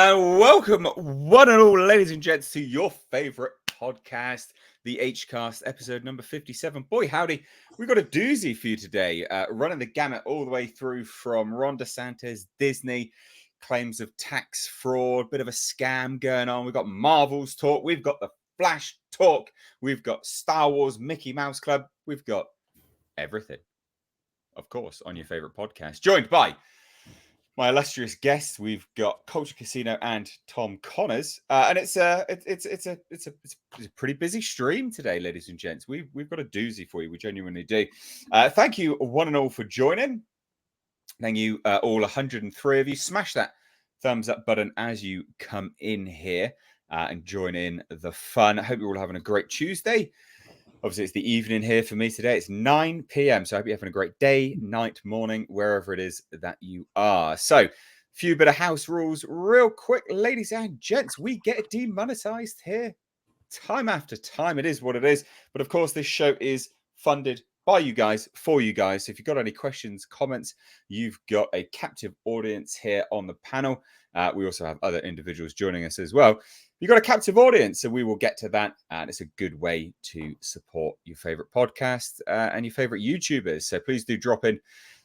And welcome, one and all, ladies and gents, to your favorite podcast, the Hcast, episode number 57. Boy, howdy, we got a doozy for you today, running the gamut all the way through from Ron DeSantis, Disney, claims of tax fraud, bit of a scam going on. We've got Marvel's talk, we've got the Flash talk, we've got Star Wars, Mickey Mouse Club, we've got everything, of course, on your favorite podcast, joined by my illustrious guests. We've got Culture Casino and Tom Connors, and it's a pretty busy stream today, ladies and gents. We've got a doozy for you. We genuinely do. Thank you one and all for joining. Thank you all 103 of you. Smash that thumbs up button as you come in here and join in the fun. I hope you're all having a great Tuesday. Obviously, it's the evening here for me today. It's 9 p.m. So I hope you're having a great day, night, morning, wherever it is that you are. So, few bit of house rules real quick. Ladies and gents, we get demonetized here time after time. It is what it is. But of course, this show is funded by you guys, for you guys. So if you've got any questions, comments, you've got a captive audience here on the panel. We also have other individuals joining us as well. You've got a captive audience, so we will get to that. And it's a good way to support your favorite podcast and your favorite YouTubers. So please do drop in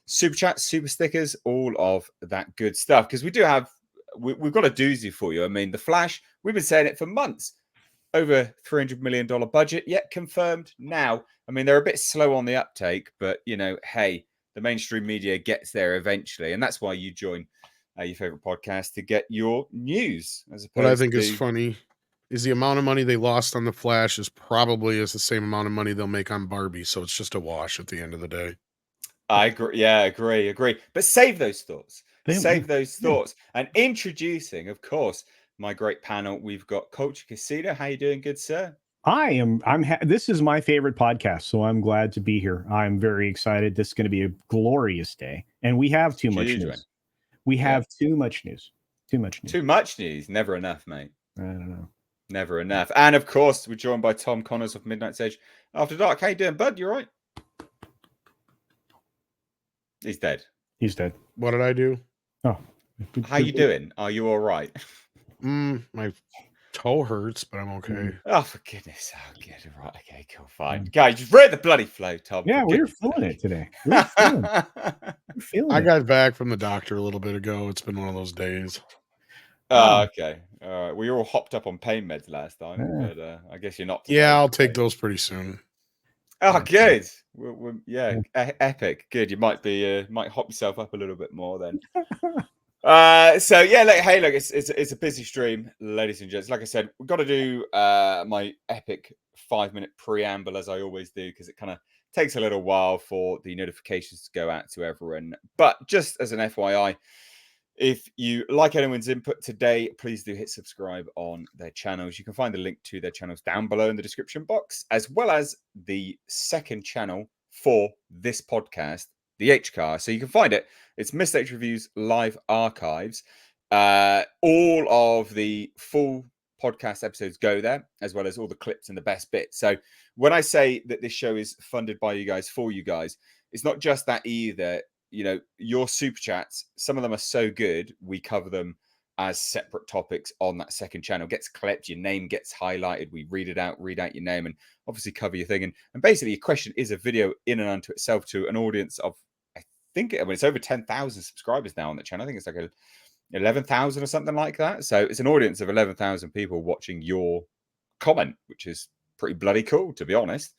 super chats, super stickers, all of that good stuff. Because we do have, we've got a doozy for you. I mean, The Flash, we've been saying it for months. Over $300 million budget, yet confirmed now. I mean, they're a bit slow on the uptake, but, you know, hey, the mainstream media gets there eventually. And that's why you join your favorite podcast to get your news. As opposed what I think is funny is the amount of money they lost on The Flash is probably the same amount of money they'll make on Barbie. So it's just a wash at the end of the day. I agree. Yeah, agree. But save those thoughts. Save those thoughts. And introducing, of course, my great panel. We've got Culture Casino. How you doing, good sir? This is my favorite podcast, so I'm glad to be here. I'm very excited. This is going to be a glorious day, and we have too much news. We have too much news. Too much news. Too much news. Never enough, mate. I don't know. Never enough. And of course, we're joined by Tom Connors of Midnight's Edge After Dark. How you doing, bud? You all right? He's dead. He's dead. What did I do? Oh. How you doing? Are you all right? My toe hurts, but I'm okay. Oh, for goodness sake. Get it right. Okay, cool, fine. Guys, just read the bloody flow, Tom. Yeah, we're feeling it today. I got back from the doctor a little bit ago. It's been one of those days. Oh, okay. All right. We were all hopped up on pain meds last time, but I guess you're not. Yeah, I'll take those pretty soon. Oh, good. Epic. Good. You might be might hop yourself up a little bit more then. So yeah, look, it's a busy stream, ladies and gents. Like I said, we've got to do my epic 5-minute preamble as I always do, because it kind of takes a little while for the notifications to go out to everyone. But just as an FYI, if you like anyone's input today, please do hit subscribe on their channels. You can find the link to their channels down below in the description box, as well as the second channel for this podcast, the HCAR. So you can find it. It's Mr. H Reviews Live Archives. All of the full podcast episodes go there, as well as all the clips and the best bits. So when I say that this show is funded by you guys, for you guys, it's not just that either. You know, your super chats, some of them are so good, we cover them as separate topics on that second channel. Gets clipped, your name gets highlighted, we read out your name, and obviously cover your thing. And basically, your question is a video in and unto itself to an audience of, I mean, it's over 10,000 subscribers now on the channel. I think it's like 11,000 or something like that. So it's an audience of 11,000 people watching your comment, which is pretty bloody cool, to be honest.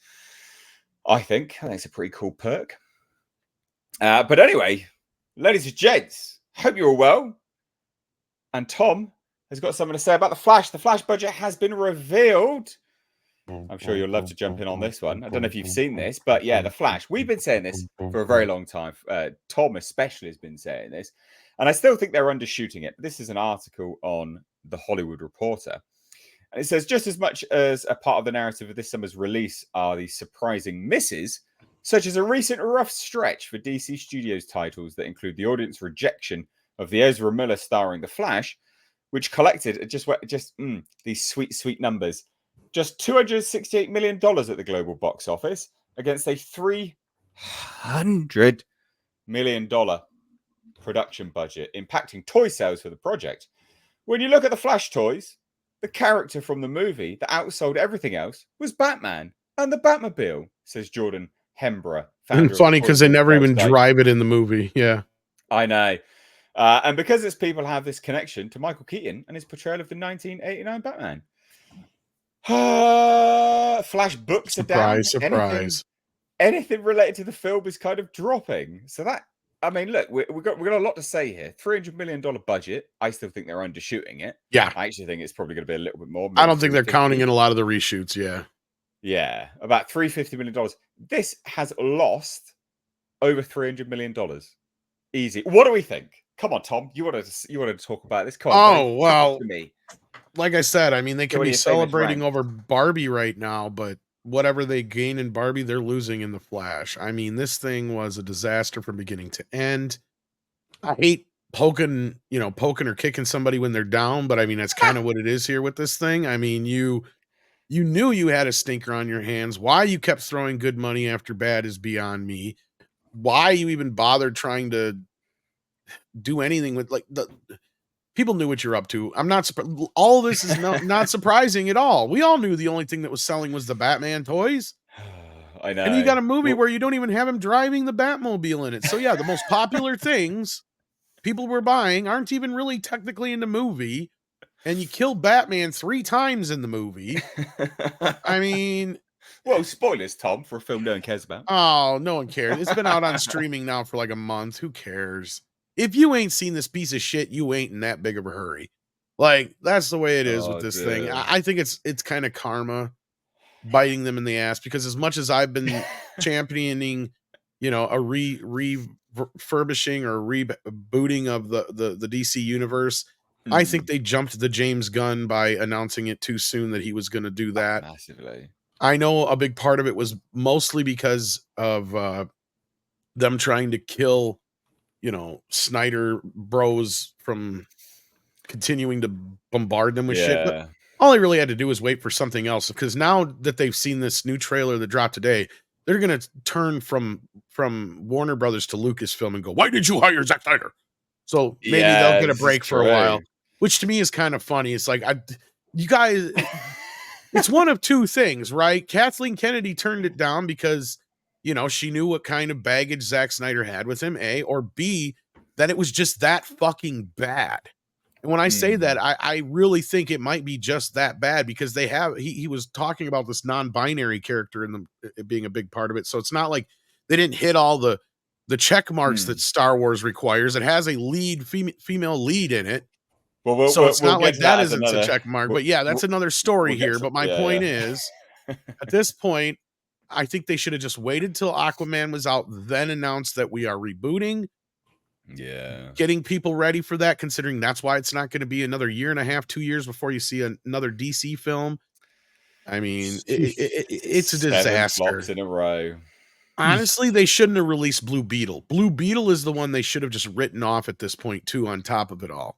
I think it's a pretty cool perk. But anyway, ladies and gents, hope you're all well. And Tom has got something to say about The Flash. The Flash budget has been revealed. I'm sure you'll love to jump in on this one. I don't know if you've seen this, but yeah, The Flash. We've been saying this for a very long time. Tom especially has been saying this. And I still think they're undershooting it. This is an article on The Hollywood Reporter. And it says, just as much as a part of the narrative of this summer's release are the surprising misses, such as a recent rough stretch for DC Studios titles that include the audience rejection of the Ezra Miller starring The Flash, which collected just these sweet numbers. Just $268 million at the global box office against a $300 million production budget, impacting toy sales for the project. when you look at the Flash toys, the character from the movie that outsold everything else was Batman and the Batmobile, says Jordan Hembrough. And funny because they never even drive it in the movie. Yeah. I know. And because its people have this connection to Michael Keaton and his portrayal of the 1989 Batman. Flash books are down. Surprise. Anything related to the film is kind of dropping. So that, I mean, look, we've got a lot to say here. $300 million budget. I still think they're undershooting it. Yeah. I actually think it's probably going to be a little bit more. I don't think they're counting in a lot of the reshoots. Yeah. Yeah. About $350 million. This has lost over $300 million. Easy. What do we think? Come on, Tom. You wanted to talk about this? Come on, oh, well, to me. Like I said, I mean, they can be celebrating over Barbie right now, but whatever they gain in Barbie, they're losing in the Flash. I mean, this thing was a disaster from beginning to end. I hate poking or kicking somebody when they're down, but I mean, that's kind of what it is here with this thing. I mean, you knew you had a stinker on your hands. Why you kept throwing good money after bad is beyond me. Why you even bothered trying to do anything with the people knew what you're up to. I'm not surprised. All this is not surprising at all. We all knew the only thing that was selling was the Batman toys. I know. And you got a movie where you don't even have him driving the Batmobile in it. So yeah, the most popular things people were buying aren't even really technically in the movie. And you killed Batman 3 times in the movie. I mean, well, spoilers, Tom, for a film no one cares about. Oh, no one cares. It's been out on streaming now for like a month. Who cares? If you ain't seen this piece of shit, you ain't in that big of a hurry. Like, that's the way it is with this thing. I think it's kind of karma biting them in the ass, because as much as I've been championing, a refurbishing or rebooting of the DC universe, I think they jumped the James Gunn by announcing it too soon that he was going to do that. Massively. I know a big part of it was mostly because of them trying to kill Snyder bros from continuing to bombard them with shit. But all they really had to do was wait for something else, because now that they've seen this new trailer that dropped today, they're going to turn from Warner Brothers to Lucasfilm and go, why did you hire Zack Snyder? So maybe they'll get a break for a while, which to me is kind of funny. It's like, you guys, it's one of two things, right? Kathleen Kennedy turned it down because she knew what kind of baggage Zack Snyder had with him, A, or B, that it was just that fucking bad. And when I say that, I really think it might be just that bad, because he was talking about this non-binary character in it being a big part of it. So it's not like they didn't hit all the check marks that Star Wars requires. It has a lead female lead in it. So it's not like that isn't a check mark. But yeah, that's another story here. But my point is, at this point, I think they should have just waited till Aquaman was out, then announced that we are rebooting. Yeah. Getting people ready for that, considering that's why it's not going to be another 1.5 2 years before you see another DC film. I mean, it's a disaster. 7 flops in a row. Honestly, they shouldn't have released Blue Beetle. Blue Beetle is the one they should have just written off at this point, too, on top of it all.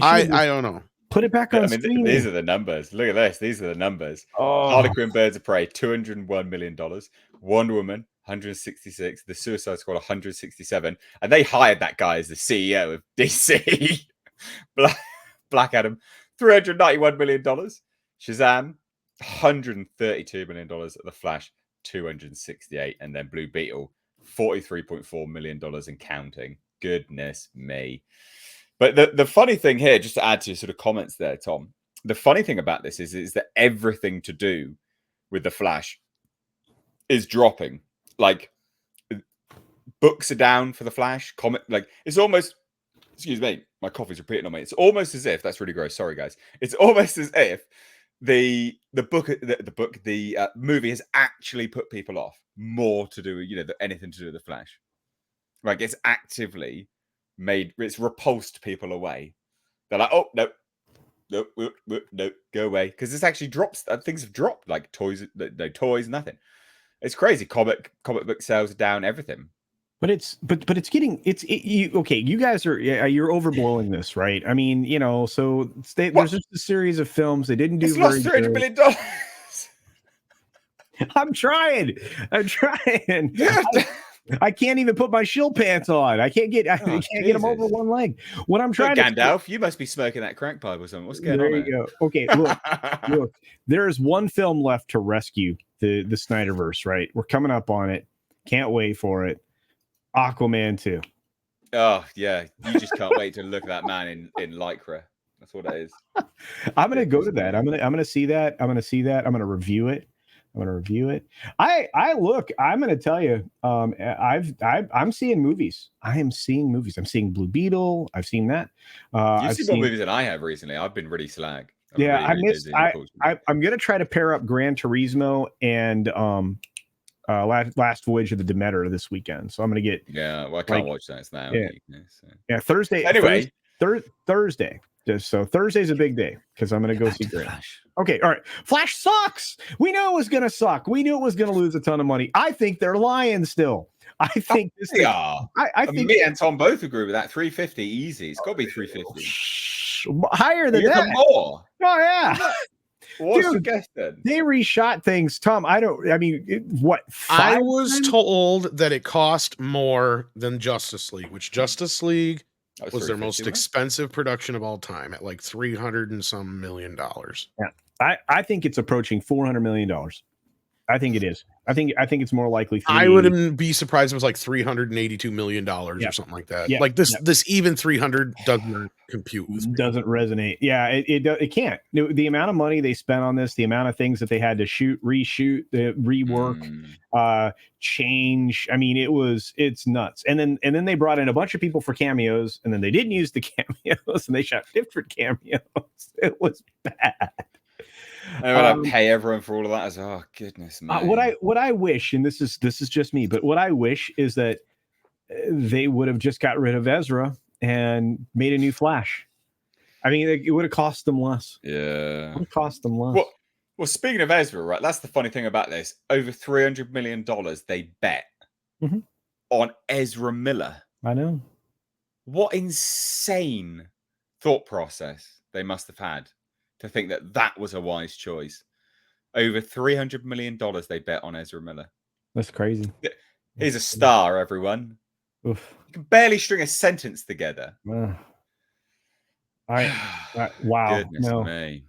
I don't know. Put it back on streaming. These are the numbers. Look at this. These are the numbers. Oh. Harley Quinn, Birds of Prey, $201 million. Wonder Woman, 166. The Suicide Squad, 167. And they hired that guy as the CEO of DC. Black Adam, $391 million. Shazam, $132 million. The Flash, 268. And then Blue Beetle, $43.4 million and counting. Goodness me. But the funny thing here, just to add to your sort of comments there, Tom, the funny thing about this is that everything to do with the Flash is dropping. Like, books are down for the Flash. It's almost, excuse me, my coffee's repeating on me. It's almost as if, that's really gross. Sorry, guys. It's almost as if the movie has actually put people off more to do with, anything to do with the Flash. Like, it's actively it's repulsed people away. They're like, oh no, go away, because this actually drops. Things have dropped, like toys, no toys, nothing. It's crazy. Comic book sales are down, everything. But it's getting you guys are you're overblowing this, right? I mean, so there's just a series of films they didn't do. It's lost $300 million. I'm trying. Yeah. I can't even put my shill pants on. I can't get get them over one leg. What I'm trying Look, Gandalf, you must be smoking that crack pipe or something. What's going on? There you go. Okay, look. There is one film left to rescue the Snyderverse. Right, we're coming up on it. Can't wait for it. Aquaman 2. Oh yeah, you just can't wait to look at that man in lycra. That's what it is. I'm gonna go to that. I'm gonna see that. I'm gonna review it. I'm gonna tell you. I'm seeing movies. I am seeing movies. I'm seeing Blue Beetle. I've seen that. You've seen more movies than I have recently. I've been really slag. I'm gonna try to pair up Gran Turismo and Last Voyage of the Demeter this weekend. So I'm gonna get. Yeah, well, I can't watch that. It's now. Yeah, Thursday. Anyway, Thursday. So Thursday's a big day because I'm going to go see Flash. Okay, all right. Flash sucks. We knew it was going to suck. We knew it was going to lose a ton of money. I think they're lying still. I think they are. I think me and Tom both agree with that. 350 easy. It's got to be 350. Higher than that. More. Oh yeah. What's the guess then? They reshot things, Tom. I was told that it cost more than Justice League, which Justice League was their most expensive production of all time at like $300 and some million. Yeah, I think it's approaching $400 million. I think it is. I think it's more likely. I wouldn't be surprised if it was like $382 million or something like that. Yeah. Like this even 300 doesn't compute. Doesn't resonate. Yeah, it can't. The amount of money they spent on this, the amount of things that they had to shoot, reshoot, rework, change. I mean, it's nuts. And then they brought in a bunch of people for cameos, and then they didn't use the cameos, and they shot different cameos. It was bad. I pay everyone for all of that as goodness, man. What I wish, and this is just me, but what I wish is that they would have just got rid of Ezra and made a new Flash. I mean, it would have cost them less. Yeah, it would cost them less. Well, speaking of Ezra, right? That's the funny thing about this. Over $300 million they bet on Ezra Miller. I know. What insane thought process they must have had to think that was a wise choice. Over $300 million they bet on Ezra Miller. That's crazy. He's a star, everyone. Oof. You can barely string a sentence together. Wow. Goodness me.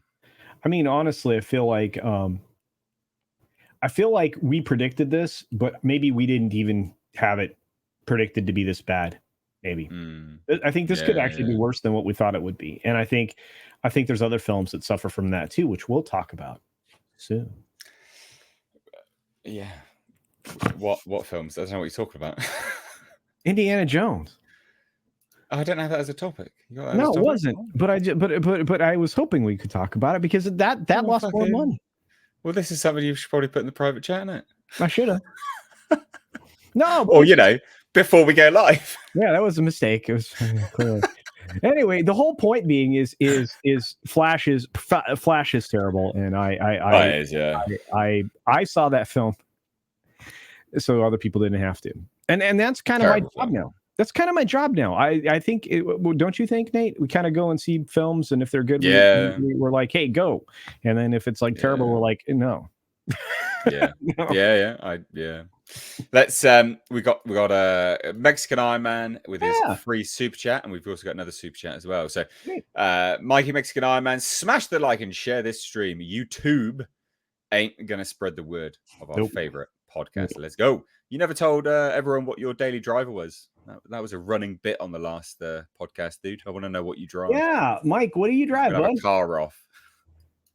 I mean, honestly, I feel like we predicted this, but maybe we didn't even have it predicted to be this bad. Maybe. I think this could actually be worse than what we thought it would be. And I think there's other films that suffer from that too, which we'll talk about soon. Yeah. What films? I don't know what you're talking about. Indiana Jones. I don't have that as a topic. No, it wasn't. But I was hoping we could talk about it because that lost more money. Well, this is something you should probably put in the private chat, isn't it? I should have. No, or before we go live. Yeah, that was a mistake. It was clearly. Anyway, the whole point being is Flash is terrible, and I saw that film, so other people didn't have to, and that's kind of my job now. That's kind of my job now. I think, don't you think, Nate? We kind of go and see films, and if they're good, we're like, hey, go, and then if it's like terrible, we're like, no. Yeah. No. Yeah. Let's we got a Mexican Iron Man with his free super chat, and we've also got another super chat as well. So Mikey Mexican Iron Man, smash the like and share this stream. YouTube ain't gonna spread the word of our favorite podcast. Let's go. You never told everyone what your daily driver was. That was a running bit on the last podcast, dude. I want to know what you drive. Yeah, Mike, what do you drive, bud? A car off.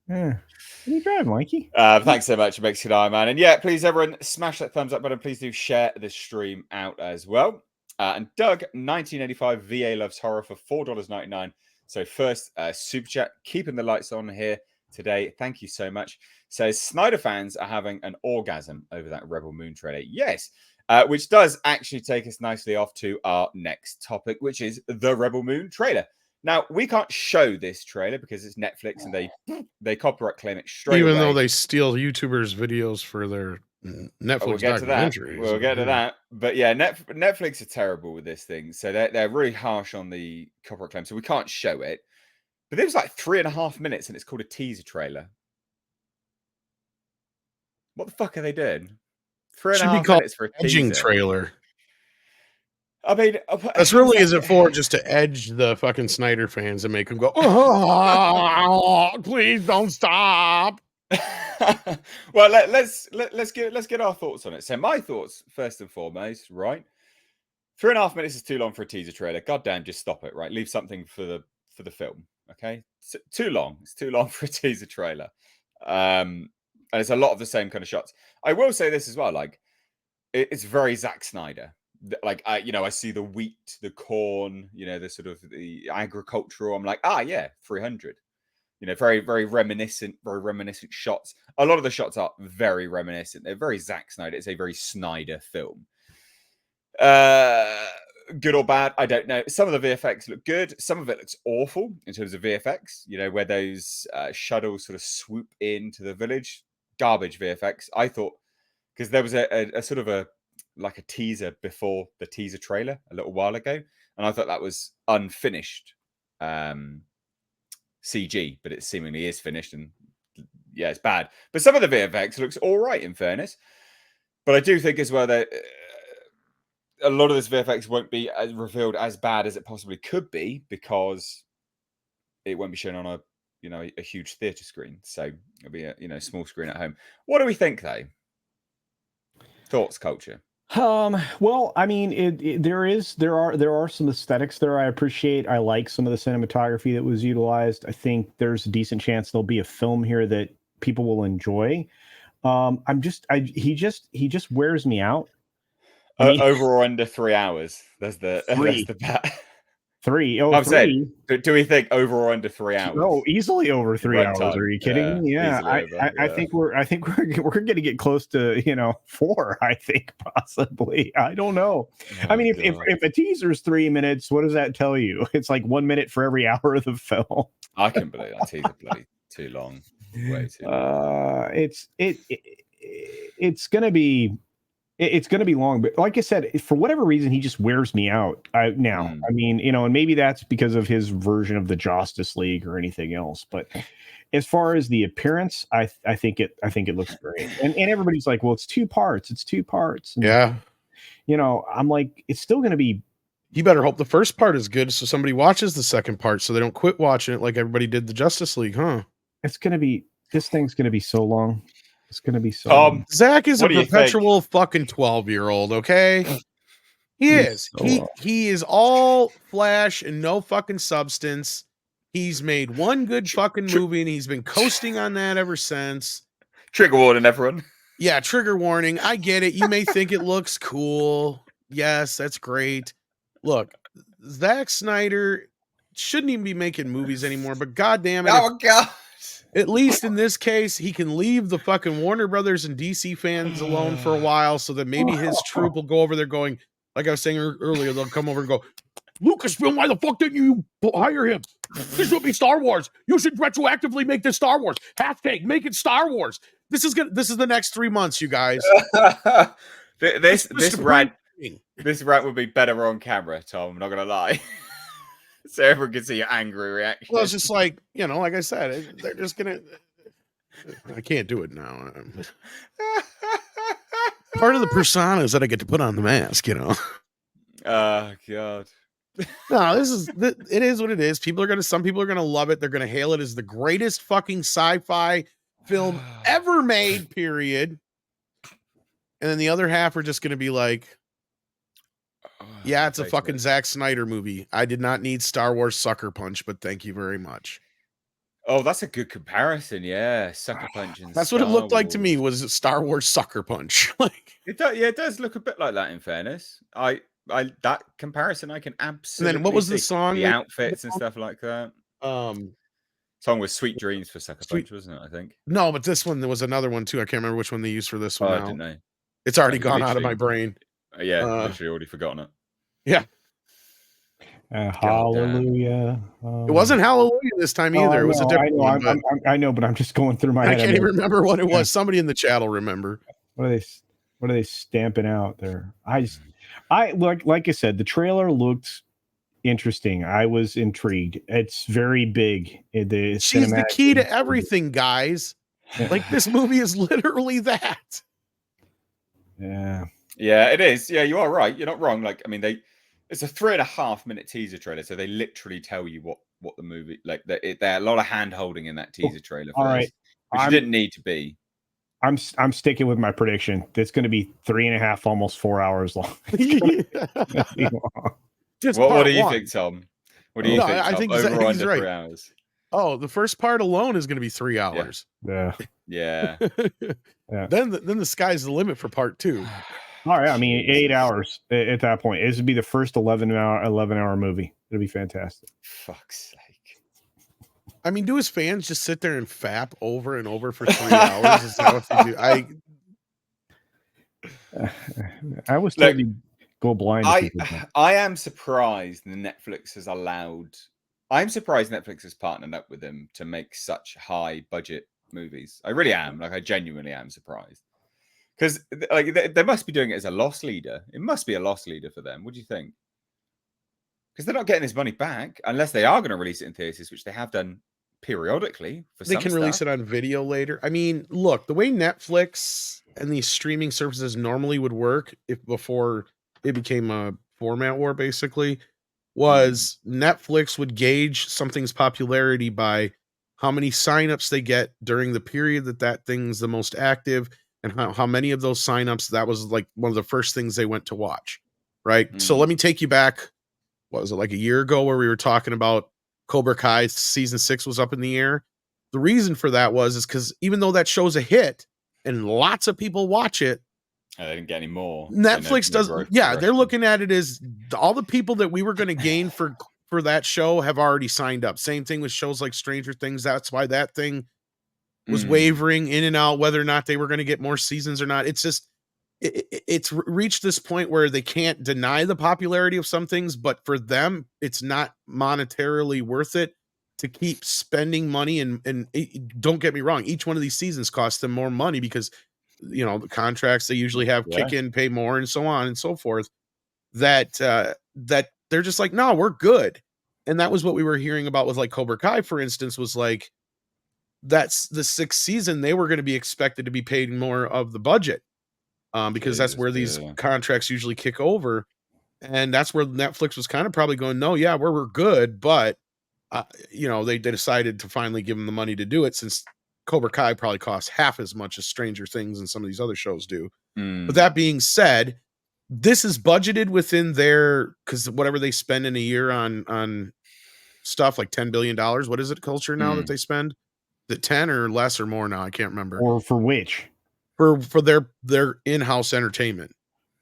Yeah. What do you drive, Mikey? Thanks so much, Mexican Iron Man. And yeah, please, everyone, smash that thumbs up button. Please do share this stream out as well. And Doug, 1985 VA Loves Horror for $4.99. So first, super chat, keeping the lights on here today. Thank you so much. Says Snyder fans are having an orgasm over that Rebel Moon trailer. Yes, which does actually take us nicely off to our next topic, which is the Rebel Moon trailer. Now, we can't show this trailer because it's Netflix and they copyright claim it straight away. Even though they steal YouTubers' videos for their Netflix documentaries. We'll get to that. But yeah, Netflix are terrible with this thing. So they're really harsh on the copyright claim. So we can't show it. But there was like 3.5 minutes and it's called a teaser trailer. What the fuck are they doing? 3.5 minutes for a teaser trailer. I mean, That's really is it for just to edge the fucking Snyder fans and make them go, oh, please don't stop. Well, let's get our thoughts on it. So my thoughts, first and foremost, right? 3.5 minutes is too long for a teaser trailer. Goddamn, just stop it, right? Leave something for the film. Okay, it's too long. It's too long for a teaser trailer. And it's a lot of the same kind of shots. I will say this as well, like it's very Zack Snyder. Like I see the wheat, the corn, the sort of the agricultural. I'm like, yeah, 300. Very, very reminiscent shots. A lot of the shots are very reminiscent. They're very Zack Snyder. It's a very Snyder film. Good or bad, I don't know. Some of the VFX look good. Some of it looks awful in terms of VFX. Where those shuttles sort of swoop into the village. Garbage VFX. I thought, because there was a sort of a teaser before the teaser trailer a little while ago, and I thought that was unfinished CG, but it seemingly is finished, and yeah, it's bad. But some of the VFX looks all right, in fairness. But I do think as well that a lot of this VFX won't be revealed as bad as it possibly could be, because it won't be shown on a huge theater screen. So it'll be a small screen at home. What do we think, though? Thoughts, Culture? Well, I mean, there are some aesthetics there I appreciate. I like some of the cinematography that was utilized. I think there's a decent chance there'll be a film here that people will enjoy. He just wears me out. Over or under 3 hours? That's the bet. 3. Oh, I'm 3. saying, do we think over or under 3 hours? Oh, easily over 3 hours. Are you kidding me? Yeah, I think we're going to get close to 4. I think possibly. I don't know. I mean, if a teaser is 3 minutes, what does that tell you? It's like 1 minute for every hour of the film. I can believe that teaser bloody too long. Way too long. It's gonna be. It's going to be long, but like I said, for whatever reason, he just wears me out now. I mean, and maybe that's because of his version of the Justice League or anything else. But as far as the appearance, I think it looks great. And everybody's like, well, it's 2 parts. It's 2 parts. And, yeah. I'm like, it's still going to be. You better hope the first part is good, so somebody watches the second part, so they don't quit watching it like everybody did the Justice League, huh? This thing's going to be so long. It's going to be so. Zach is a perpetual fucking 12-year-old. Okay, he is. He is all flash and no fucking substance. He's made one good fucking movie, and he's been coasting on that ever since. Trigger warning, everyone. Yeah, trigger warning. I get it. You may think it looks cool. Yes, that's great. Look, Zack Snyder shouldn't even be making movies anymore. But goddamn it! Oh God. At least in this case, he can leave the fucking Warner Brothers and DC fans alone for a while, so that maybe his troop will go over there going, like I was saying earlier, they'll come over and go, Lucasfilm, why the fuck didn't you hire him? This should be Star Wars. You should retroactively make this Star Wars. Hashtag make it Star Wars. This is the next 3 months, you guys. This rant would be better on camera, Tom. I'm not gonna lie. So everyone can see your angry reaction. Well, it's just like, like I said, they're just gonna. I can't do it now. Part of the persona is that I get to put on the mask, Oh God. No, it is what it is. Some people are gonna love it. They're gonna hail it as the greatest fucking sci-fi film ever made, period. And then the other half are just gonna be like, yeah, it's a fucking Zack Snyder movie. I did not need Star Wars Sucker Punch, but thank you very much. Oh, that's a good comparison. Yeah, Sucker Punch. And that's what it looked like to me, was Star Wars Sucker Punch. Like it does look a bit like that. In fairness, that comparison I can absolutely. And then what was the song? The outfits and stuff like that. Song was "Sweet Dreams" for Sucker Punch, wasn't it? I think. No, but this one, there was another one too. I can't remember which one they used for this one. I didn't know. It's already gone out of my brain. Yeah, literally already forgotten it. Yeah. Hallelujah. It wasn't Hallelujah this time either. It was a different one. I know, but I'm just going through my head. I can't even remember what it was. Somebody in the chat will remember. What are they stamping out there? I like I said, the trailer looked interesting. I was intrigued. It's very big. She's the key to everything, guys. Like, this movie is literally that. Yeah. Yeah, it is. Yeah, you are right. You're not wrong. Like, I mean, It's a 3.5 minute teaser trailer, so they literally tell you what the movie like. There are a lot of hand holding in that teaser trailer. For All right, this, which you didn't need to be. I'm sticking with my prediction. It's going to be 3.5, almost 4 hours long. What do you think, Tom? What do you think? I think over he's right. 3 hours. Oh, the first part alone is going to be 3 hours. Yeah. Then the sky's the limit for part 2. All right, I mean 8 hours at that point. This would be the first 11-hour movie. It'll be fantastic. Fuck's sake. I mean, do his fans just sit there and fap over and over for 3 hours? Is that what they do? I was told you go blind. I am surprised Netflix has allowed. I'm surprised Netflix has partnered up with them to make such high budget movies. I really am. Like, I genuinely am surprised. Because like they must be doing it as a loss leader. It must be a loss leader for them. What do you think? Because they're not getting this money back unless they are going to release it in theaters, which they have done periodically. They can release it on video later. I mean, look, the way Netflix and these streaming services normally would work, if before it became a format war, basically, was Netflix would gauge something's popularity by how many signups they get during the period that thing's the most active, and how many of those signups, that was like one of the first things they went to watch, right? So let me take you back. What was it, like a year ago, where we were talking about Cobra Kai season 6 was up in the air? The reason for that is because even though that show's a hit and lots of people watch it, they didn't get any more. Netflix doesn't. Yeah, they're looking at it as all the people that we were going to gain for that show have already signed up. Same thing with shows like Stranger Things. That's why that thing was wavering in and out, whether or not they were going to get more seasons or not. It's just it's reached this point where they can't deny the popularity of some things, but for them, it's not monetarily worth it to keep spending money. And don't get me wrong, each one of these seasons costs them more money because, you know, the contracts they usually have kick in, pay more, and so on and so forth. That they're just like, no, we're good. And that was what we were hearing about with like Cobra Kai, for instance, was like, that's the 6th season. They were going to be expected to be paid more of the budget. Because that's where these contracts usually kick over. And that's where Netflix was kind of probably going, no, yeah, we're good. But, you know, they decided to finally give them the money to do it, since Cobra Kai probably costs half as much as Stranger Things and some of these other shows do. But that being said, this is budgeted within their, because whatever they spend in a year on stuff like $10 billion. What is it, Culture, now that they spend? Is it 10 or less or more now? I can't remember. Or for which? For their in-house entertainment.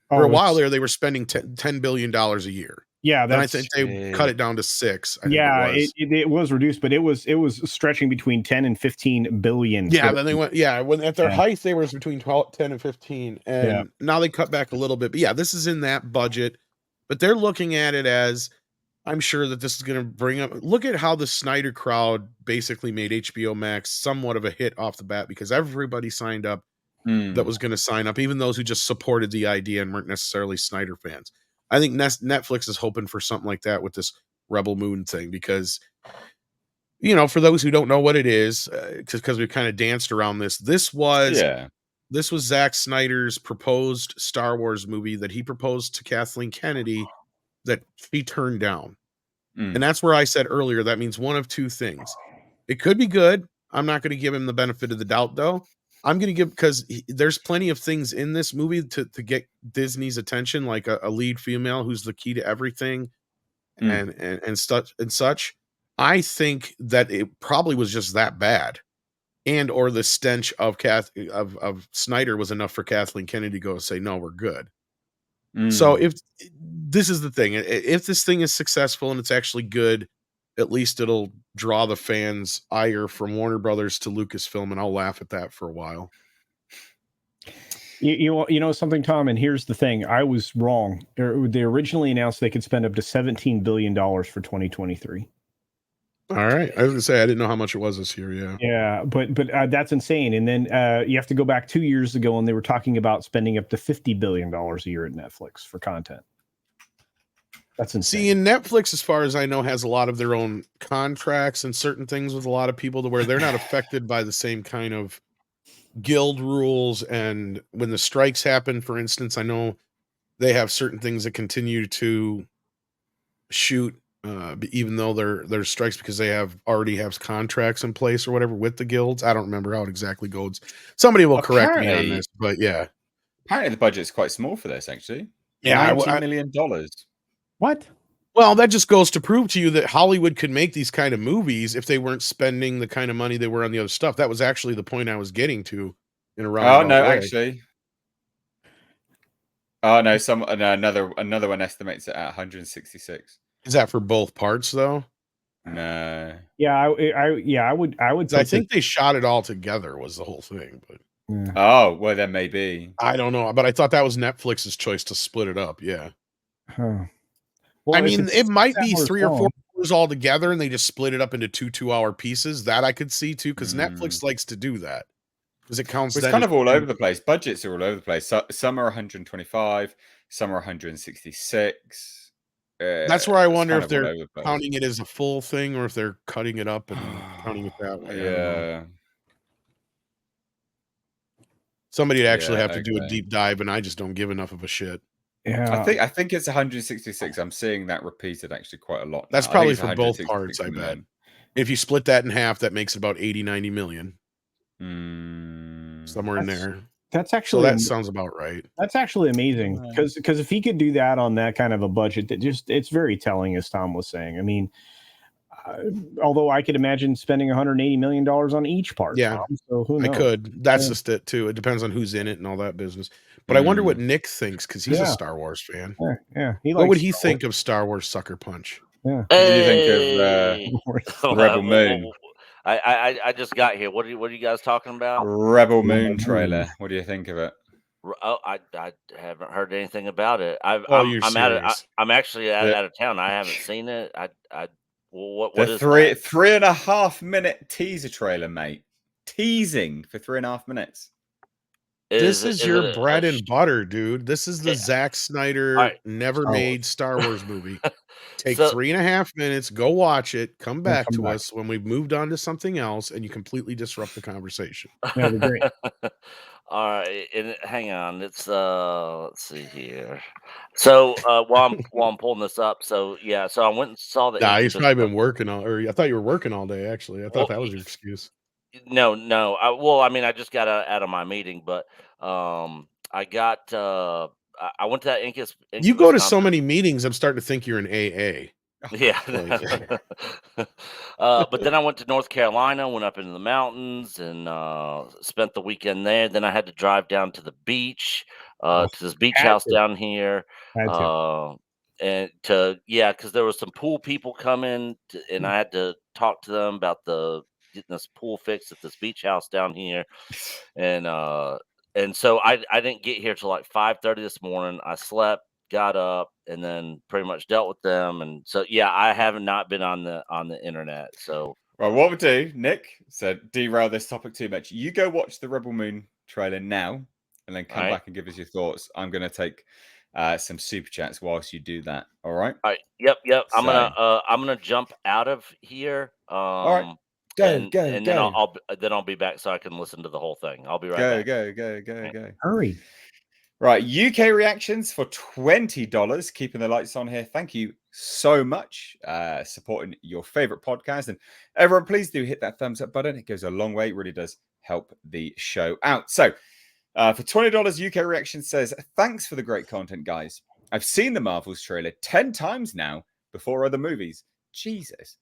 For a while there, they were spending $10 billion a year. Yeah, and I think they cut it down to 6. It was reduced, but it was stretching between 10 and 15 billion. Yeah, then they went. Yeah, when at their height, they were between 10 and 15, and now they cut back a little bit. But yeah, this is in that budget. But they're looking at it as, I'm sure that this is going to bring up. Look at how the Snyder crowd basically made HBO Max somewhat of a hit off the bat, because everybody signed up that was going to sign up, even those who just supported the idea and weren't necessarily Snyder fans. I think Netflix is hoping for something like that with this Rebel Moon thing, because, you know, for those who don't know what it is, because we've kind of danced around this, this was Zack Snyder's proposed Star Wars movie that he proposed to Kathleen Kennedy that she turned down. And that's where I said earlier, that means one of two things. It could be good. I'm not going to give him the benefit of the doubt, though. I'm going to give, because there's plenty of things in this movie to get Disney's attention, like a lead female who's the key to everything and such. I think that it probably was just that bad, and or the stench of Snyder was enough for Kathleen Kennedy to go say, no, we're good. So if this is the thing, if this thing is successful and it's actually good, at least it'll draw the fans' ire from Warner Brothers to Lucasfilm, and I'll laugh at that for a while. You know something, Tom, and here's the thing. I was wrong. They originally announced they could spend up to $17 billion for 2023. All right. I was going to say, I didn't know how much it was this year. Yeah. Yeah, but that's insane. And then you have to go back 2 years ago, and they were talking about spending up to $50 billion a year at Netflix for content. That's insane. See, and Netflix, as far as I know, has a lot of their own contracts and certain things with a lot of people to where they're not affected by the same kind of guild rules. And when the strikes happen, for instance, I know they have certain things that continue to shoot, even though there's strikes because they already have contracts in place or whatever with the guilds. I don't remember how it exactly goes. Somebody will correct me on this, but yeah. Apparently, the budget's quite small for this. Actually, yeah, $90 million. What? Well, that just goes to prove to you that Hollywood could make these kind of movies if they weren't spending the kind of money they were on the other stuff. That was actually the point I was getting to in a roundabout Oh no, way. actually. Oh no, another one estimates it at 166. Is that for both parts though? No. Yeah, I would. I think they shot it all together was the whole thing, but Yeah. Oh well, there may be. I don't know, but I thought that was Netflix's choice to split it up. Yeah. Huh. Well, I mean, it might be 3 or 4 hours all together, and they just split it up into 2-hour pieces. That I could see too, because Netflix likes to do that because it counts. It's kind of all over the place. Budgets are all over the place. So, some are 125, some are 166. That's where I wonder if they're counting it as a full thing or if they're cutting it up and counting it that way. Yeah. Somebody would actually have to do a deep dive, and I just don't give enough of a shit. Yeah, I think it's 166. I'm seeing that repeated actually quite a lot. That's probably for both parts, I bet. If you split that in half, that makes about 80-90 million. Somewhere in there. That's actually that sounds about right. That's actually amazing because if he could do that on that kind of a budget, it's very telling, as Tom was saying. I mean, although I could imagine spending $180 million on each part. Yeah, Tom, so who knows? I could. That's just it too. It depends on who's in it and all that business. But I wonder what Nick thinks because he's a Star Wars fan. Yeah. What would he think of Star Wars Sucker Punch? Yeah. What do you think of Rebel Moon? I just got here. What are you guys talking about? Rebel Moon trailer. What do you think of it? Oh, I haven't heard anything about it. I'm actually out of town. I haven't seen it. What the is 3.5 minute teaser trailer, mate? Teasing for 3.5 minutes. This is your bread and butter, dude. This is the Zack Snyder never made Star Wars movie. Take 3.5 minutes, go watch it, come back to us when we've moved on to something else, and you completely disrupt the conversation. That'd be great. All right, and hang on. It's let's see here. So while I'm pulling this up, so I went and saw the. Nah, he's probably been working I thought you were working all day. Actually, I thought that was your excuse. No. I just got out of my meeting, but I got. I went to that Incus. You go to so many meetings, I'm starting to think you're an AA. Yeah. But then I went to North Carolina, went up into the mountains, and spent the weekend there. Then I had to drive down to the beach, to this beach house down here. Because there was some pool people coming, and I had to talk to them about getting this pool fixed at this beach house down here. And so I didn't get here till like 5:30 this morning. I slept, got up, and then pretty much dealt with them. And so I have not been on the internet. So well, what we do, Nick said, derail this topic too much. You go watch the Rebel Moon trailer now, and then come back and give us your thoughts. I'm gonna take some super chats whilst you do that. All right. All right. Yep. I'm gonna jump out of here. All right. Go. Then I'll be back so I can listen to the whole thing. I'll be right back. Go. Hurry. Right, UK reactions for $20. Keeping the lights on here. Thank you so much. Supporting your favorite podcast. And everyone, please do hit that thumbs up button. It goes a long way. It really does help the show out. So for $20, UK reaction says, thanks for the great content, guys. I've seen the Marvels trailer 10 times now before other movies. Jesus.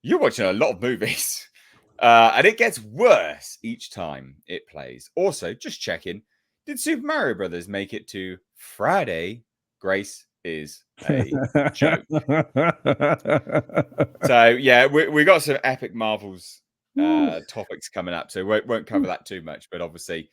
You're watching a lot of movies. And it gets worse each time it plays. Also, just checking. Did Super Mario Brothers make it to Friday? Grace is a joke. So, we got some epic Marvels topics coming up. So, won't cover that too much. But obviously,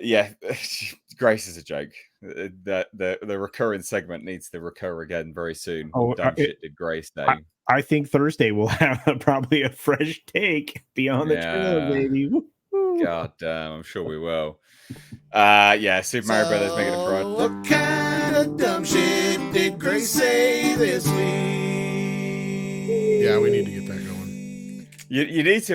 Grace is a joke. The recurring segment needs to recur again very soon. Dumb shit did Grace Day. I think Thursday we'll have probably a fresh take beyond the trailer, baby. Woo-hoo. God damn, I'm sure we will. Super Mario Brothers making a front. What kind of dumb shit did Grace say this week? Yeah, we need to get that going. You need to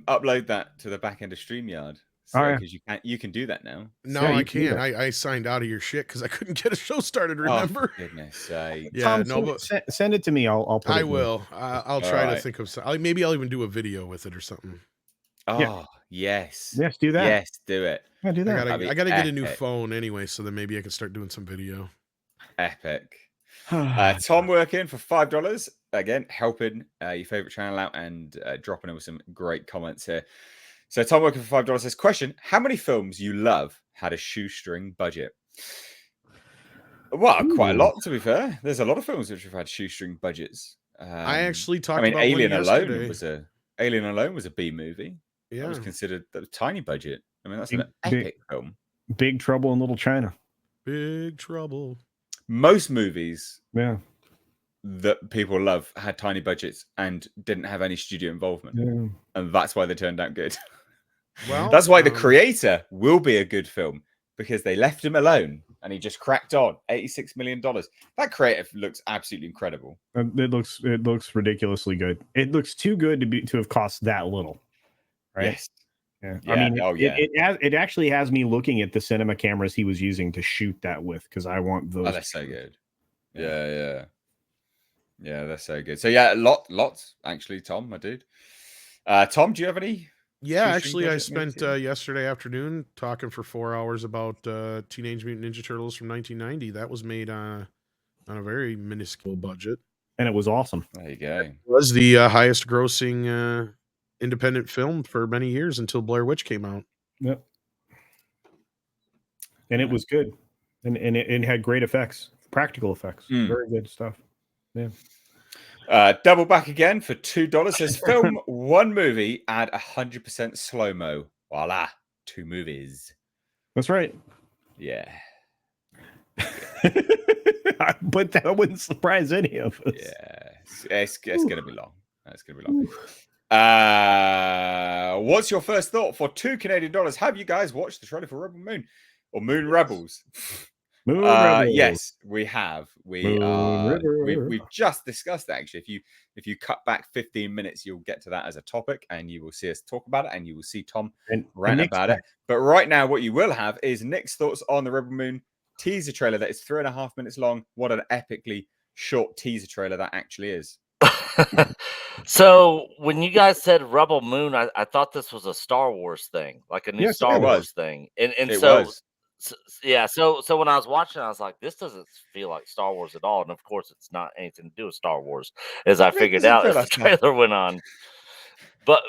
upload that to the back end of StreamYard So, Oh, yeah. because you can do that now. No, Yeah, I you can do can't. that. I signed out of your shit because I couldn't get a show started. Oh, Remember? for goodness sake. Yeah, Tom, no, but send it to me. I'll put it I in. will. I'll try to Alright. think of some. Maybe I'll even do a video with it or something. Oh, yes. Yes, do that. Yes, do it. Yeah, do I that. That'd be gotta get a new epic. phone anyway, so then maybe I can start doing some video. Epic. Tom working for $5. Again, helping your favorite channel out and dropping in with some great comments here. So Tom working for $5 says, question, how many films you love had a shoestring budget? Well, quite a Ooh. lot, to be fair. There's a lot of films which have had shoestring budgets. I actually talked I mean, about Alien one alone yesterday. was a B movie. That Yeah, was considered a tiny budget. I mean, that's an Big- epic film. Big Trouble in Little China. Big Trouble. Most movies Yeah. that people love had tiny budgets and didn't have any studio involvement. Yeah. And that's why they turned out good. Well, That's why the creator will be a good film, because they left him alone and he just cracked on. $86 million. That creative looks absolutely incredible. It looks ridiculously good. It looks too good to have cost that little. Right? Yes. Yeah. Yeah. I mean, Oh, yeah. it actually has me looking at the cinema cameras he was using to shoot that with, because I want those. Oh, that's so good. Yeah. That's so good. So yeah, lots actually, Tom, my dude. Tom, do you have any? yeah, shoestring actually, I budget spent movies? yesterday afternoon talking for 4 hours about Teenage Mutant Ninja Turtles from 1990. That was made on a very minuscule budget. And it was awesome. There you go. It was the highest grossing independent film for many years until Blair Witch came out. Yep. And it was good. And it had great effects, practical effects. Very good stuff. Yeah. Double back again for $2. Says film one movie, add 100% slow mo. Voila, 2 movies. That's right. Yeah. But that wouldn't surprise any of us. Yeah, it's gonna be long. It's gonna be long. What's your first thought for $2 Canadian? Have you guys watched the trailer for Rebel Moon or Moon Rebels? Moon Rebels. Yes, we have. We've just discussed that actually. If you cut back 15 minutes, you'll get to that as a topic, and you will see us talk about it, and you will see Tom rant about it. But right now, what you will have is Nick's thoughts on the Rebel Moon teaser trailer that is 3.5 minutes long. What an epically short teaser trailer that actually is. So when you guys said Rebel Moon, I thought this was a Star Wars thing, like a new Star Wars thing. And It so was. yeah, so when I was watching, I was like, this doesn't feel like Star Wars at all. And of course, it's not anything to do with Star Wars, as I figured out as the trailer went on. But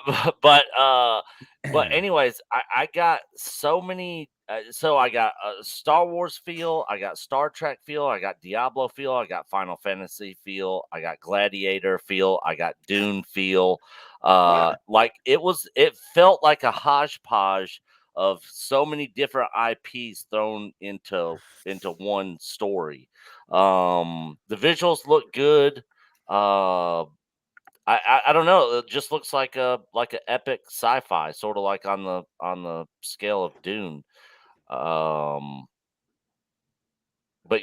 anyways, I got so many. So I got a Star Wars feel, I got Star Trek feel, I got Diablo feel, I got Final Fantasy feel, I got Gladiator feel, I got Dune feel. Like it felt like a hodgepodge of so many different IPs thrown into one story. The visuals look good. I don't know. It just looks like an epic sci-fi, sort of like on the scale of Dune. But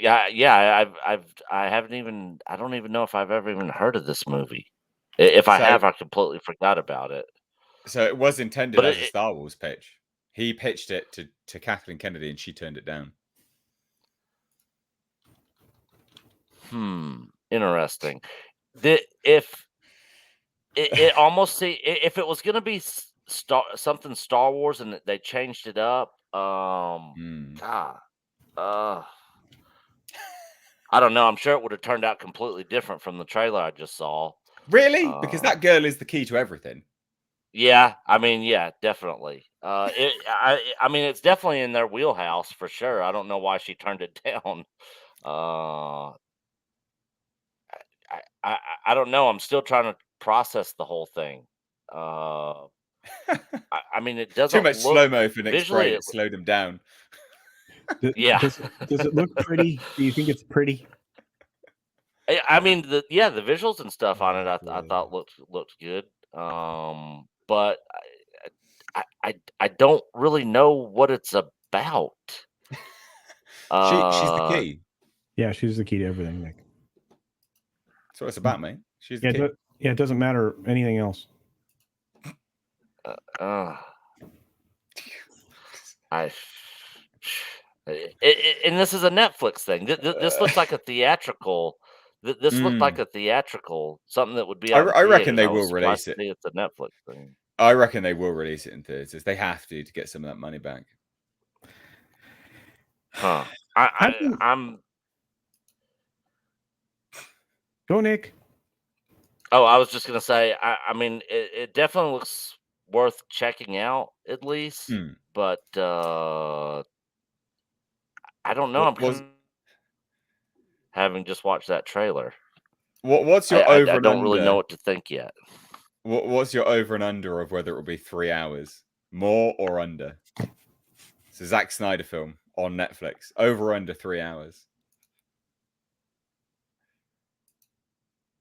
yeah, I haven't even. I don't even know if I've ever even heard of this movie. If I have, I completely forgot about it. So it was intended as a Star Wars pitch. He pitched it to Kathleen Kennedy, and she turned it down. Interesting. If it almost if it was going to be something Star Wars and they changed it up, I don't know. I'm sure it would have turned out completely different from the trailer I just saw. Really? Because that girl is the key to everything. Yeah, I mean, yeah, definitely. I mean, it's definitely in their wheelhouse for sure. I don't know why she turned it down. I don't know. I'm still trying to process the whole thing. I mean, it doesn't too much slow mo for Nick's brain. It slowed him down. Yeah. Does it look pretty? Do you think it's pretty? I mean, the visuals and stuff on it, I thought looked good. But I don't really know what it's about. She's the key. Yeah, she's the key to everything, Nick. That's what it's about, mate. She's the key. It doesn't matter anything else. and this is a Netflix thing. This looks like a theatrical. This looked like a theatrical, something that would be out in I reckon theaters. they I was will surprised release it. to see it's a Netflix thing. I reckon they will release it in theaters. They have to get some of that money back. Huh. I'm. Go, Nick. Oh, I was just gonna say. I mean, it definitely looks worth checking out at least. But I don't know. Having just watched that trailer. What's your over I and don't under? really know what to think yet. What's your over and under of whether it will be 3 hours, more or under? It's a Zack Snyder film on Netflix. Over or under 3 hours.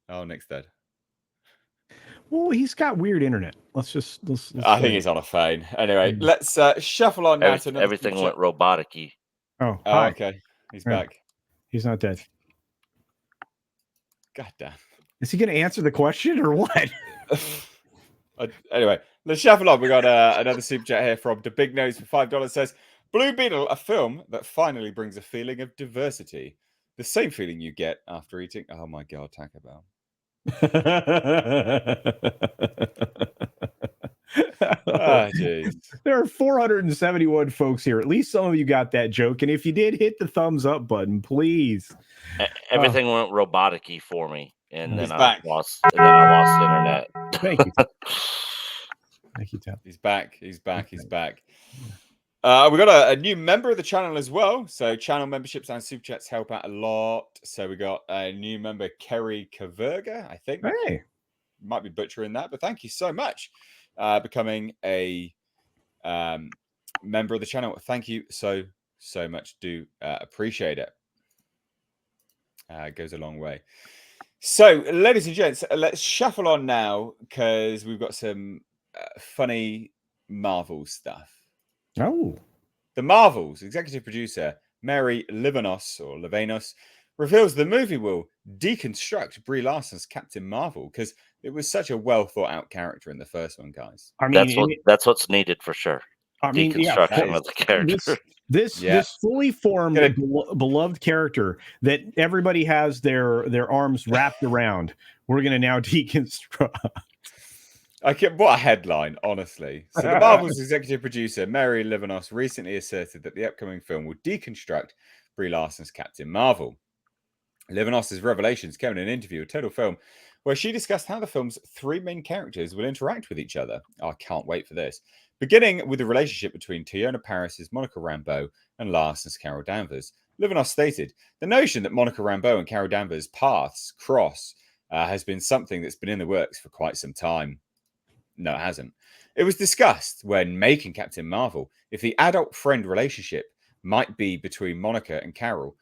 Oh, Nick's dead. Well, he's got weird internet. Let's I think he's on a phone. Anyway, let's shuffle on now to another. Everything went robotic-y. Oh, hi. Okay. He's back. He's not dead. God damn. Is he going to answer the question or what? Anyway, let's shuffle on. We got another super chat here from The Big Nose for $5. Says, Blue Beetle, a film that finally brings a feeling of diversity. The same feeling you get after eating. Oh my God, Taco Bell. Oh, geez. There are 471 folks here. At least some of you got that joke. And if you did, hit the thumbs up button, please. Everything went robotic-y for me. And then I lost internet. Thank you. Thank you, Tim. He's back. He's back. We got a new member of the channel as well. So channel memberships and super chats help out a lot. So we got a new member, Kerry Kaverga, I think. Hey. Might be butchering that, but thank you so much. Becoming a member of the channel. Thank you so much. Do appreciate it. It goes a long way. So, ladies and gents, let's shuffle on now because we've got some funny Marvel stuff. Oh. The Marvels executive producer, Mary Livanos, reveals the movie will deconstruct Brie Larson's Captain Marvel because it was such a well thought out character in the first one, guys. I mean, that's what's needed for sure. I mean, deconstruction of the character. This fully formed beloved character that everybody has their arms wrapped around. We're going to now deconstruct. What a headline, honestly. So the Marvel's executive producer, Mary Livanos, recently asserted that the upcoming film will deconstruct Brie Larson's Captain Marvel. Livanos' revelations came in an interview with Total Film, where she discussed how the film's 3 main characters will interact with each other. Oh, I can't wait for this. Beginning with the relationship between Teyonah Parris' Monica Rambeau and Larson's Carol Danvers. Livanos stated, the notion that Monica Rambeau and Carol Danvers' paths cross has been something that's been in the works for quite some time. No, it hasn't. It was discussed when making Captain Marvel if the adult-friend relationship might be between Monica and Carol,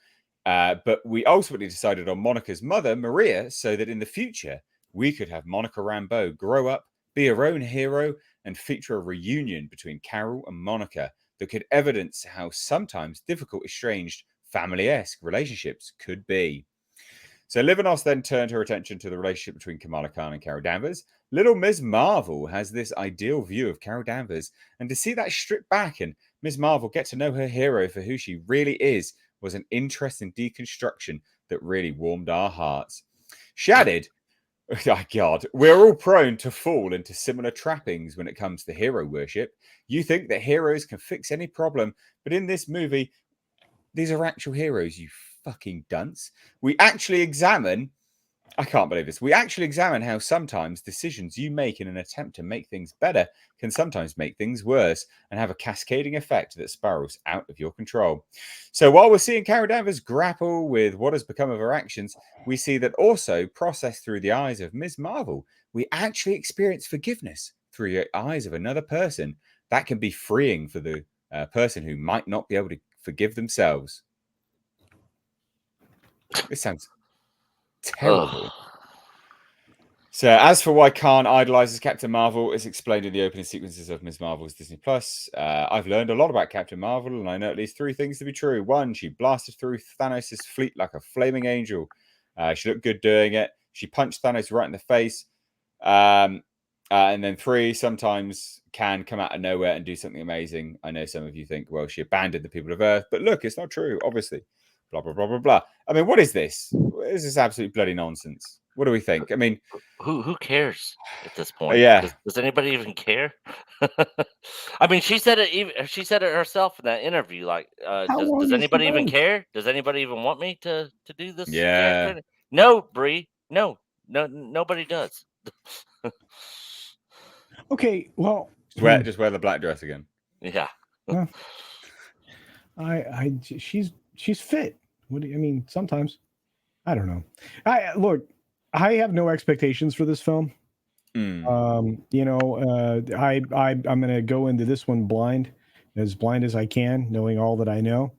but we ultimately decided on Monica's mother, Maria, so that in the future, we could have Monica Rambeau grow up, be her own hero, and feature a reunion between Carol and Monica that could evidence how sometimes difficult, estranged, family-esque relationships could be. So Livanos then turned her attention to the relationship between Kamala Khan and Carol Danvers. Little Ms. Marvel has this ideal view of Carol Danvers, and to see that stripped back and Ms. Marvel get to know her hero for who she really is was an interesting deconstruction that really warmed our hearts. She added, oh God, we're all prone to fall into similar trappings when it comes to hero worship. You think that heroes can fix any problem, but in this movie, these are actual heroes, you fucking dunce. We actually examine how sometimes decisions you make in an attempt to make things better can sometimes make things worse and have a cascading effect that spirals out of your control. So while we're seeing Carol Danvers grapple with what has become of her actions, we see that also processed through the eyes of Ms. Marvel, we actually experience forgiveness through the eyes of another person. That can be freeing for the person who might not be able to forgive themselves. This sounds terrible. So, as for why Khan idolizes Captain Marvel, is explained in the opening sequences of Ms. Marvel's Disney Plus. I've learned a lot about Captain Marvel, and I know at least 3 things to be true. 1, she blasted through Thanos' fleet like a flaming angel. She looked good doing it. She punched Thanos right in the face. And And then 3 sometimes can come out of nowhere and do something amazing. I know some of you think, well, she abandoned the people of Earth, but look, it's not true, obviously. Blah, blah, blah, blah, blah. I mean, what is this? This is absolute bloody nonsense. What do we think? I mean, who cares at this point? Yeah. Does anybody even care? I mean, she said it. She said it herself in that interview. Like, does anybody even care? Does anybody even want me to do this? Yeah. Character? No, Brie. No, nobody does. Okay, well, just wear the black dress again. Yeah. She's fit. What do you, I mean? Sometimes I don't know. I have no expectations for this film. I'm gonna go into this one blind as I can, knowing all that I know,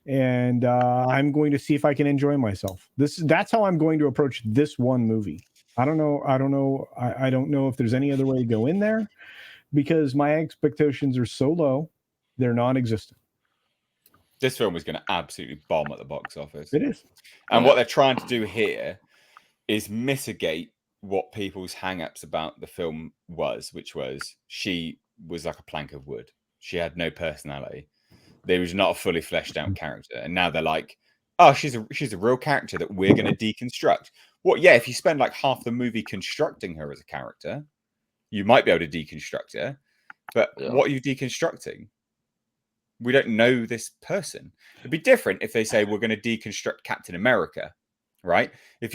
and I'm going to see if I can enjoy myself. That's how I'm going to approach this one movie. I don't know. I don't know if there's any other way to go in there, because my expectations are so low, they're non-existent. This film is going to absolutely bomb at the box office. It is. And what they're trying to do here is mitigate what people's hang-ups about the film which was she was like a plank of wood. She had no personality. There was not a fully fleshed out character. And now they're like, oh, she's a real character that we're going to deconstruct. Well, yeah, if you spend like half the movie constructing her as a character, you might be able to deconstruct her. But what are you deconstructing? We don't know this person. It'd be different if they say we're going to deconstruct Captain America, right? If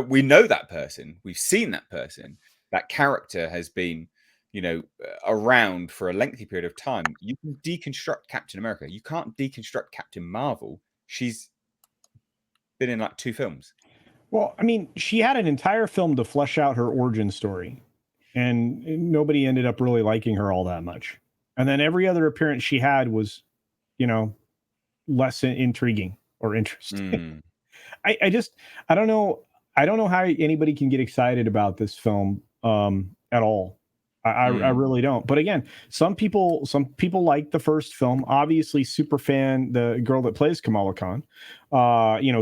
we know that person, we've seen that person, that character has been, around for a lengthy period of time. You can deconstruct Captain America. You can't deconstruct Captain Marvel. She's been in like 2 films. Well, I mean, she had an entire film to flesh out her origin story, and nobody ended up really liking her all that much. And then every other appearance she had was, less intriguing or interesting. I don't know. I don't know how anybody can get excited about this film at all. I really don't. But again, some people like the first film. Obviously, Superfan, the girl that plays Kamala Khan,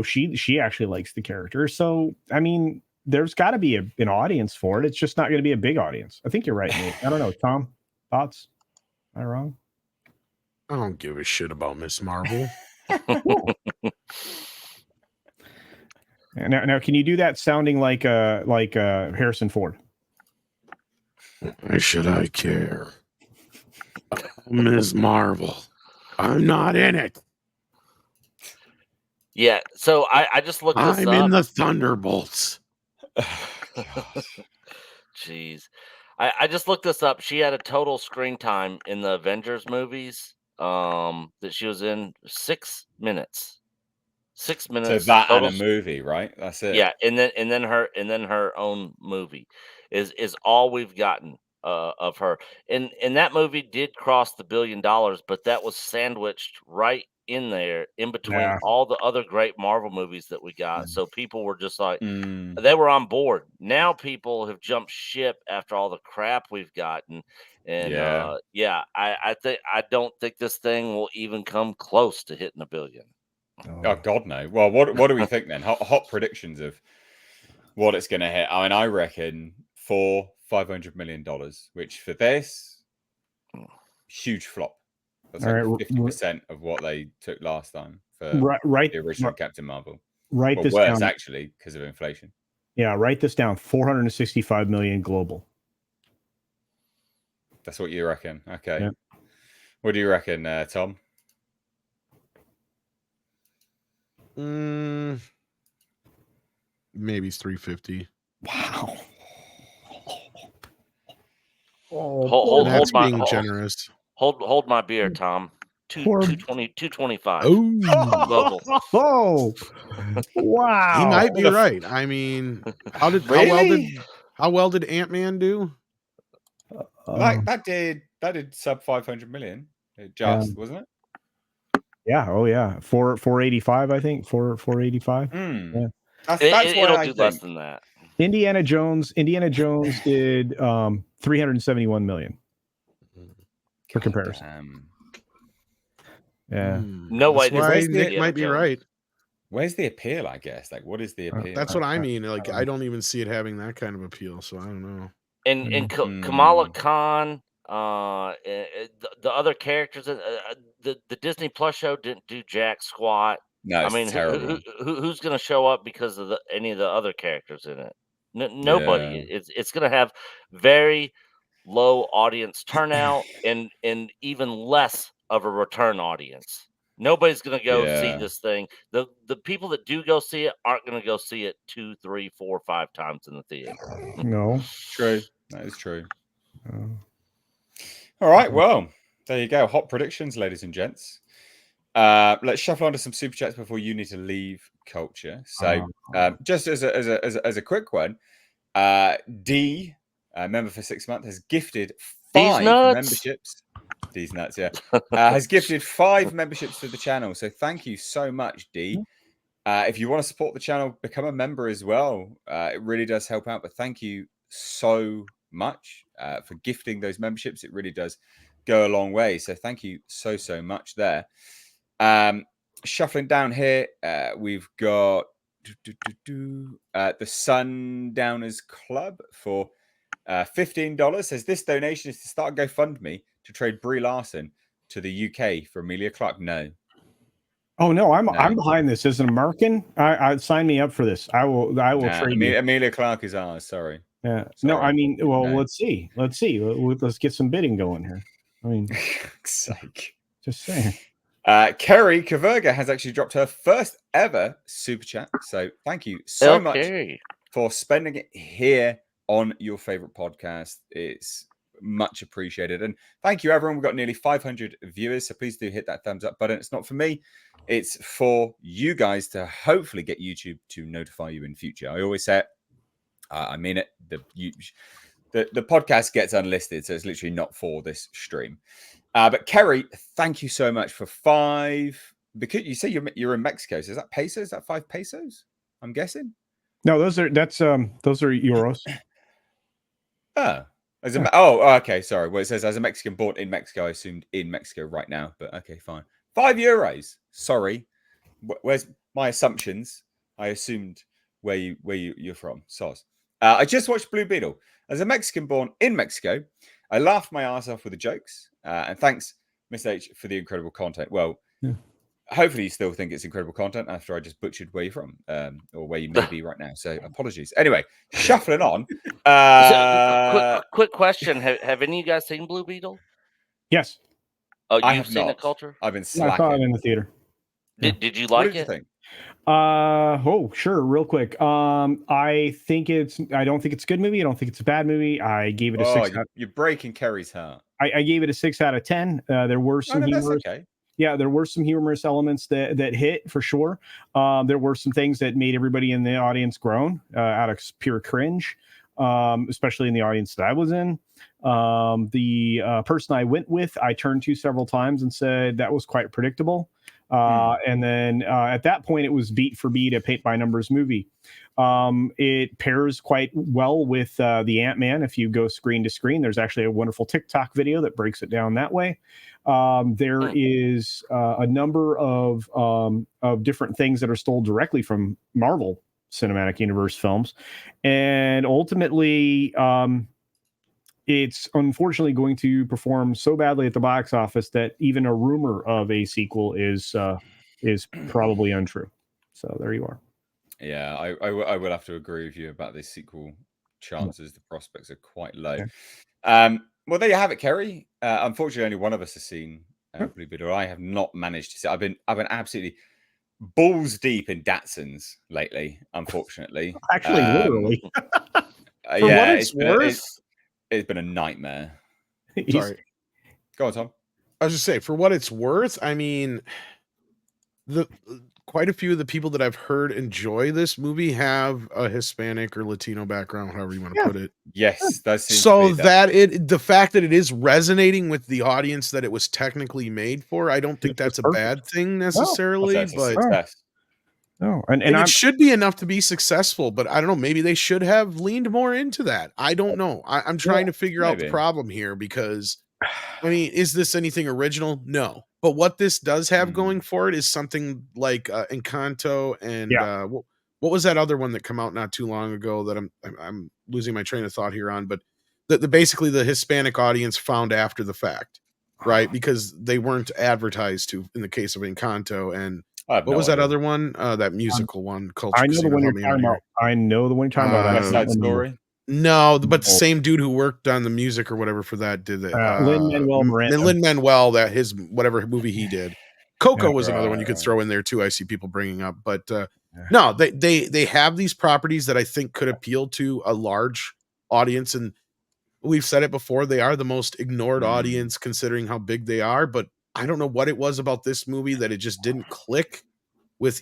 she actually likes the character. So I mean, there's got to be an audience for it. It's just not going to be a big audience. I think you're right, Nate. I don't know. Tom, thoughts? Am I wrong? I don't give a shit about Miss Marvel. Now, can you do that sounding like Harrison Ford? Why should I care? Ms. Marvel. I'm not in it. Yeah, so I just looked this up. I'm in the Thunderbolts. Jeez. I just looked this up. She had a total screen time in the Avengers movies that she was in 6 minutes. 6 minutes. So that and a movie, right? That's it. Yeah, and then her own movie is all we've gotten of her. And that movie did cross the $1 billion, but that was sandwiched right in there in between all the other great Marvel movies that we got. So people were just like they were on board. Now people have jumped ship after all the crap we've gotten. And I don't think this thing will even come close to hitting $1 billion. Oh God, no. Well, what do we think then? Hot predictions of what it's going to hit. I mean, I reckon $500 million, which for this huge flop. That's like 50% of what they took last time for the original Captain Marvel. Write this down. Actually, because of inflation. Yeah, write this down. 465 million global. That's what you reckon. Okay. Yep. What do you reckon, Tom? Maybe it's 350. Wow. That's being generous. Hold my beer, Tom. 225. Oh, wow. He might be right. I mean, how well did Ant-Man do? That did sub 500 million. Wasn't it? Yeah. Oh yeah. 485, I think. 485. Yeah. That's it'll do less than that. Indiana Jones did 371 million. For comparison. Yeah. No way. Nick might be right. Where's the appeal, I guess? Like, what is the appeal? That's what I mean. Like, I don't even see it having that kind of appeal, so I don't know. and Kamala Khan, the other characters, the Disney Plus show didn't do jack squat. No, I it's mean, terrible. who's going to show up because of any of the other characters in it? Nobody. Yeah. It's going to have very low audience turnout and even less of a return audience. Nobody's going to go see Yeah. this thing. The people that do go see it aren't going to go see it 2, 3, 4, 5 times in the theater. No. True. That is true. All right. Well, there you go. Hot predictions, ladies and gents. Let's shuffle on to some super chats before you need to leave culture. So, just as a quick one, D, member for 6 months, has gifted 5 memberships. These nuts, yeah. Has gifted 5 memberships to the channel. So thank you so much, D. If you want to support the channel, become a member as well. It really does help out. But thank you so much for gifting those memberships. It really does go a long way. So thank you so much there. Shuffling down here, we've got the Sundowners Club for $15. Says this donation is to start a GoFundMe to trade Brie Larson to the UK for Emilia Clarke. No. Oh no, I'm behind this. As an American, I sign me up for this. I will trade you. Emilia Clarke is ours. Sorry. Yeah. Sorry. No, I mean, well, no. Let's see. Let's get some bidding going here. I mean, sake. Just saying. Kerry Kaverga has actually dropped her first ever super chat. So thank you so much for spending it here on your favorite podcast. It's much appreciated. And thank you, everyone. We've got nearly 500 viewers. So please do hit that thumbs up button. It's not for me. It's for you guys to hopefully get YouTube to notify you in future. I always say it. I mean it. The podcast gets unlisted, so it's literally not for this stream. But Kerry, thank you so much for 5. Because you say you're in Mexico, so is that pesos? Is that 5 pesos? I'm guessing. No, those are euros. Okay. Sorry. Well, it says as a Mexican born in Mexico, I assumed in Mexico right now. But okay, fine. 5 euros. Sorry. Where's my assumptions? I assumed where you're from. Soz. I just watched Blue Beetle. As a Mexican born in Mexico, I laughed my ass off with the jokes. And thanks, Miss H, for the incredible content. Well, hopefully you still think it's incredible content after I just butchered where you're from or where you may be right now. So apologies. Anyway, shuffling on. Quick question. Have any of you guys seen Blue Beetle? Yes. Oh, I have seen not. the culture? I've been slacking. I saw it in the theater. Did you like it? You think? Sure. Real quick. I don't think it's a good movie. I don't think it's a bad movie. I gave it a 6. You're breaking Kerry's heart. I gave it a 6 out of 10. There were some humorous. Okay. Yeah, there were some humorous elements that hit for sure. There were some things that made everybody in the audience groan out of pure cringe, especially in the audience that I was in. The person I went with, I turned to several times and said that was quite predictable. And then at that point, it was beat for beat a paint by numbers movie. It pairs quite well with the Ant-Man. If you go screen to screen, there's actually a wonderful TikTok video that breaks it down that way. There is a number of different things that are stole directly from Marvel Cinematic Universe films, and ultimately, it's unfortunately going to perform so badly at the box office that even a rumor of a sequel is probably untrue. So there you are. Yeah, I will have to agree with you about this sequel chances. The prospects are quite low. Okay. Well, there you have it, Kerry. Unfortunately, only one of us has seen Blue Beetle. I have not managed to see. I've been absolutely balls deep in Datsuns lately. Unfortunately, actually, literally. Yeah, it's been a nightmare. Sorry, go on, Tom. I was just saying, for what it's worth, I mean, quite a few of the people that I've heard enjoy this movie have a Hispanic or Latino background, however you want to put it. Yes, so the fact that it is resonating with the audience that it was technically made for, I don't think that's a bad thing necessarily. And it should be enough to be successful, but I don't know. Maybe they should have leaned more into that. I don't know. I'm trying to figure out the problem here because, I mean, is this anything original? No. But what this does have going for it is something like Encanto and what was that other one that came out not too long ago that I'm losing my train of thought here on? But basically the Hispanic audience found after the fact, right? Because they weren't advertised to in the case of Encanto. And what was that other one? That musical one, Culture I know the Casino. one you're Help me talking out about. I know the one you're talking about. West Side Story. No, but the same dude who worked on the music or whatever for that did it. Lin-Manuel Miranda. Lin-Manuel, that his whatever movie he did. Coco was another one you could throw in there too. I see people bringing up, but no, they have these properties that I think could appeal to a large audience, and we've said it before. They are the most ignored audience considering how big they are. But I don't know what it was about this movie that it just didn't click with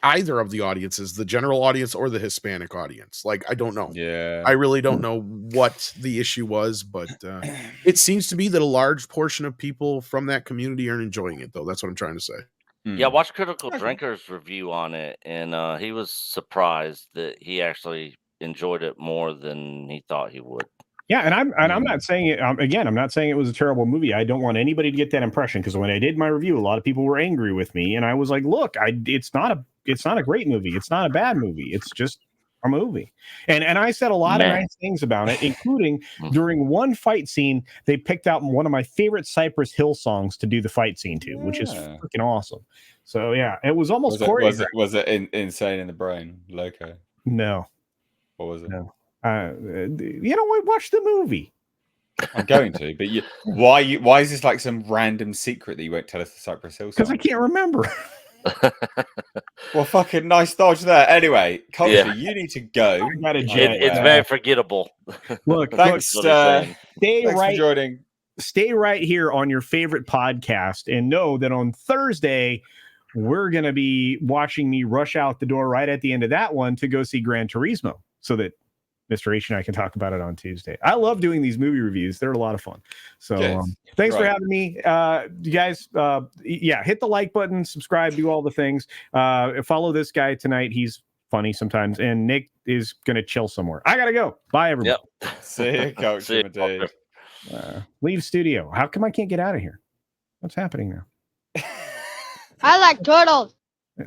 either of the audiences, the general audience or the Hispanic audience. Like, I don't know. Yeah. I really don't know what the issue was, but it seems to be that a large portion of people from that community are enjoying it, though. That's what I'm trying to say. Yeah, watch Critical Drinker's review on it, and he was surprised that he actually enjoyed it more than he thought he would. Yeah, and I'm not saying it again. I'm not saying it was a terrible movie. I don't want anybody to get that impression, because when I did my review, a lot of people were angry with me, and I was like, "Look, it's not a great movie. It's not a bad movie. It's just a movie." And I said a lot of nice things about it, including during one fight scene, they picked out one of my favorite Cypress Hill songs to do the fight scene to, which is freaking awesome. So yeah, it was almost choreographed. Was it Insane in the Brain, Loco? No. What was it? No. Watch the movie. I'm going to, but why is this like some random secret that you won't tell us the Cypress Hill song? Because I can't remember. Well, fucking nice dodge there. Anyway, Culture, you need to go. It's very forgettable. Look, thanks. Stay thanks right. for joining. Stay right here on your favorite podcast, and know that on Thursday we're going to be watching me rush out the door right at the end of that one to go see Gran Turismo, so that Mr. H and I can talk about it on Tuesday. I love doing these movie reviews. They're a lot of fun. So thanks for having me. You guys, hit the like button, subscribe, do all the things. Follow this guy tonight. He's funny sometimes. And Nick is going to chill somewhere. I got to go. Bye, everybody. Yep. See you, Coach. Leave studio. How come I can't get out of here? What's happening now? I like turtles.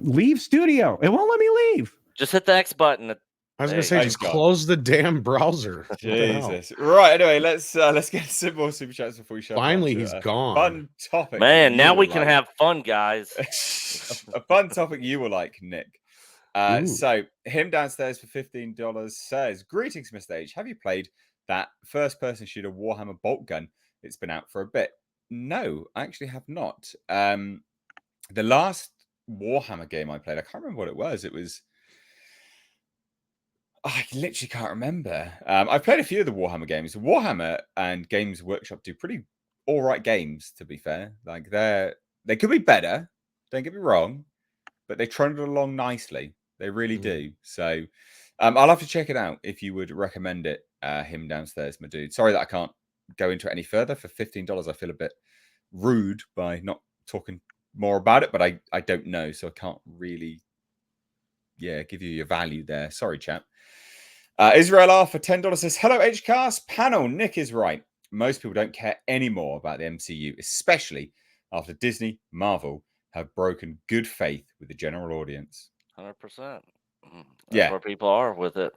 Leave studio. It won't let me leave. Just hit the X button. I was going to say, just close the damn browser. Jesus. Right. Anyway, let's get some more super chats before we shut. Finally, he's gone. Fun topic. Man, now we can have fun, guys. A fun topic you will like, Nick. So him downstairs for $15 says, "Greetings, Mr. H. Have you played that first-person shooter Warhammer Bolt Gun? It's been out for a bit." No, I actually have not. The last Warhammer game I played, I can't remember what it was. It was. I literally can't remember. I've played a few of the Warhammer games. Warhammer and Games Workshop do pretty all right games, to be fair. Like they could be better, don't get me wrong, but they trundle along nicely. They really do. So I'll have to check it out if you would recommend it. Him downstairs, my dude. Sorry that I can't go into it any further. For $15, I feel a bit rude by not talking more about it, but I don't know, so I can't really give you your value there. Sorry, chap. Israel R for $10 says, "Hello, HCast panel. Nick is right. Most people don't care anymore about the MCU, especially after Disney, Marvel have broken good faith with the general audience." 100%. That's where people are with it.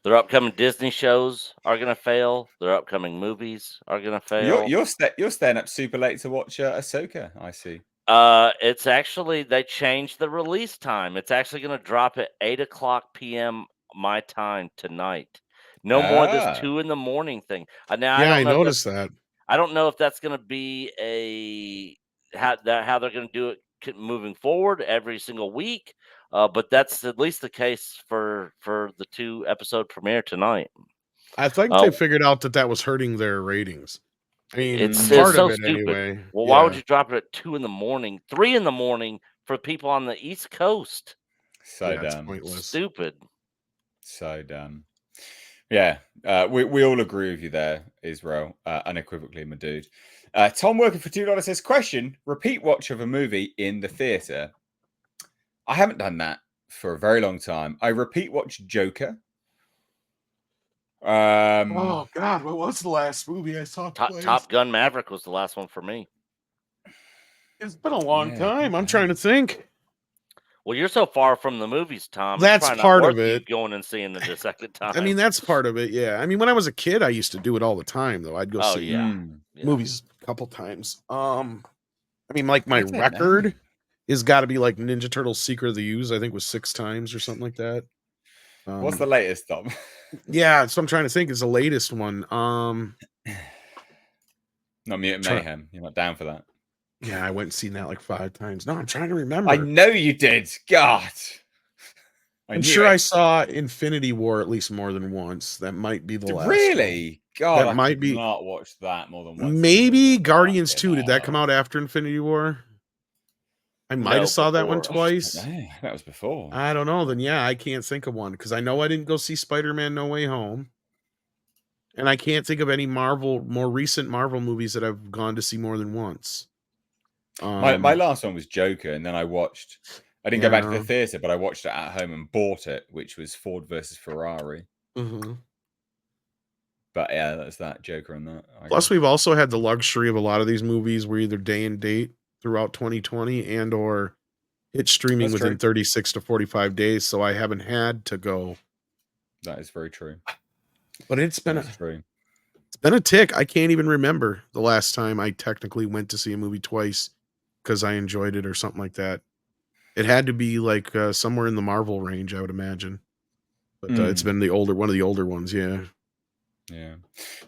Their upcoming Disney shows are going to fail. Their upcoming movies are going to fail. You're staying up super late to watch Ahsoka, I see. It's actually, they changed the release time. It's actually going to drop at 8:00 p.m. my time tonight. No more this 2 a.m. thing. Now, I noticed that. I don't know if that's going to be how they're going to do it moving forward every single week. But that's at least the case for the 2-episode premiere tonight. I think they figured out that was hurting their ratings. I mean, it's part so of it stupid. anyway. Well, why would you drop it at 2 a.m., 3 a.m. for people on the East Coast? So dumb. Pointless. Stupid. So dumb. Yeah, we all agree with you there, Israel. Unequivocally, my dude. Tom working for $2 says, "Question: repeat watch of a movie in the theater." I haven't done that for a very long time. I repeat watched Joker. Oh God, what was the last movie I saw? Top Gun Maverick was the last one for me. It's been a long time. I'm trying to think. Well, you're so far from the movies, Tom. It's That's probably not part worth of you it. going and seeing it the second time. I mean, that's part of it. Yeah. I mean, when I was a kid, I used to do it all the time, though. I'd go see yeah. movies a couple times. I mean, like my I don't know. record is got to be like Ninja Turtles: Secret of the Ooze. I think was 6 times or something like that. What's the latest, Tom? Yeah, so I'm trying to think. Is the latest one. Not Mutant Mayhem. You're not down for that. Yeah, I went and seen that like 5 times. No, I'm trying to remember. I know you did. God. I'm sure I saw Infinity War at least more than once. That might be the last. Really? God, that might be. Not watched that more than once. Maybe Guardians 2. Did that come out after Infinity War? I might have saw that one twice. That was before. I don't know. Then yeah, I can't think of one because I know I didn't go see Spider-Man: No Way Home, and I can't think of any more recent Marvel movies that I've gone to see more than once. My last one was Joker, and then I watched. I didn't go back to the theater, but I watched it at home and bought it, which was Ford versus Ferrari. Mm-hmm. But yeah, that's that Joker and that. Plus, we've also had the luxury of a lot of these movies were either day and date throughout 2020 and or hit streaming within 36 to 45 days. So I haven't had to go. That is very true. But it's been a tick. I can't even remember the last time I technically went to see a movie twice because I enjoyed it or something like that. It had to be like somewhere in the Marvel range, I would imagine. But it's been one of the older ones, yeah. Yeah.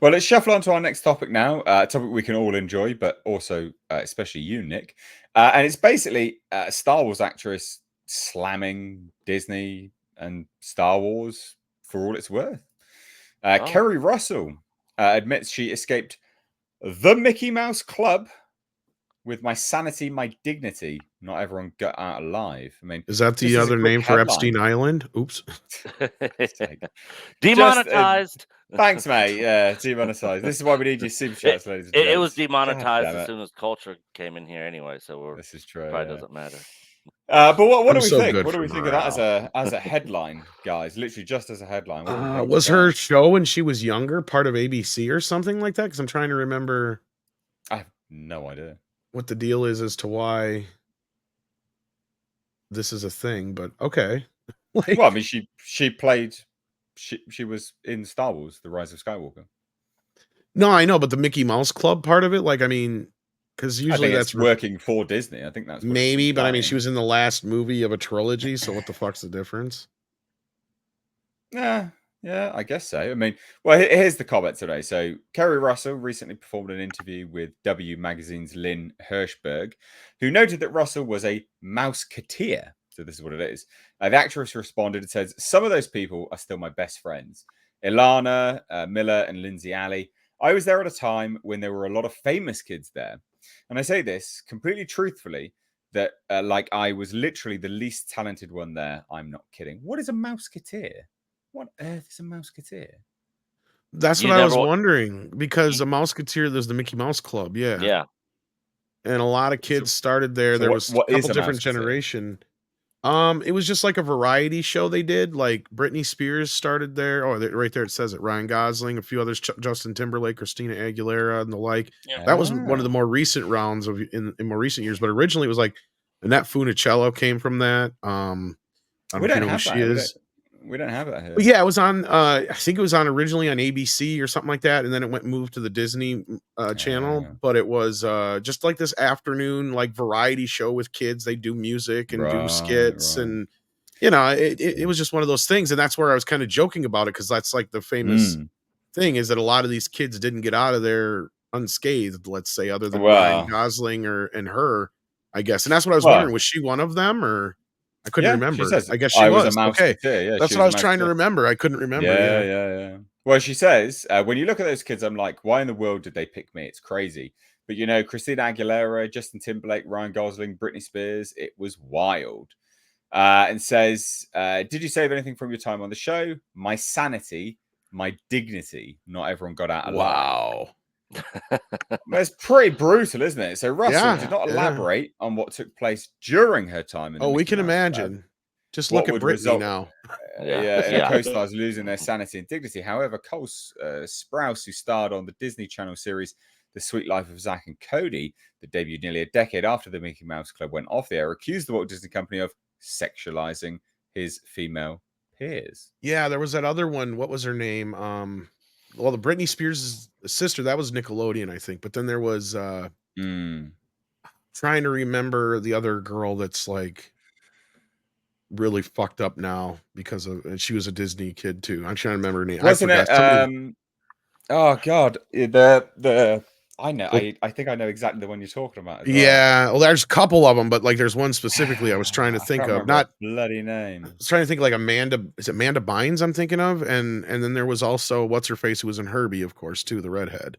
Well, let's shuffle on to our next topic now. A topic we can all enjoy, but also especially you, Nick. And it's basically a Star Wars actress slamming Disney and Star Wars for all it's worth. Kerry Russell admits she escaped the Mickey Mouse Club with my sanity, my dignity. Not everyone got out alive. I mean, is that the other name for Epstein Island? Oops. Demonetized. Thanks, mate. Yeah, demonetized. This is why we need your super chats, ladies and gentlemen. It was demonetized as soon as Culture came in here anyway, so this is true. Probably doesn't matter. But what do we think? What do we think of that as a headline, guys? Literally just as a headline. Was her show when she was younger part of ABC or something like that? Because I'm trying to remember. I have no idea what the deal is as to why this is a thing, but okay. Well, I mean, she played. She was in Star Wars: The Rise of Skywalker. No, I know, but the Mickey Mouse Club part of it, like, I mean, because usually that's working for Disney. I think that's maybe, but I mean, she was in the last movie of a trilogy, so what the fuck's the difference? Yeah, I guess so. I mean, well, here's the comment today. So, Kerry Russell recently performed an interview with W Magazine's Lynn Hirschberg, who noted that Russell was a Mouseketeer. So this is what it is. The actress responded and says, "Some of those people are still my best friends. Ilana Miller and Lindsay Alley. I was there at a time when there were a lot of famous kids there. And I say this completely truthfully, that like I was literally the least talented one there. I'm not kidding. What is a Mouseketeer? What on earth is a Mouseketeer?" That's what I was wondering, because a Mouseketeer, there's the Mickey Mouse Club. Yeah. Yeah. And a lot of kids started there. There was a couple different generation. It was just like a variety show they did. Like Britney Spears started there. Oh, right there it says it. Ryan Gosling, a few others, Justin Timberlake, Christina Aguilera, and the like. Yeah. That was one of the more recent rounds of in more recent years. But originally it was like Annette Funicello came from that. I don't know who she is. We don't have that here. But yeah, it was on. I think it was on originally on ABC or something like that, and then it moved to the Disney channel. But it was just like this afternoon like variety show with kids. They do music and do skits, and you know, it was just one of those things. And that's where I was kind of joking about it, because that's like the famous thing is that a lot of these kids didn't get out of there unscathed. Let's say, other than Ryan Gosling and her, I guess. And that's what I was wondering. Was she one of them or? I couldn't remember. I guess she was. Okay. Yeah, that's what I was trying to remember. I couldn't remember. Yeah. Well, she says, when you look at those kids, I'm like, why in the world did they pick me? It's crazy. But, you know, Christina Aguilera, Justin Timberlake, Ryan Gosling, Britney Spears, it was wild. And says, did you save anything from your time on the show? My sanity, my dignity. Not everyone got out alive. Wow. It's pretty brutal, isn't it? So Russell did not elaborate on what took place during her time. We can imagine. Just look at Britney now. And co-stars losing their sanity and dignity. However, Cole Sprouse, who starred on the Disney Channel series The Sweet Life of Zack and Cody, that debuted nearly a decade after the Mickey Mouse Club went off the air, accused the Walt Disney Company of sexualizing his female peers. Yeah, there was that other one. What was her name? Well, the Britney Spears' sister, that was Nickelodeon, I think. But then there was trying to remember the other girl that's like really fucked up now because of, and she was a Disney kid too. I'm trying to remember her name. Wasn't it? Oh God, the I know. I think I know exactly the one you're talking about. Yeah, well, there's a couple of them, but like there's one specifically I was trying to think of. Not bloody name. I was trying to think like Amanda. Is it Amanda Bynes? I'm thinking of, and then there was also what's her face who was in Herbie, of course, too, the redhead.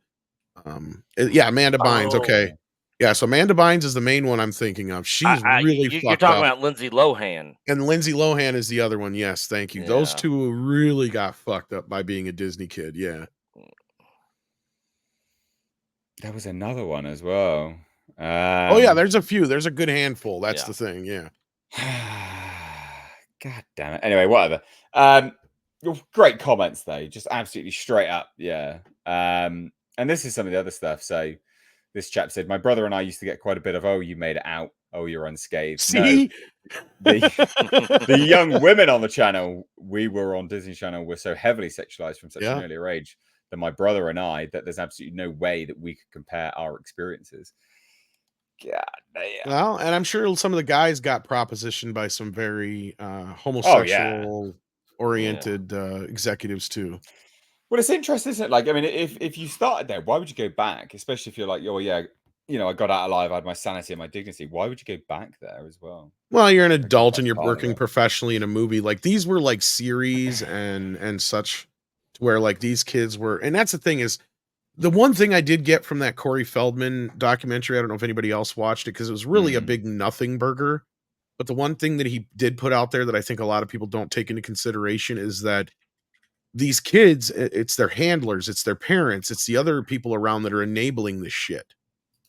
Yeah, Amanda Bynes. Okay, yeah. So Amanda Bynes is the main one I'm thinking of. She's really fucked up. You're talking about Lindsay Lohan, and Lindsay Lohan is the other one. Yes, thank you. Yeah. Those two really got fucked up by being a Disney kid. Yeah. There was another one as well. Oh yeah, there's a few. There's a good handful. That's the thing. Yeah. God damn it. Anyway, whatever. Great comments though. Just absolutely straight up. Yeah. And this is some of the other stuff. So this chap said, my brother and I used to get quite a bit of, oh, you made it out. Oh, you're unscathed. See? No, the young women on the channel, we were on Disney Channel, were so heavily sexualized from such an earlier age than my brother and I, that there's absolutely no way that we could compare our experiences. God damn. Well, and I'm sure some of the guys got propositioned by some very homosexual oriented executives too. Well, it's interesting, isn't it? Like, I mean, if you started there, why would you go back? Especially if you're like, oh yeah, you know, I got out alive, I had my sanity and my dignity. Why would you go back there as well? Well, you're an adult and you're working professionally in a movie. Like these were like series and such, where like these kids were, and that's the thing is, the one thing I did get from that Corey Feldman documentary, I don't know if anybody else watched it because it was really a big nothing burger. But the one thing that he did put out there that I think a lot of people don't take into consideration is that these kids, it's their handlers, it's their parents, it's the other people around that are enabling this shit.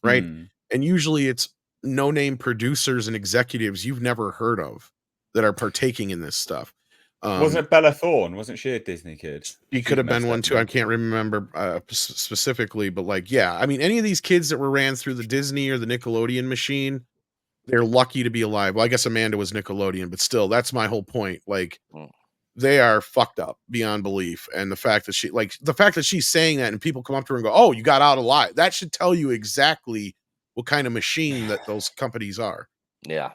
Right. And usually it's no-name producers and executives you've never heard of that are partaking in this stuff. Wasn't it Bella Thorne? Wasn't she a Disney kid? She could have been one too. I can't remember specifically, but like, yeah, I mean, any of these kids that were ran through the Disney or the Nickelodeon machine, they're lucky to be alive. Well, I guess Amanda was Nickelodeon, but still, that's my whole point. Like, they are fucked up beyond belief. And the fact that she's saying that and people come up to her and go, oh, you got out alive. That should tell you exactly what kind of machine that those companies are. Yeah.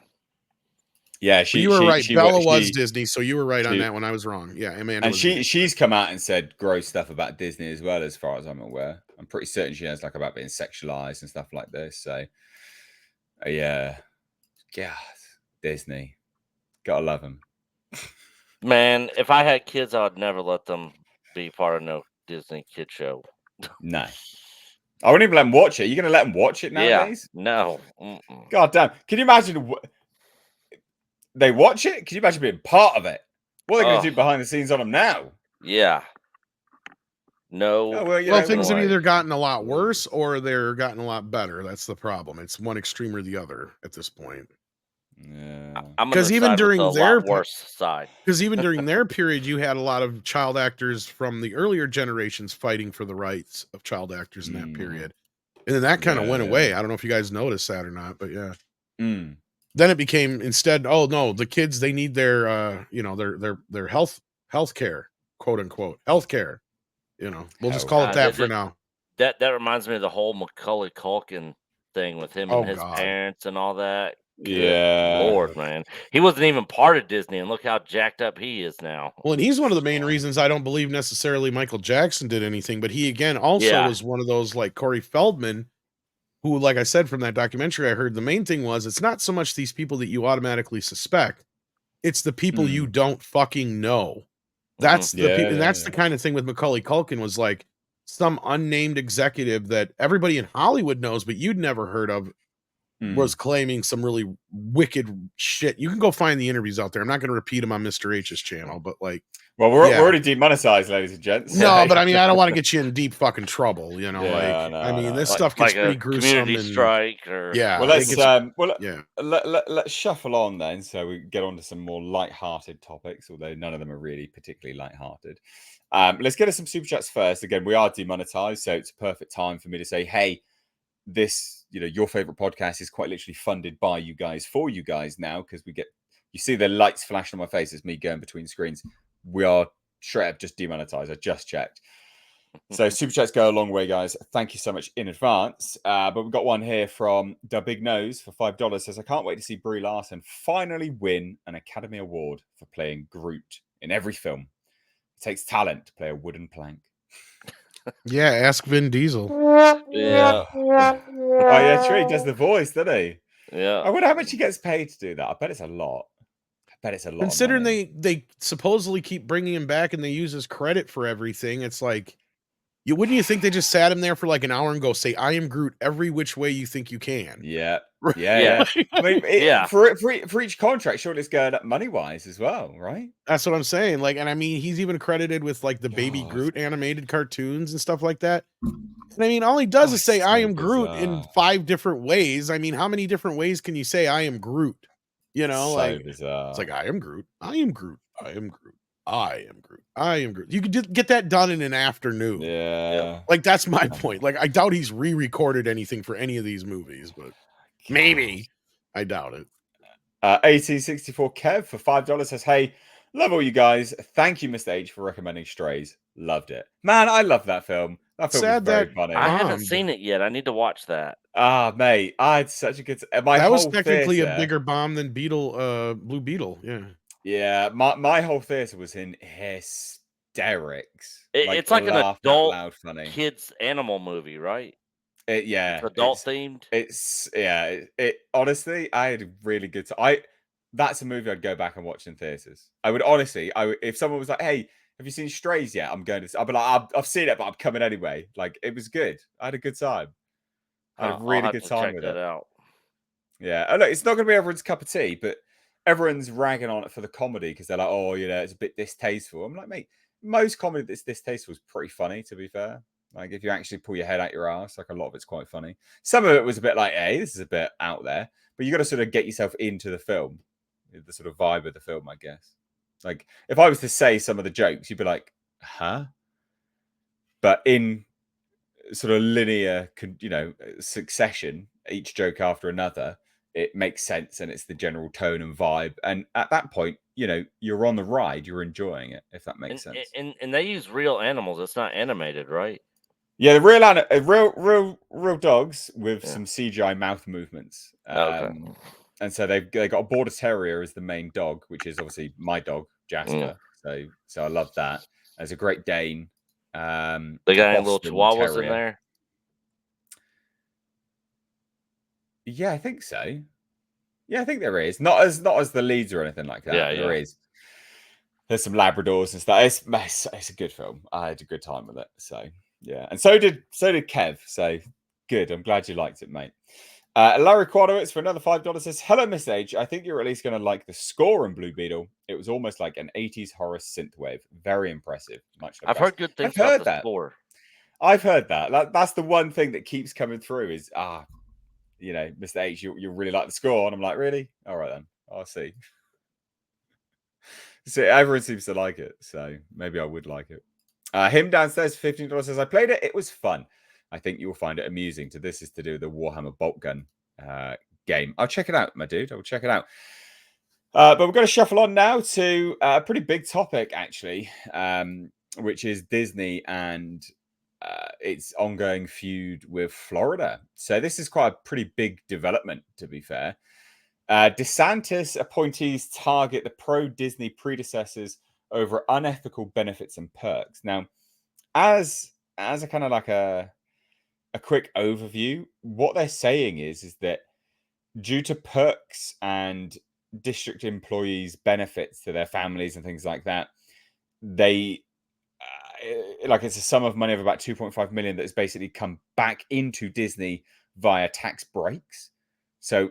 Yeah, you were right. Bella was Disney, so you were right on that one. I was wrong. Yeah, Amanda. And she's come out and said gross stuff about Disney as well, as far as I'm aware. I'm pretty certain she has, like, about being sexualized and stuff like this. So, yeah, God, Disney, gotta love them. Man, if I had kids, I would never let them be part of no Disney kid show. No. I wouldn't even let them watch it. You're going to let them watch it nowadays? Yeah, no. God damn. Can you imagine they watch it? Can you imagine being part of it? What are they going to do behind the scenes on them now? Yeah. No. Oh, well, things have either gotten a lot worse or they're gotten a lot better. That's the problem. It's one extreme or the other at this point. Yeah. Because even during their worse side, because even during their period, you had a lot of child actors from the earlier generations fighting for the rights of child actors in that period, and then that kind of went away. I don't know if you guys noticed that or not, but yeah. Then it became instead, oh no, the kids, they need their their health care, quote unquote health care. You know, we'll just call it that for now. That reminds me of the whole Macaulay Culkin thing with him and his parents and all that. Yeah, Lord, man, he wasn't even part of Disney, and look how jacked up he is now. Well, and he's one of the main reasons I don't believe necessarily Michael Jackson did anything, but he again also was one of those like Corey Feldman, who, like I said from that documentary I heard, the main thing was it's not so much these people that you automatically suspect, it's the people you don't fucking know. That's the people, and that's the kind of thing with Macaulay Culkin was like some unnamed executive that everybody in Hollywood knows, but you'd never heard of. Was claiming some really wicked shit. You can go find the interviews out there. I'm not going to repeat them on Mr. H's channel, but like, well, we're already demonetized, ladies and gents. No, but I mean, I don't want to get you in deep fucking trouble. You know, I mean, this stuff gets pretty gruesome. Community strike, or yeah. Well, let's shuffle on then, so we get on to some more light-hearted topics. Although none of them are really particularly light-hearted. Let's get to some super chats first. Again, we are demonetized, so it's a perfect time for me to say, hey, this, your favorite podcast is quite literally funded by you guys for you guys now, because we get you see the lights flashing on my face as me going between screens. We are straight up just demonetized. I just checked. So super chats go a long way, guys. Thank you so much in advance. But we've got one here from the Big Nose for $5. Says, I can't wait to see Brie Larson finally win an Academy Award for playing Groot in every film. It takes talent to play a wooden plank. Yeah, ask Vin Diesel. Yeah. Oh yeah, true. He does the voice, doesn't he? Yeah. I wonder how much he gets paid to do that. I bet it's a lot. I bet it's a lot. Considering they supposedly keep bringing him back and they use his credit for everything, it's like, wouldn't you think they just sat him there for like an hour and go, say, I am Groot every which way you think you can? Yeah. Yeah. I mean, for each contract, surely it's going up money wise as well, right? That's what I'm saying. Like, and I mean, he's even credited with like the Baby Groot animated cartoons and stuff like that. And I mean, all he does is say, I am Groot in 5 different ways. I mean, how many different ways can you say I am Groot? You know, like bizarre. It's like, I am Groot. I am Groot. I am Groot. I am Groot. I am Groot. You could get that done in an afternoon. Yeah. Like, that's my point. Like, I doubt he's re-recorded anything for any of these movies, but maybe. I doubt it. 1864 Kev for $5 says, hey, love all you guys. Thank you, Mr. H, for recommending Strays. Loved it. Man, I love that film. That film was very funny. I haven't seen it yet. I need to watch that. Ah, mate, I had such a good that was technically a bigger bomb than Blue Beetle. Yeah. Yeah, my whole theater was in hysterics. It's like an adult kids animal movie, right? It's adult themed. It honestly, I had a really good time. That's a movie I'd go back and watch in theaters. I would honestly, if someone was like, "Hey, have you seen Strays yet?" I'd be like, "I've seen it, but I'm coming anyway." Like, it was good. I had a good time. I had a really good time with it. Out. Yeah, look, it's not going to be everyone's cup of tea, but everyone's ragging on it for the comedy because they're like, "Oh, it's a bit distasteful." I'm like, mate, most comedy that's distasteful is pretty funny, to be fair. Like, if you actually pull your head out your ass, like, a lot of it's quite funny. Some of it was a bit like, hey, this is a bit out there. But you got to sort of get yourself into the film, the sort of vibe of the film, I guess. Like, if I was to say some of the jokes, you'd be like, huh? But in sort of linear, succession, each joke after another, it makes sense and it's the general tone and vibe. And at that point, you're on the ride, you're enjoying it, if that makes sense. And they use real animals. It's not animated, right? Yeah, the real dogs with some CGI mouth movements. Okay. And so they got a border terrier as the main dog, which is obviously my dog, Jasper. So I love that. There's a Great Dane. They got any little chihuahuas in there? Yeah, I think so. Yeah, I think there is. Not as the leads or anything like that. Yeah, there is. There's some Labradors and stuff. It's a good film. I had a good time with it. So yeah, and so did Kev. So good. I'm glad you liked it, mate. Larry Quadowitz for another $5 says, hello, Miss H. I think you're at least going to like the score in Blue Beetle. It was almost like an 80s horror synthwave. Very impressive. I've heard good things about the score. I've heard that. That's the one thing that keeps coming through is, Mr. H, you really like the score. And I'm like, really? All right, then. I'll see. So everyone seems to like it. So maybe I would like it. Him downstairs, $15 says, I played it. It was fun. I think you'll find it amusing. This is to do with the Warhammer Bolt Gun game. I'll check it out, my dude. I'll check it out. But we're going to shuffle on now to a pretty big topic, actually, which is Disney and its ongoing feud with Florida. So this is quite a pretty big development, to be fair. DeSantis appointees target the pro-Disney predecessors over unethical benefits and perks. Now, as a kind of like a quick overview, what they're saying is that due to perks and district employees' benefits to their families and things like that, they it's a sum of money of about 2.5 million that has basically come back into Disney via tax breaks. So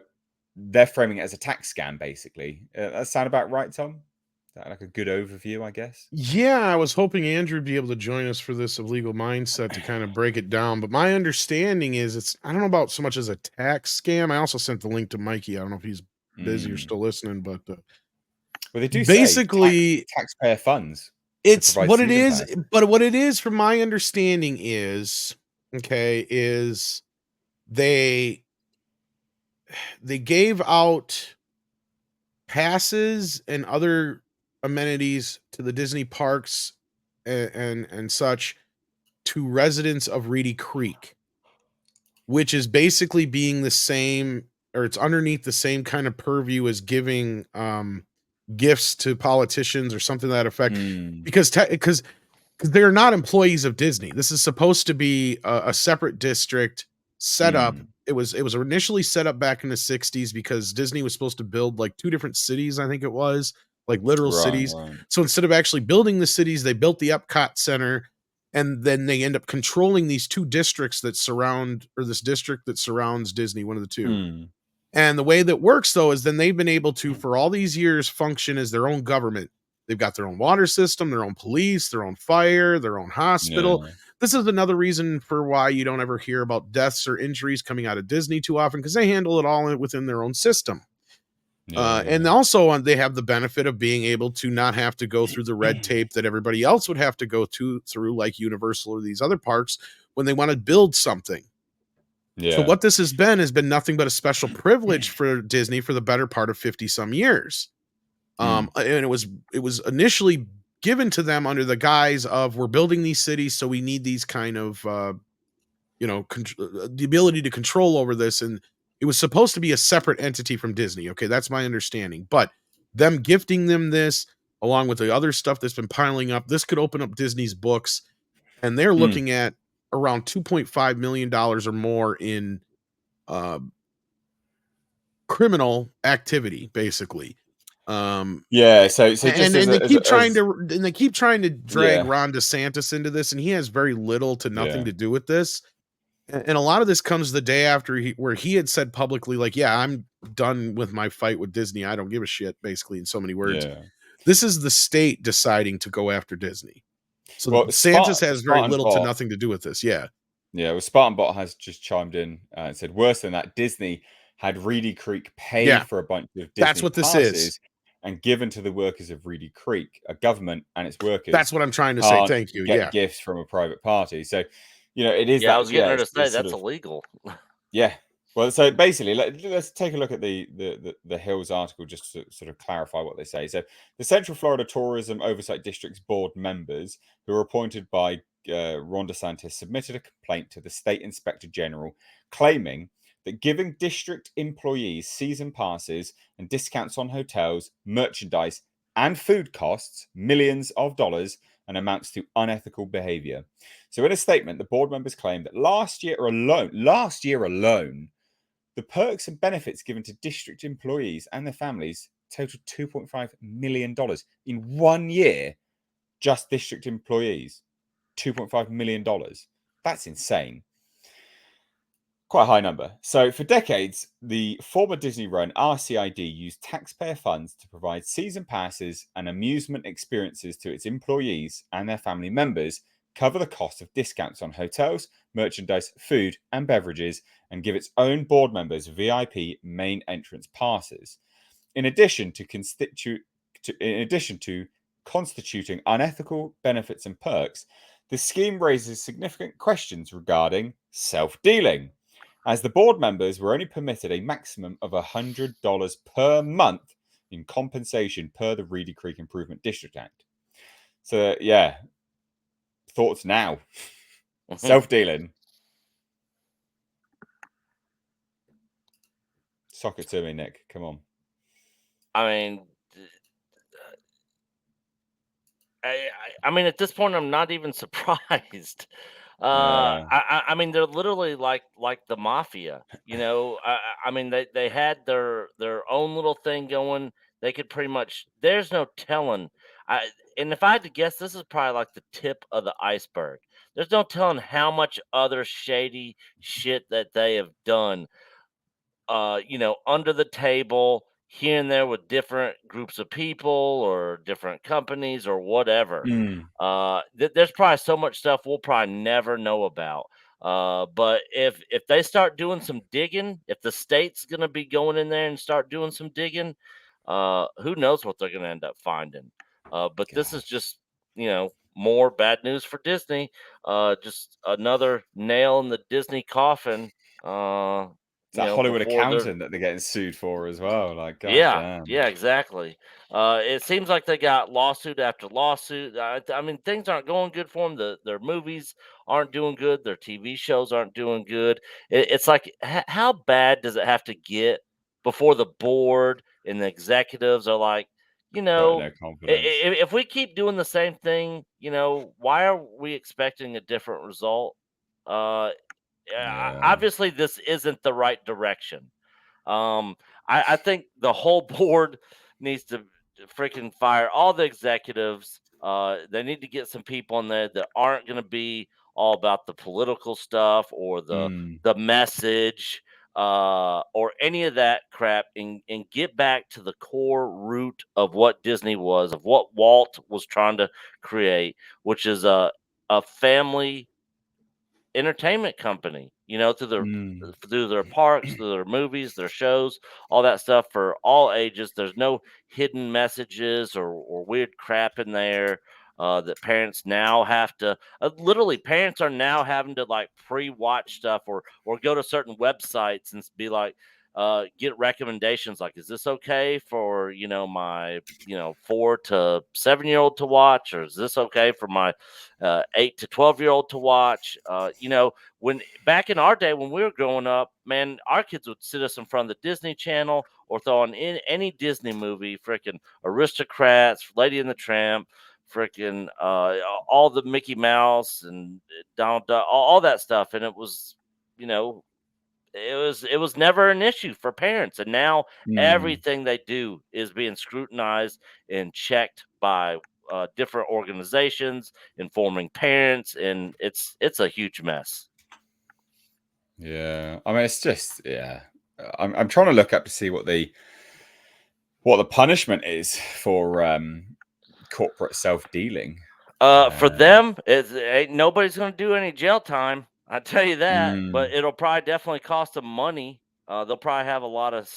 they're framing it as a tax scam, basically. That sound about right, Tom? Is that like a good overview, I guess? Yeah, I was hoping Andrew would be able to join us for this Illegal Mindset to kind of break it down. But my understanding is I don't know about so much as a tax scam. I also sent the link to Mikey. I don't know if he's busy or still listening, but well, they do basically taxpayer funds. It's what it is, but what it is, from my understanding, is they gave out passes and other amenities to the Disney parks and such to residents of Reedy Creek, which is basically being the same, or it's underneath the same kind of purview as giving gifts to politicians or something to that effect, because they're not employees of Disney. This is supposed to be a separate district set up. It was initially set up back in the 60s because Disney was supposed to build like 2 different cities, I think it was, like literal cities. Right. So instead of actually building the cities, they built the Epcot Center, and then they end up controlling these 2 districts that surround, or this district that surrounds Disney, one of the 2. And the way that works, though, is then they've been able to, for all these years, function as their own government. They've got their own water system, their own police, their own fire, their own hospital. Yeah. This is another reason for why you don't ever hear about deaths or injuries coming out of Disney too often, because they handle it all within their own system. And also they have the benefit of being able to not have to go through the red tape that everybody else would have to go through, like Universal or these other parks, when they want to build something. Yeah. So what this has been nothing but a special privilege for Disney for the better part of 50 some years. And it was initially given to them under the guise of, we're building these cities, so we need these kind of, the ability to control over this. And it was supposed to be a separate entity from Disney. Okay, that's my understanding. But them gifting them this, along with the other stuff that's been piling up, this could open up Disney's books. And they're looking at around $2.5 million or more in criminal activity, basically. So they keep trying to drag Ron DeSantis into this, and he has very little to nothing to do with this. And a lot of this comes the day after where he had said publicly, like, yeah, I'm done with my fight with Disney. I don't give a shit, basically, in so many words. Yeah. This is the state deciding to go after Disney. So DeSantis has very little to nothing to do with this. Yeah. Yeah. Well, SpartanBot has just chimed in and said, worse than that, Disney had Reedy Creek pay for a bunch of Disney That's what this is. And given to the workers of Reedy Creek, a government and its workers. That's what I'm trying to say. Thank you. Get gifts from a private party. So, it is. Yeah, I was getting her to say that's illegal. Yeah. Well, so basically, let's take a look at the Hills article just to sort of clarify what they say. So, the Central Florida Tourism Oversight District's board members, who were appointed by Ron DeSantis, submitted a complaint to the State Inspector General, claiming that giving district employees season passes and discounts on hotels, merchandise, and food costs millions of dollars and amounts to unethical behavior. So in a statement, the board members claimed that last year alone, the perks and benefits given to district employees and their families totaled $2.5 million in 1 year. Just district employees, $2.5 million. That's insane. Quite a high number. So for decades, the former Disney-run RCID used taxpayer funds to provide season passes and amusement experiences to its employees and their family members, cover the cost of discounts on hotels, merchandise, food, and beverages, and give its own board members VIP main entrance passes. In addition to constituting unethical benefits and perks, the scheme raises significant questions regarding self-dealing, as the board members were only permitted a maximum of $100 per month in compensation per the Reedy Creek Improvement District Act. So, yeah, thoughts now. Self-dealing. Sock it to me, Nick. Come on. I mean, at this point, I'm not even surprised. I mean, they're literally like the mafia, I mean, they had their own little thing going. They could pretty much, there's no telling. And if I had to guess, this is probably like the tip of the iceberg. There's no telling how much other shady shit that they have done, under the table, here and there with different groups of people or different companies or whatever. There's probably so much stuff we'll probably never know about. But if they start doing some digging, if the state's going to be going in there and start doing some digging, who knows what they're going to end up finding. But this is just, more bad news for Disney. Just another nail in the Disney coffin. It's that Hollywood accountant that they're getting sued for as well. Like, God damn. Yeah, exactly. It seems like they got lawsuit after lawsuit. I mean, things aren't going good for them. Their movies aren't doing good. Their TV shows aren't doing good. It's like, how bad does it have to get before the board and the executives are like, No confidence. if we keep doing the same thing, why are we expecting a different result? Obviously, this isn't the right direction. I think the whole board needs to freaking fire all the executives. They need to get some people in there that aren't going to be all about the political stuff or the message or any of that crap, and get back to the core root of what Disney was, of what Walt was trying to create, which is a family entertainment company, through their parks, through their movies, their shows, all that stuff for all ages. There's no hidden messages or weird crap in there that parents now have to. Literally, parents are now having to like pre-watch stuff or go to certain websites and be like, get recommendations like, is this okay for my 4 to 7-year-old to watch, or is this okay for my 8 to 12-year-old to watch? When back in our day when we were growing up, man, our kids would sit us in front of the Disney Channel or throw on any Disney movie, freaking Aristocrats, Lady and the Tramp, freaking all the Mickey Mouse and Donald Duck, all that stuff, and it was it was never an issue for parents, and now everything they do is being scrutinized and checked by different organizations, informing parents, and it's a huge mess. Yeah, I mean, it's just I'm trying to look up to see what the punishment is for corporate self-dealing. For them, ain't nobody's going to do any jail time. I tell you that, but it'll probably definitely cost them money. They'll probably have a lot of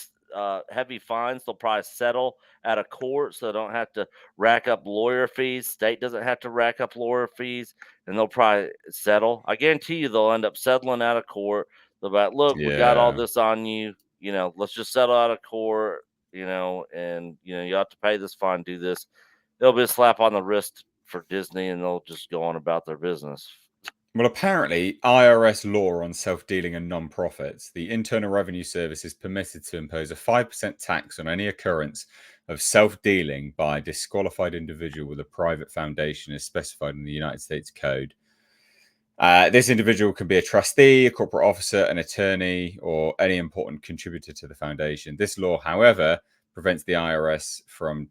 heavy fines. They'll probably settle out of court, so they don't have to rack up lawyer fees. State doesn't have to rack up lawyer fees, and they'll probably settle. I guarantee you, they'll end up settling out of court. They'll be like, look, we got all this on you. Let's just settle out of court. And you have to pay this fine, do this. It'll be a slap on the wrist for Disney, and they'll just go on about their business. Well, apparently, IRS law on self-dealing and non-profits, the Internal Revenue Service is permitted to impose a 5% tax on any occurrence of self-dealing by a disqualified individual with a private foundation as specified in the United States Code. This individual can be a trustee, a corporate officer, an attorney, or any important contributor to the foundation. This law, however, prevents the IRS from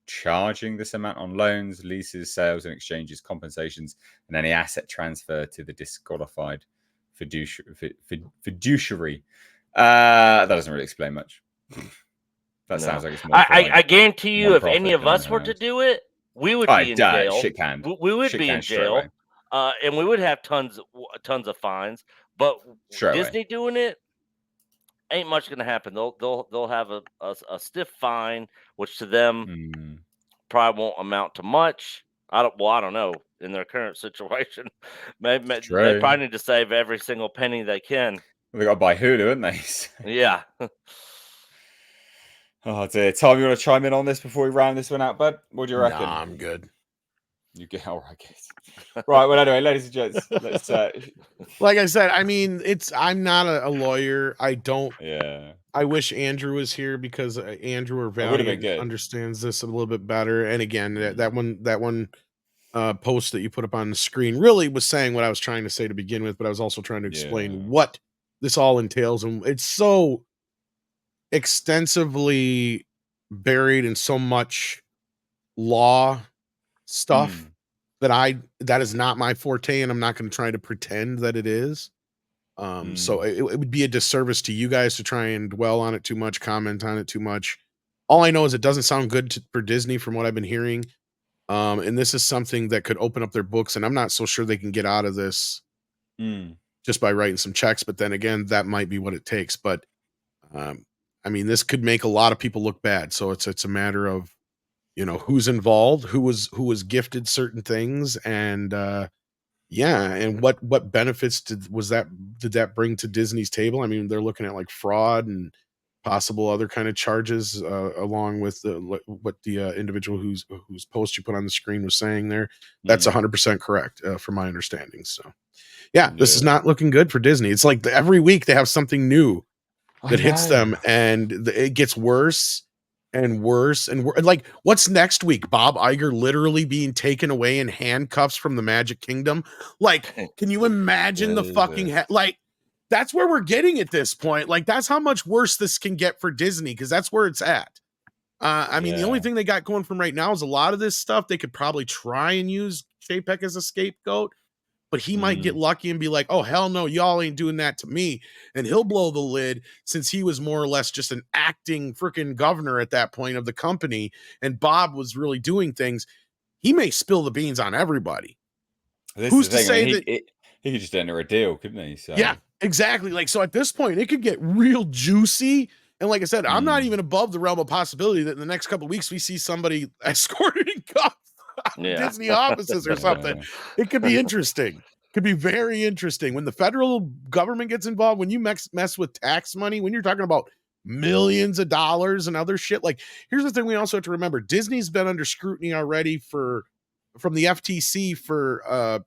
charging this amount on loans, leases, sales and exchanges, compensations, and any asset transfer to the disqualified fiduciary. That doesn't really explain much. That sounds like it's more. I guarantee you, if any of us were to do it, we would be in jail. Shit canned. We would be in jail, and we would have tons of fines. But Disney doing it, ain't much going to happen. They'll have a stiff fine, which to them probably won't amount to much. I don't know in their current situation. Maybe they probably need to save every single penny they can. They got to buy Hulu, haven't they? Yeah. Oh dear, Tom, you want to chime in on this before we round this one out, bud? What do you reckon? Nah, I'm good. You get all right, guys. Right. Well, anyway, ladies and gents, let's. Like I said, I mean, I'm not a lawyer. I don't. Yeah. I wish Andrew was here because Andrew or Valiant understands this a little bit better. And again, that one post that you put up on the screen really was saying what I was trying to say to begin with, but I was also trying to explain what this all entails, and it's so extensively buried in so much law stuff that is not my forte, and I'm not going to try to pretend that it is. So it would be a disservice to you guys to try and dwell on it too much, comment on it too much. All I know is it doesn't sound good for Disney from what I've been hearing. And this is something that could open up their books, and I'm not so sure they can get out of this just by writing some checks. But then again, that might be what it takes. But I mean, this could make a lot of people look bad. So it's a matter of, who's involved, who was gifted certain things, and Yeah, and what benefits did that bring to Disney's table? I mean, they're looking at like fraud and possible other kind of charges, along with what the individual whose post you put on the screen was saying there. That's 100% correct, from my understanding. So, yeah, this is not looking good for Disney. It's like every week they have something new that hits them, and it gets worse and worse and worse. Like, what's next week? Bob Iger literally being taken away in handcuffs from the Magic Kingdom. Like, can you imagine the fucking like? That's where we're getting at this point. Like, that's how much worse this can get for Disney, because that's where it's at. I mean, the only thing they got going from right now is a lot of this stuff they could probably try and use Chapek as a scapegoat, but he might get lucky and be like, oh, hell no, y'all ain't doing that to me. And he'll blow the lid, since he was more or less just an acting freaking governor at that point of the company. And Bob was really doing things. He may spill the beans on everybody. Who's to say that he could just enter a deal, couldn't he? So. Yeah, exactly. Like, so at this point, it could get real juicy. And like I said, I'm not even above the realm of possibility that in the next couple of weeks we see somebody escorted in cuffs Disney offices or something. It could be interesting. Could be very interesting when the federal government gets involved. When you mess with tax money, when you're talking about millions of dollars and other shit. Like, here's the thing we also have to remember: Disney's been under scrutiny already from the FTC for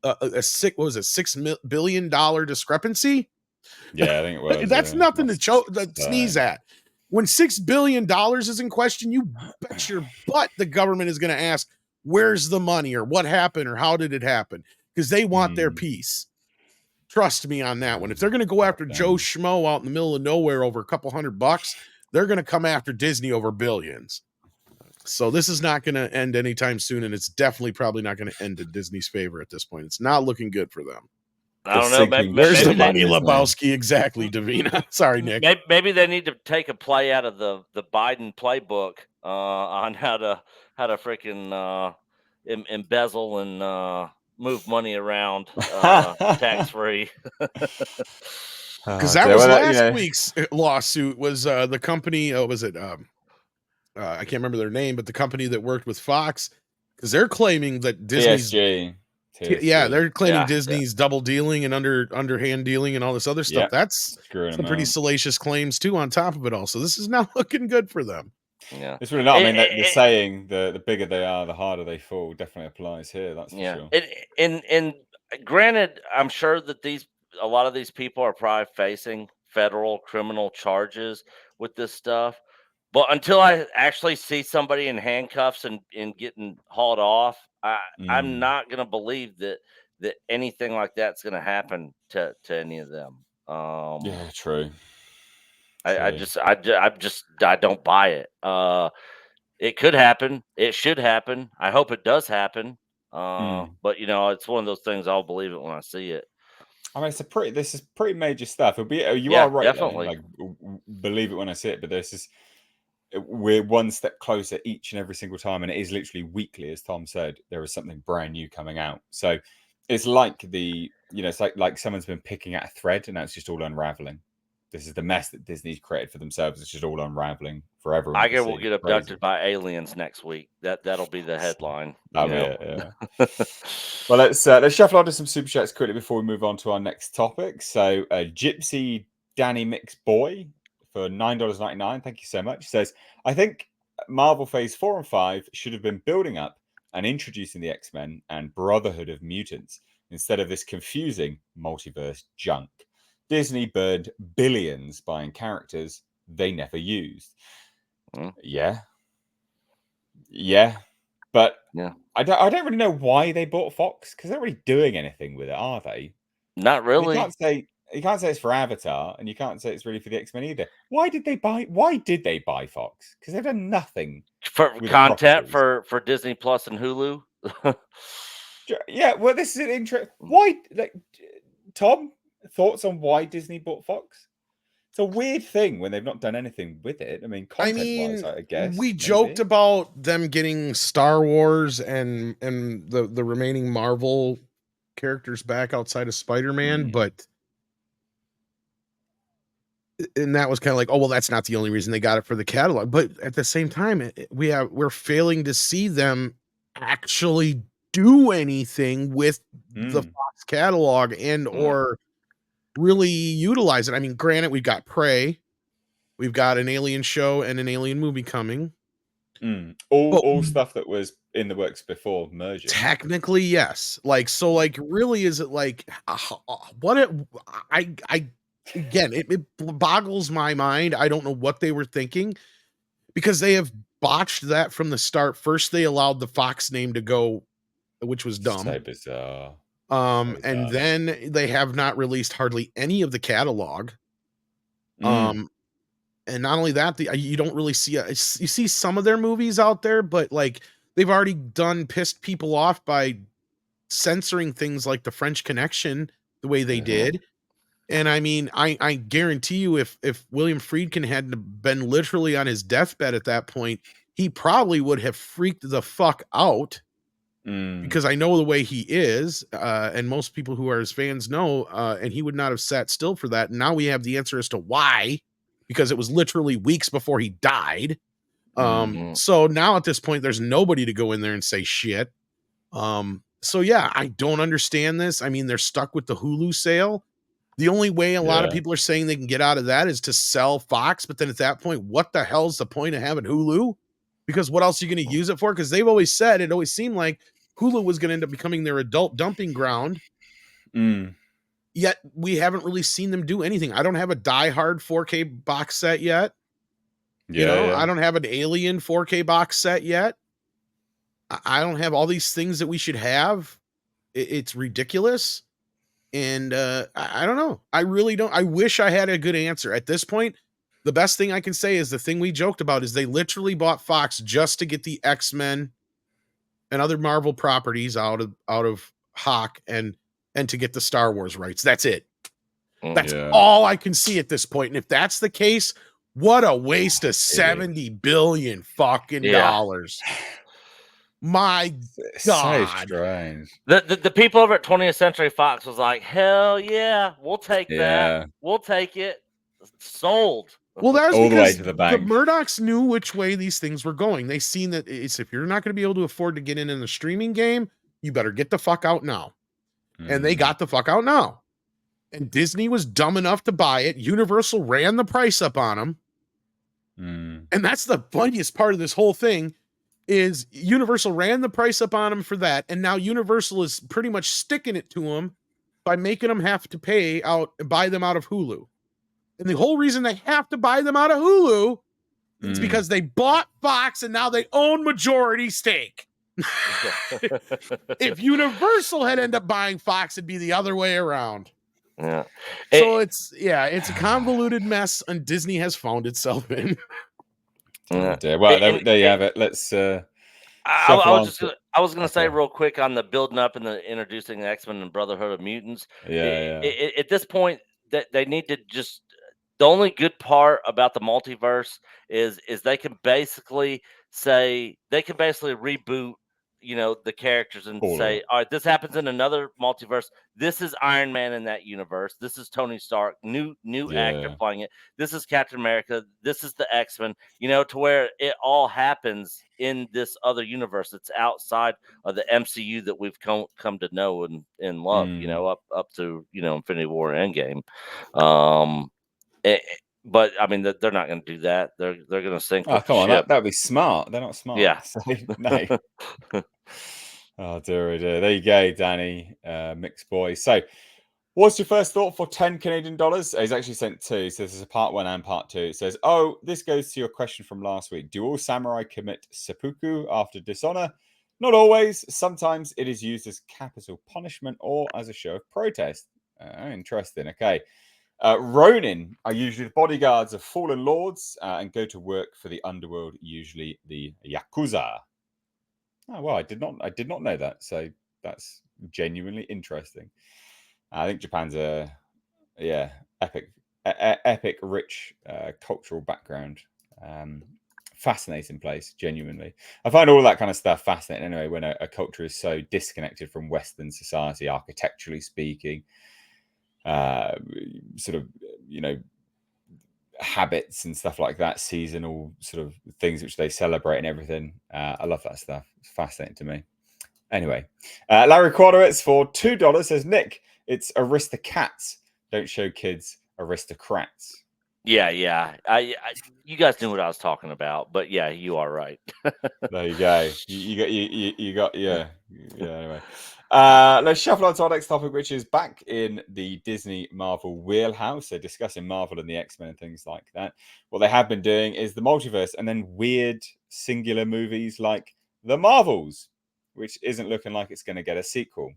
$6 billion discrepancy. Yeah, I think it was. That's nothing to sneeze at. When $6 billion is in question, you bet your butt the government is going to ask, where's the money, or what happened, or how did it happen? Because they want their piece. Trust me on that one. If they're going to go after Joe Schmo out in the middle of nowhere over a couple $100, they're going to come after Disney over billions. So this is not going to end anytime soon, and it's definitely probably not going to end in Disney's favor at this point. It's not looking good for them. I don't know. Where's the money, Lebowski? Exactly, Davina. Sorry, Nick. Maybe they need to take a play out of the Biden playbook on how to freaking embezzle and move money around tax free. Because that was last week's lawsuit. Was the company? Was it? I can't remember their name, but the company that worked with Fox, because they're claiming that Disney's. TSG. Yeah, they're claiming Disney's double dealing and underhand dealing and all this other stuff. That's some pretty salacious claims too, on top of it all. So this is not looking good for them. Yeah, it's really not. I mean, the saying the bigger they are, the harder they fall definitely applies here. That's for sure. And granted, I'm sure that a lot of these people are probably facing federal criminal charges with this stuff. But until I actually see somebody in handcuffs and getting hauled off, I'm not going to believe that anything like that's going to happen to any of them. Yeah, true. I don't buy it. It could happen. It should happen. I hope it does happen. But it's one of those things. I'll believe it when I see it. I mean, this is pretty major stuff. You are right. Definitely. Like, believe it when I see it. But we're one step closer each and every single time, and it is literally weekly, as Tom said. There is something brand new coming out. So it's like it's like someone's been picking at a thread, and now it's just all unraveling. This is the mess that Disney's created for themselves. It's just all unraveling for everyone. Iger will get abducted by aliens next week. That'll be the headline. That'll be it, yeah. Well, let's shuffle on to some super chats quickly before we move on to our next topic. So, Gypsy Danny Mix Boy for $9.99. Thank you so much. Says, I think Marvel Phase 4 and 5 should have been building up and introducing the X-Men and Brotherhood of Mutants instead of this confusing multiverse junk. Disney burned billions buying characters they never used. Yeah. But I don't really know why they bought Fox, because they're not really doing anything with it, are they? Not really. You can't say it's for Avatar, and you can't say it's really for the X-Men either. Why did they buy Fox? Because they've done nothing for content for Disney Plus and Hulu. Yeah, well, this is an interest. Why, Tom? Thoughts on why Disney bought Fox? It's a weird thing when they've not done anything with it. I mean, content-wise, I guess we joked about them getting Star Wars and the remaining Marvel characters back outside of Spider-Man, and that was kind of like, oh well, that's not the only reason they got it for the catalog. But at the same time, we're failing to see them actually do anything with the Mm. Fox catalog and or really utilize it. I mean, granted, we've got Prey, we've got an Alien show and an Alien movie coming. All stuff that was in the works before merging. Technically, yes. Like, so, like, really, is it like what it? I again, it boggles my mind. I don't know what they were thinking because they have botched that from the start. First, they allowed the Fox name to go, which was dumb. So bizarre. And then they have not released hardly any of the catalog. And not only that, you don't really see you see some of their movies out there, but like they've already pissed people off by censoring things like The French Connection the way they did. And I mean, I guarantee you, if William Friedkin hadn't been literally on his deathbed at that point, he probably would have freaked the fuck out. Because I know the way he is, and most people who are his fans know, and he would not have sat still for that. And now we have the answer as to why, because it was literally weeks before he died. So now at this point, there's nobody to go in there and say shit. So yeah, I don't understand this. I mean, they're stuck with the Hulu sale. The only way a lot of people are saying they can get out of that is to sell Fox. But then at that point, what the hell's the point of having Hulu? Because what else are you going to use it for? Because they've always said, it always seemed like Hulu was going to end up becoming their adult dumping ground. Yet we haven't really seen them do anything. I don't have a Die Hard 4K box set yet. I don't have an Alien 4K box set yet. I don't have all these things that we should have. It's ridiculous. And I don't know. I really don't. I wish I had a good answer. At this point, the best thing I can say is the thing we joked about is they literally bought Fox just to get the X-Men and other Marvel properties out of Hawk and to get the Star Wars rights. That's it. That's all I can see at this point. And if that's the case, what a waste of $70 billion fucking dollars. My God. So strange. The people over at 20th Century Fox was like, hell yeah, we'll take that. We'll take it. Sold. Well, that was all because the way to the bank. The Murdochs knew which way these things were going. They seen that it's, if you're not going to be able to afford to get in the streaming game, you better get the fuck out now. And they got the fuck out now. And Disney was dumb enough to buy it. Universal ran the price up on them. And that's the funniest part of this whole thing is Universal ran the price up on them for that. And now Universal is pretty much sticking it to them by making them have to buy them out of Hulu. And the whole reason they have to buy them out of Hulu is because they bought Fox and now they own majority stake. If Universal had ended up buying Fox, it'd be the other way around. Yeah. So it's a convoluted mess, and Disney has found itself in. Well, there you have it. Let's. I was gonna say real quick on the building up and the introducing X-Men and Brotherhood of Mutants. At this point, that they need to just. The only good part about the multiverse is they can basically reboot, the characters and say, all right, this happens in another multiverse. This is Iron Man in that universe. This is Tony Stark, new actor playing it. This is Captain America. This is the X-Men, to where it all happens in this other universe. It's outside of the MCU that we've come to know and love, up to, Infinity War and Endgame. But I mean, they're not going to do that. They're going to sink. Oh, come on, that'd be smart. They're not smart. Yeah. So, no. Oh dear. There you go, Danny, mixed boy. So, what's your first thought for 10 Canadian dollars? He's actually sent two. So this is a part 1 and part 2. It says, this goes to your question from last week. Do all samurai commit seppuku after dishonor? Not always. Sometimes it is used as capital punishment or as a show of protest. Interesting. Okay. Ronin are usually the bodyguards of fallen lords and go to work for the underworld, usually the Yakuza. Oh, well, I did not know that. So that's genuinely interesting. I think Japan's epic, rich cultural background. Fascinating place, genuinely. I find all that kind of stuff fascinating anyway, when a culture is so disconnected from Western society, architecturally speaking. Sort of, habits and stuff like that, seasonal sort of things which they celebrate and everything. I love that stuff. It's fascinating to me. Anyway, Larry Quaderwitz for $2 says, Nick, it's Aristocats. Don't show kids aristocrats. Yeah. You guys knew what I was talking about, but yeah, you are right. There you go. You got yeah. Anyway, let's shuffle on to our next topic, which is back in the Disney Marvel wheelhouse. They're discussing Marvel and the X-Men and things like that. What they have been doing is the multiverse and then weird singular movies like The Marvels, which isn't looking like it's going to get a sequel.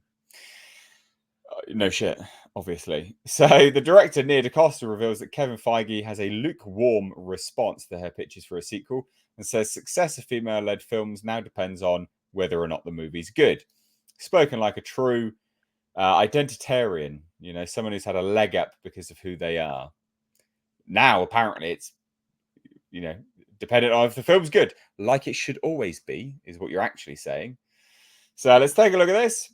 No shit, obviously. So the director, Nia DaCosta, reveals that Kevin Feige has a lukewarm response to her pitches for a sequel and says success of female-led films now depends on whether or not the movie's good. Spoken like a true identitarian, someone who's had a leg up because of who they are. Now, apparently, it's, dependent on if the film's good, like it should always be, is what you're actually saying. So let's take a look at this.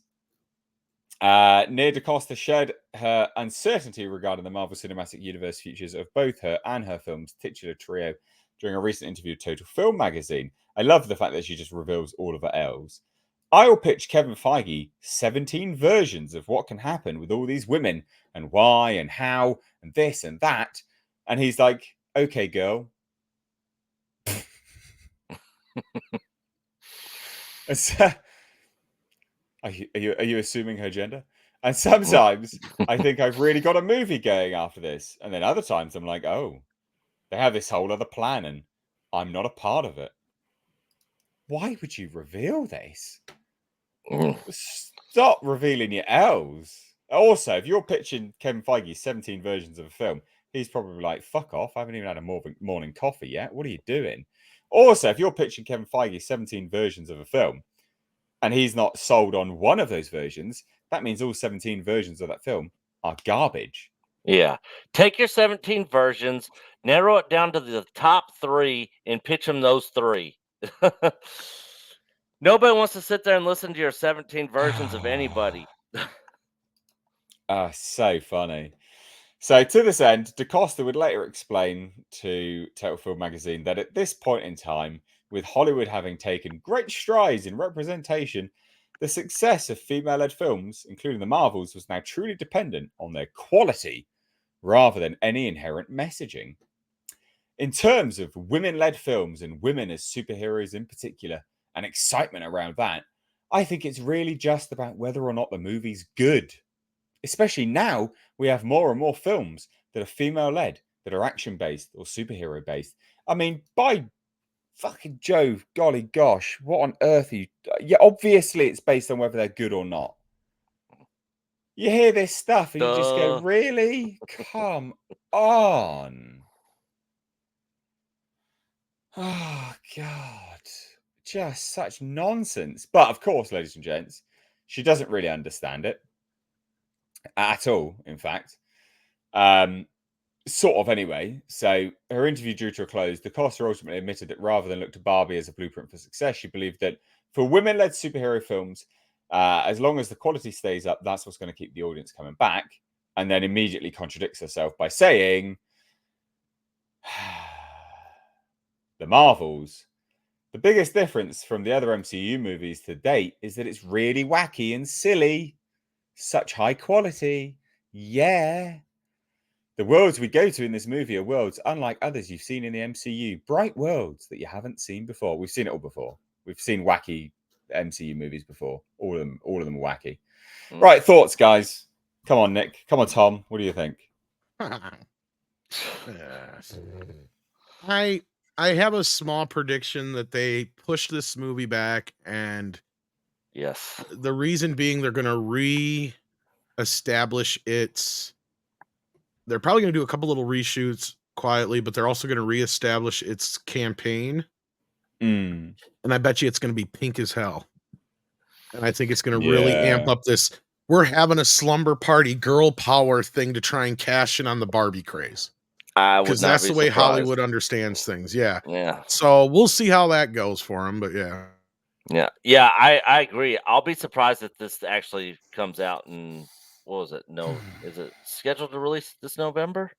Nia DaCosta shared her uncertainty regarding the Marvel Cinematic Universe futures of both her and her film's titular trio during a recent interview with Total Film magazine. I love the fact that she just reveals all of her L's. I will pitch Kevin Feige 17 versions of what can happen with all these women and why and how and this and that. And he's like, okay, girl. Are you assuming her gender? And sometimes I think I've really got a movie going after this. And then other times I'm like, oh, they have this whole other plan and I'm not a part of it. Why would you reveal this? Stop revealing your L's. Also, if you're pitching Kevin Feige 17 versions of a film, he's probably like, fuck off. I haven't even had a morning coffee yet. What are you doing? Also, if you're pitching Kevin Feige 17 versions of a film, and he's not sold on one of those versions, that means all 17 versions of that film are garbage. Yeah. Take your 17 versions, narrow it down to the top 3, and pitch them those 3. Nobody wants to sit there and listen to your 17 versions of anybody. So funny. So to this end, DaCosta would later explain to Total Film magazine that at this point in time, with Hollywood having taken great strides in representation, the success of female-led films, including the Marvels, was now truly dependent on their quality rather than any inherent messaging. In terms of women-led films and women as superheroes in particular, and excitement around that, I think it's really just about whether or not the movie's good. Especially now, we have more and more films that are female-led, that are action-based or superhero-based. I mean, by fucking Jove, golly gosh, what on earth are you... Yeah, obviously it's based on whether they're good or not. You hear this stuff and you just go, really? Come on. Oh, God. Just such nonsense. But, of course, ladies and gents, she doesn't really understand it. At all, in fact. Sort of, anyway. So, her interview drew to a close. DaCosta ultimately admitted that rather than look to Barbie as a blueprint for success, she believed that for women-led superhero films, as long as the quality stays up, that's what's going to keep the audience coming back. And then immediately contradicts herself by saying, the Marvels. The biggest difference from the other MCU movies to date is that it's really wacky and silly. Such high quality. Yeah. The worlds we go to in this movie are worlds unlike others you've seen in the MCU. Bright worlds that you haven't seen before. We've seen it all before. We've seen wacky MCU movies before. All of them are wacky. Right, thoughts, guys. Come on, Nick. Come on, Tom. What do you think? I have a small prediction that they push this movie back, and yes, the reason being they're going to re-establish its. They're probably going to do a couple little reshoots quietly, but they're also going to re-establish its campaign. And I bet you it's going to be pink as hell. And I think it's going to really amp up this. We're having a slumber party girl power thing to try and cash in on the Barbie craze. Because that's the way Hollywood understands things. Yeah. So we'll see how that goes for them. But yeah, I agree. I'll be surprised if this actually comes out in, what was it? No, is it scheduled to release this November?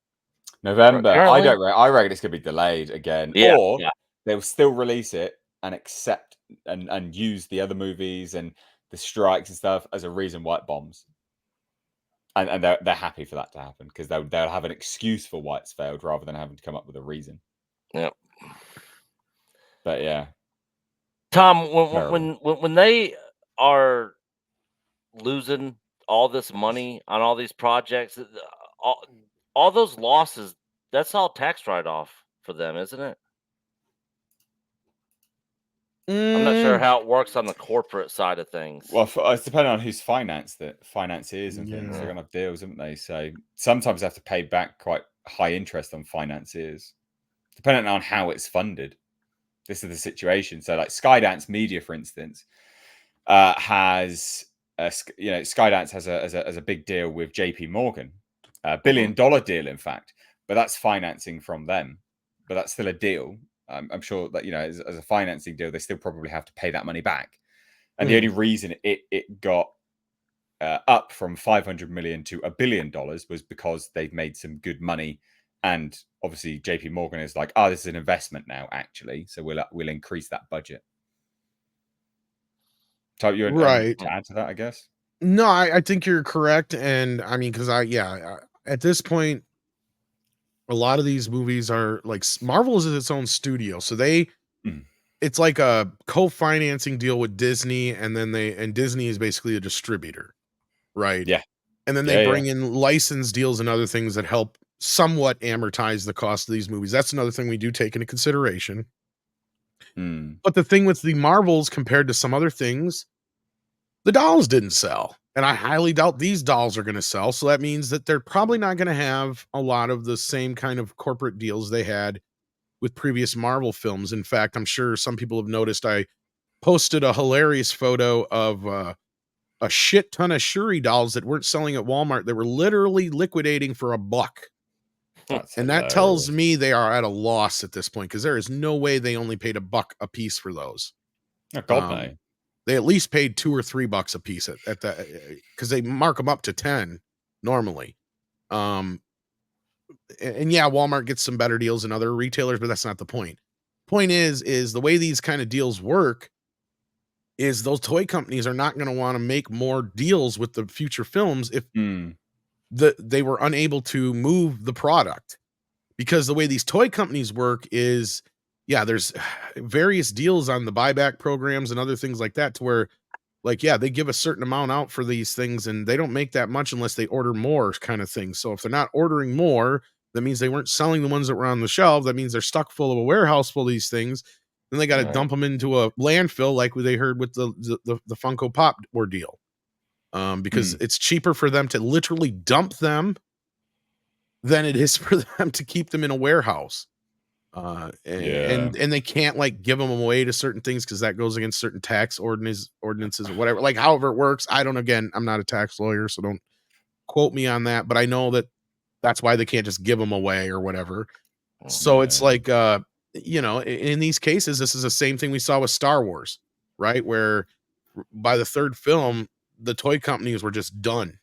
November. I reckon it's going to be delayed again. Or they'll still release it and accept and use the other movies and the strikes and stuff as a reason why it bombs. And they're happy for that to happen because they'll have an excuse for why it's failed rather than having to come up with a reason. Yep. But yeah, Tom, when they are losing all this money on all these projects, all those losses, that's all tax write-off for them, isn't it? I'm not sure how it works on the corporate side of things. Well, it's depending on whose financiers and things. They're going to have deals, haven't they? So sometimes they have to pay back quite high interest on financiers, depending on how it's funded. This is the situation. So, like Skydance Media, for instance, has Skydance has a big deal with JP Morgan, $1 billion deal, in fact. But that's financing from them. But that's still a deal. I'm sure that as a financing deal, they still probably have to pay that money back. And the only reason it got up from 500 million to $1 billion was because they've made some good money, and obviously JP Morgan is like, this is an investment now, actually, so we'll increase that budget. So you're right to add to that, I guess. No, I think you're correct, and I mean, because at this point, a lot of these movies are like Marvel is its own studio, so it's like a co-financing deal with Disney, and then Disney is basically a distributor, right? Yeah, and then they bring in license deals and other things that help somewhat amortize the cost of these movies. That's another thing we do take into consideration. But the thing with the Marvels compared to some other things, the dolls didn't sell. And I highly doubt these dolls are going to sell. So that means that they're probably not going to have a lot of the same kind of corporate deals they had with previous Marvel films. In fact, I'm sure some people have noticed I posted a hilarious photo of a shit ton of Shuri dolls that weren't selling at Walmart. They were literally liquidating for $1. And that tells me they are at a loss at this point, because there is no way they only paid $1 a piece for those. Oh, God, no. They at least paid $2 or $3 a piece at that, because they mark them up to 10 normally. And yeah, Walmart gets some better deals than other retailers, but that's not the point. Point is the way these kind of deals work is those toy companies are not going to want to make more deals with the future films if they were unable to move the product. Because the way these toy companies work is, there's various deals on the buyback programs and other things like that, to where, like, they give a certain amount out for these things, and they don't make that much unless they order more, kind of thing. So if they're not ordering more, that means they weren't selling the ones that were on the shelf. That means they're stuck full of a warehouse full of these things. Then they got to dump them into a landfill, like they heard with the Funko Pop ordeal. Because it's cheaper for them to literally dump them than it is for them to keep them in a warehouse. And they can't like give them away to certain things because that goes against certain tax ordinances or whatever. Like, however it works, I'm not a tax lawyer, so don't quote me on that. But I know that's why they can't just give them away or whatever. So it's like, in these cases, this is the same thing we saw with Star Wars, right? Where by the third film, the toy companies were just done.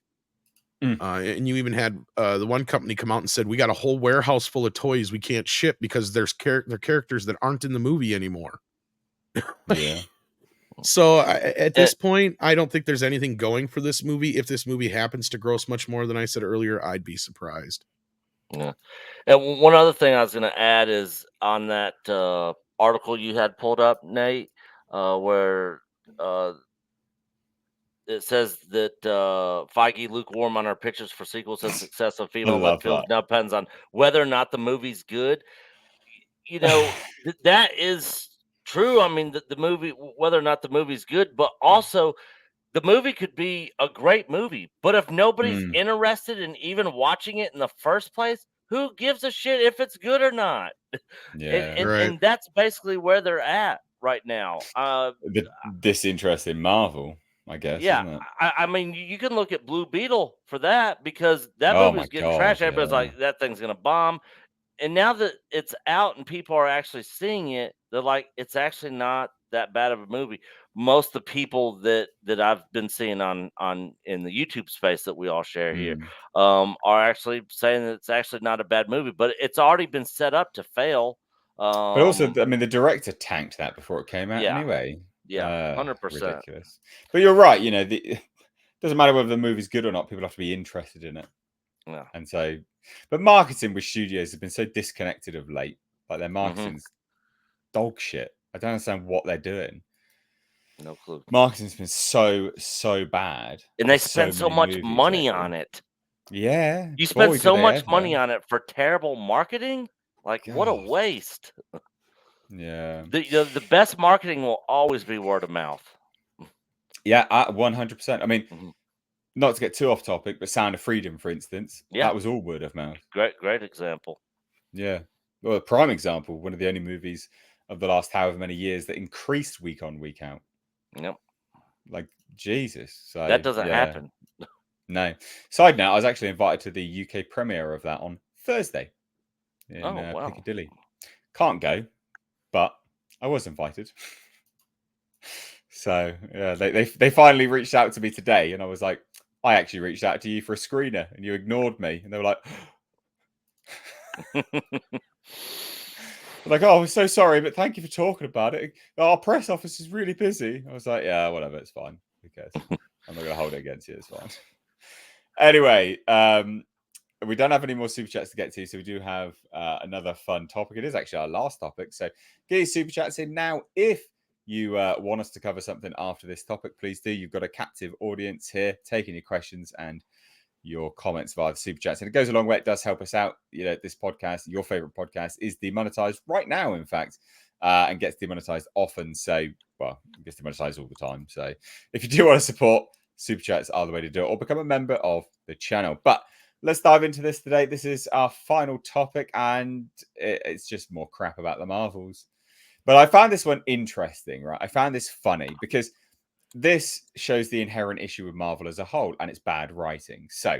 And you even had the one company come out and said, we got a whole warehouse full of toys we can't ship because there's they're characters that aren't in the movie anymore. So at this point, I don't think there's anything going for this movie. If this movie happens to gross much more than I said earlier, I'd be surprised. Yeah. And one other thing I was going to add is on that article you had pulled up, Nate, where it says that Feige lukewarm on our pitches for sequels and success of female films now depends on whether or not the movie's good. That is true. I mean, the movie, whether or not the movie's good, but also the movie could be a great movie. But if nobody's interested in even watching it in the first place, who gives a shit if it's good or not? And that's basically where they're at right now. The disinterest in Marvel, I guess. Yeah, I mean, you can look at Blue Beetle for that, because that movie's getting trash. Everybody's like, that thing's gonna bomb. And now that it's out and people are actually seeing it, they're like, it's actually not that bad of a movie. Most of the people that I've been seeing on in the YouTube space that we all share here are actually saying that it's actually not a bad movie, but it's already been set up to fail. But also, I mean, the director tanked that before it came out anyway. Yeah, 100%. Ridiculous. But you're right. You know, doesn't matter whether the movie's good or not. People have to be interested in it. Yeah. And so, but marketing with studios has been so disconnected of late. Like their marketing's dog shit. I don't understand what they're doing. No clue. Marketing's been so bad, and they spend so much money on it. Yeah, you spend so much money on it for terrible marketing. Like, what a waste. Yeah, the best marketing will always be word of mouth. Yeah, 100%. I mean, not to get too off topic, but Sound of Freedom, for instance, that was all word of mouth. Great example. Yeah, well, a prime example. One of the only movies of the last however many years that increased week on, week out. Yep. Like Jesus. So that doesn't happen. No. Side note: I was actually invited to the UK premiere of that on Thursday in Piccadilly. Can't go, but I was invited. So yeah, they finally reached out to me today, and I was like, I actually reached out to you for a screener, and you ignored me, and they were like, oh, I'm so sorry, but thank you for talking about it. Our press office is really busy. I was like, yeah, whatever, it's fine. Who cares? I'm not going to hold it against you. It's fine. Anyway, we don't have any more super chats to get to, so we do have another fun topic. It is actually our last topic, so get your super chats in now. If you want us to cover something after this topic, please do. You've got a captive audience here taking your questions and your comments via the super chats, and it goes a long way. It does help us out. You know, this podcast, your favorite podcast, is demonetized right now, in fact, and gets demonetized often. So, well, it gets demonetized all the time. So, if you do want to support, super chats are the way to do it, or become a member of the channel. But let's dive into this today. This is our final topic, and it's just more crap about the Marvels. But I found this one interesting, right? I found this funny because this shows the inherent issue with Marvel as a whole, and it's bad writing. So,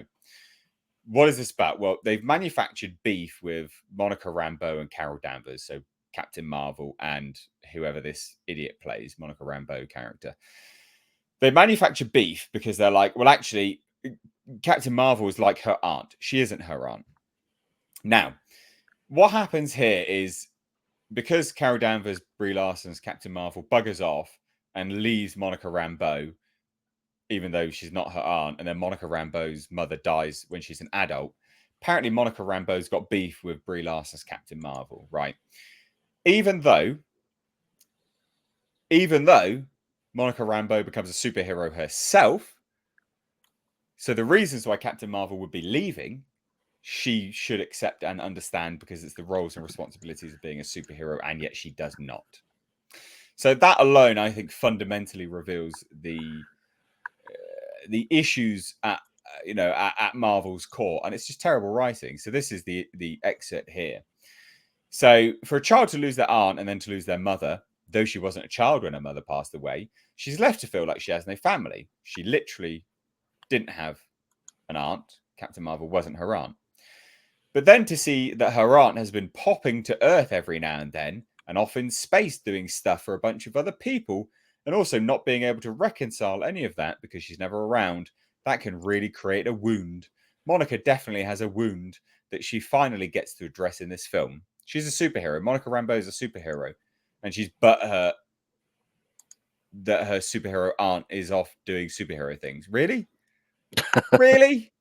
what is this about? Well, they've manufactured beef with Monica Rambeau and Carol Danvers, so Captain Marvel and whoever this idiot plays, Monica Rambeau character. They manufacture beef because they're like, well, actually, Captain Marvel is like her aunt. She isn't her aunt. Now, what happens here is because Carol Danvers, Brie Larson's Captain Marvel, buggers off and leaves Monica Rambeau, even though she's not her aunt, and then Monica Rambeau's mother dies when she's an adult. Apparently, Monica Rambeau's got beef with Brie Larson's Captain Marvel, right? Even though Monica Rambeau becomes a superhero herself, so the reasons why Captain Marvel would be leaving, she should accept and understand because it's the roles and responsibilities of being a superhero, and yet she does not. So that alone, I think, fundamentally reveals the issues at Marvel's core, and it's just terrible writing. So this is the excerpt here. So for a child to lose their aunt and then to lose their mother, though she wasn't a child when her mother passed away, she's left to feel like she has no family. She literally didn't have an aunt. Captain Marvel wasn't her aunt. But then to see that her aunt has been popping to Earth every now and then, and off in space doing stuff for a bunch of other people, and also not being able to reconcile any of that because she's never around, that can really create a wound. Monica definitely has a wound that she finally gets to address in this film. She's a superhero. Monica Rambeau is a superhero, and she's butthurt that her superhero aunt is off doing superhero things. Really? Really?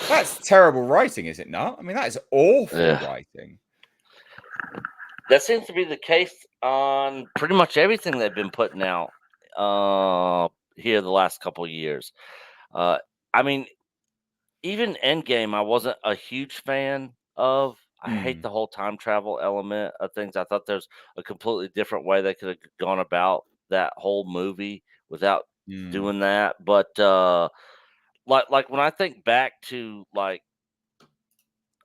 That's terrible writing, is it not? I mean, that is awful writing. That seems to be the case on pretty much everything they've been putting out here the last couple of years. I mean, even Endgame, I wasn't a huge fan of. I hate the whole time travel element of things. I thought there's a completely different way they could have gone about that whole movie without doing that. But like when I think back to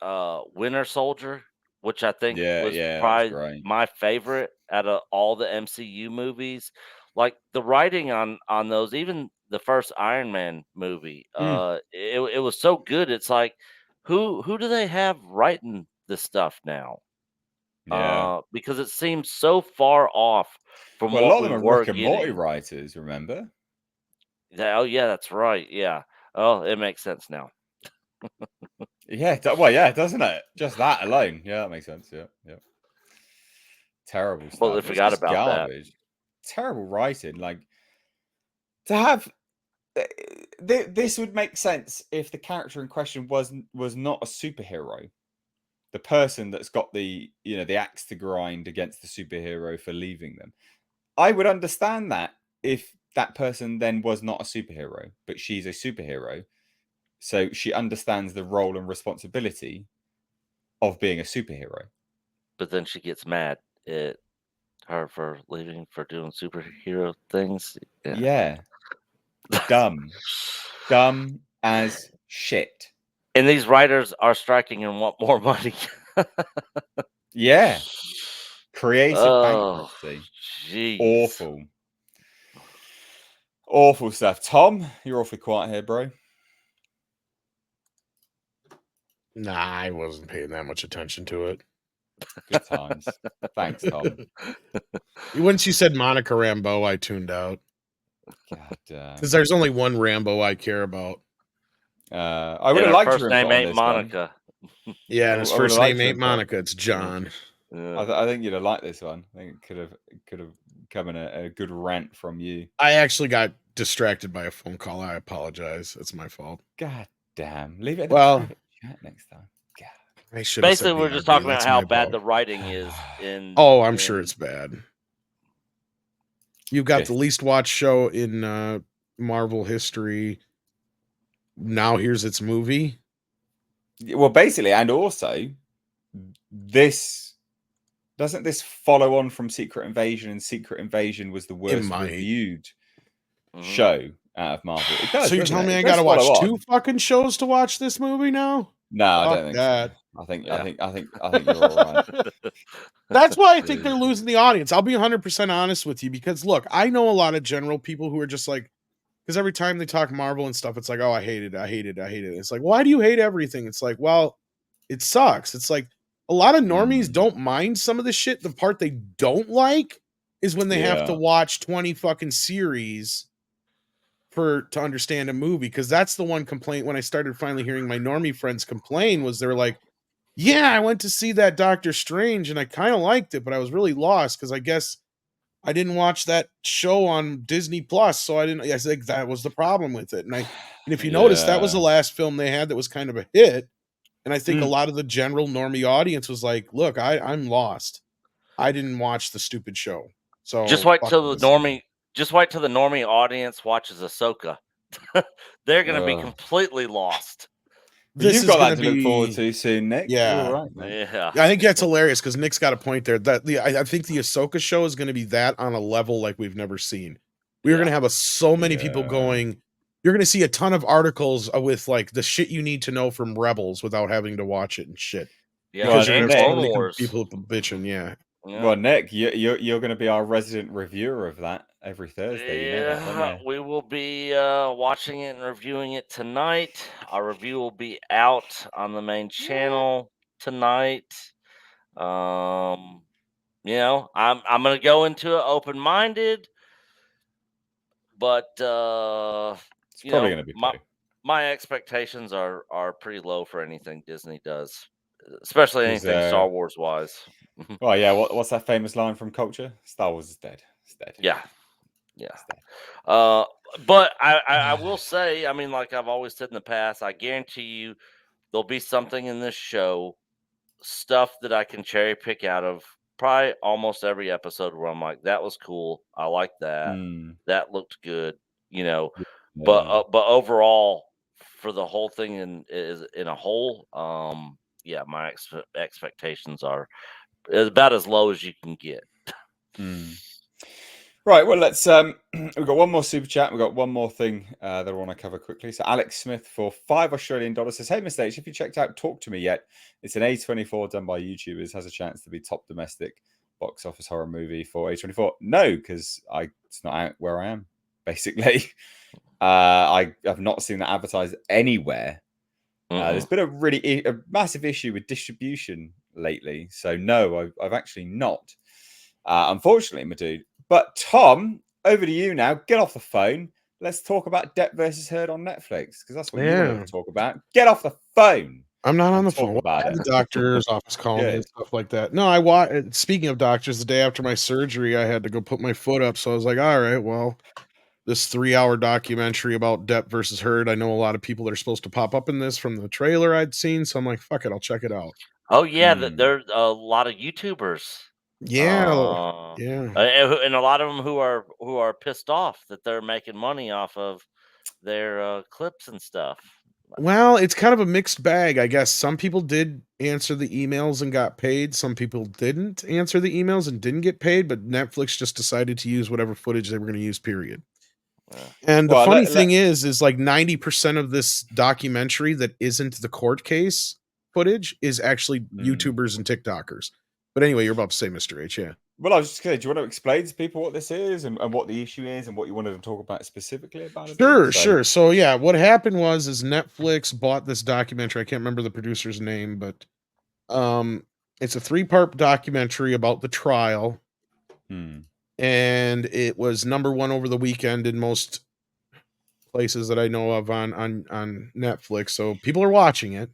Winter Soldier, which I think was probably my favorite out of all the MCU movies. Like the writing on those, even the first Iron Man movie, it was so good. It's like, who do they have writing this stuff now? Yeah, because it seems so far off from a what lot we of them are were Rick and Morty getting. writers. Remember? Oh yeah, that's right. Yeah. Oh, it makes sense now. Yeah, well, yeah, doesn't it? Just that alone. Yeah, that makes sense. Yeah. Terrible stuff. Well, they forgot about garbage. terrible writing. Like to have this would make sense if the character in question was not a superhero. The person that's got the axe to grind against the superhero for leaving them. I would understand that if that person then was not a superhero, but she's a superhero. So she understands the role and responsibility of being a superhero. But then she gets mad at her for leaving, for doing superhero things. Yeah. Dumb. Dumb as shit. And these writers are striking and want more money. Yeah. Creative bankruptcy. Geez. Awful stuff. Tom, you're awfully quiet here, bro. Nah, I wasn't paying that much attention to it. Good times. Thanks, Tom. Once you said Monica Rambeau, I tuned out. Because there's only one Rambeau I care about. I would have liked first name ain't Monica. Yeah, and his first name ain't Monica. It's John. Yeah. I think you'd have liked this one. I think it could have come in a good rant from you. I actually got distracted by a phone call. I apologize. It's my fault. God damn. Leave it in the chat next time. God. Basically, we're just talking about how bad the writing is in. Oh, I'm sure it's bad. You've got the least watched show in Marvel history. Now here's its movie. Well, basically, and also, doesn't this follow on from Secret Invasion? And Secret Invasion was the worst reviewed show out of Marvel. It does, so you're telling me I got to watch 2 fucking shows to watch this movie now? No, I don't think that. So. I think you're all right. That's why I think they're losing the audience. I'll be 100% honest with you because look, I know a lot of general people who are just like, because every time they talk Marvel and stuff, it's like, oh, I hate it. It's like, why do you hate everything? It's like, well, it sucks. It's like a lot of normies don't mind some of the shit. The part they don't like is when they have to watch 20 fucking series to understand a movie, because that's the one complaint when I started finally hearing my normie friends complain was they're like, yeah, I went to see that Doctor Strange and I kind of liked it, but I was really lost because I guess I didn't watch that show on Disney Plus, so I think that was the problem with it. And if you notice, that was the last film they had that was kind of a hit. And I think a lot of the general normie audience was like, look, I'm lost. I didn't watch the stupid show. So just wait till the normie audience watches Ahsoka. They're going to be completely lost. You've got that to look forward to soon, Nick. Yeah. Right, yeah. I think that's hilarious because Nick's got a point there. I think the Ahsoka show is going to be that on a level like we've never seen. We're going to have so many people going. You're going to see a ton of articles with like the shit you need to know from Rebels without having to watch it and shit. Yeah, because you're going to people bitching. Yeah. Well, Nick, you're going to be our resident reviewer of that every Thursday. Yeah, you know that, we will be watching it and reviewing it tonight. Our review will be out on the main channel tonight. I'm going to go into it open-minded, but it's probably going to be my expectations are pretty low for anything Disney does, especially anything Star Wars wise. Oh yeah, what's that famous line from Culture? Star Wars is dead. It's dead. Yeah. But I will say, I mean, like I've always said in the past, I guarantee you there'll be something in this show, stuff that I can cherry pick out of probably almost every episode where I'm like, that was cool. I like that. That looked good, but overall for the whole thing in a whole, my expectations are about as low as you can get. Right, well, let's we've got one more super chat. We've got one more thing that I want to cover quickly. So Alex Smith for $5 Australian says, hey, Mr. H, if you checked out Talk to Me yet, it's an A24 done by YouTubers, has a chance to be top domestic box office horror movie for A24. No, because it's not out where I am, basically. I have not seen that advertised anywhere. There's been a massive issue with distribution lately. So no, I've actually not. Unfortunately, my dude. But Tom, over to you now. Get off the phone. Let's talk about Depp versus Heard on Netflix, because that's what you want to talk about. Get off the phone. I'm not on the talk phone. about I had it. the doctor's office calling me and Good. stuff like that. No, I speaking of doctors, the day after my surgery, I had to go put my foot up. So I was like, all right, well, this 3-hour documentary about Depp versus Heard. I know a lot of people that are supposed to pop up in this from the trailer I'd seen. So I'm like, fuck it, I'll check it out. Oh yeah, Mm. there are a lot of YouTubers. Yeah. And a lot of them who are pissed off that they're making money off of their clips and stuff. Well, it's kind of a mixed bag, I guess. Some people did answer the emails and got paid. Some people didn't answer the emails and didn't get paid, but Netflix just decided to use whatever footage they were going to use, period. Yeah. And the funny thing is like 90% of this documentary that isn't the court case footage is actually YouTubers and TikTokers. But anyway, you're about to say, Mr. H, yeah. Well, I was just going, do you want to explain to people what this is and what the issue is and what you wanted to talk about specifically about it? Sure. So yeah, what happened was Netflix bought this documentary. I can't remember the producer's name, but it's a 3-part documentary about the trial. And it was #1 over the weekend in most places that I know of on Netflix. So people are watching it.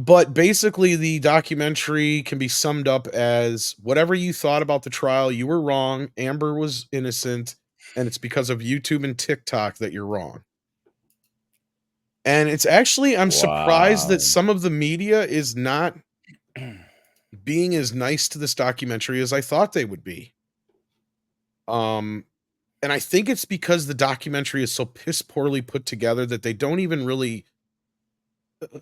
But basically, the documentary can be summed up as whatever you thought about the trial, you were wrong. Amber was innocent, and it's because of YouTube and TikTok that you're wrong. And it's actually, I'm surprised that some of the media is not being as nice to this documentary as I thought they would be. And I think it's because the documentary is so piss poorly put together that they don't even really.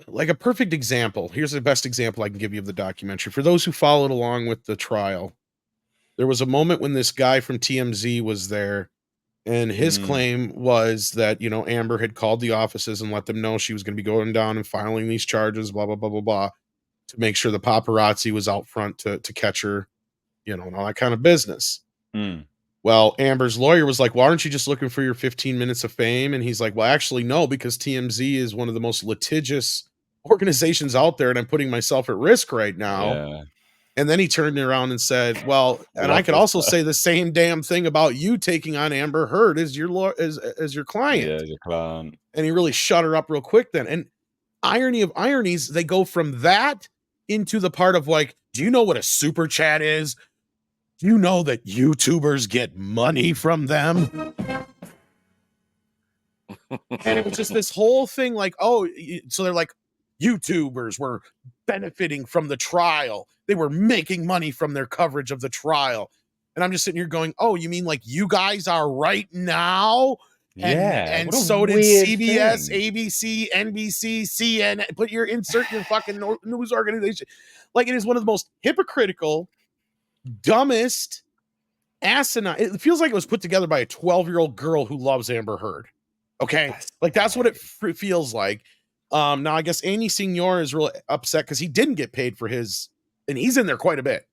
Like a perfect example. Here's the best example I can give you of the documentary. For those who followed along with the trial, there was a moment when this guy from TMZ was there, and his claim was that, Amber had called the offices and let them know she was going to be going down and filing these charges, blah, blah, blah, blah, blah, to make sure the paparazzi was out front to catch her, and all that kind of business. Well, Amber's lawyer was like, well, aren't you just looking for your 15 minutes of fame? And he's like, well, actually, no, because TMZ is one of the most litigious organizations out there, and I'm putting myself at risk right now. Yeah. And then he turned around and said, well, and I could also say the same damn thing about you taking on Amber Heard as your as your client. Yeah, as your client. And he really shut her up real quick then. And irony of ironies, they go from that into the part of like, do you know what a super chat is? Do you know that YouTubers get money from them? And it was just this whole thing like, so they're like, YouTubers were benefiting from the trial. They were making money from their coverage of the trial. And I'm just sitting here going, oh, you mean like you guys are right now? And so did CBS, ABC, NBC, CNN. Insert your fucking news organization. Like, it is one of the most hypocritical, dumbest, asinine. It feels like it was put together by a 12-year-old girl who loves Amber Heard. Okay, like that's what it feels like. Now I guess Andy Signor is really upset because he didn't get paid for his, and he's in there quite a bit.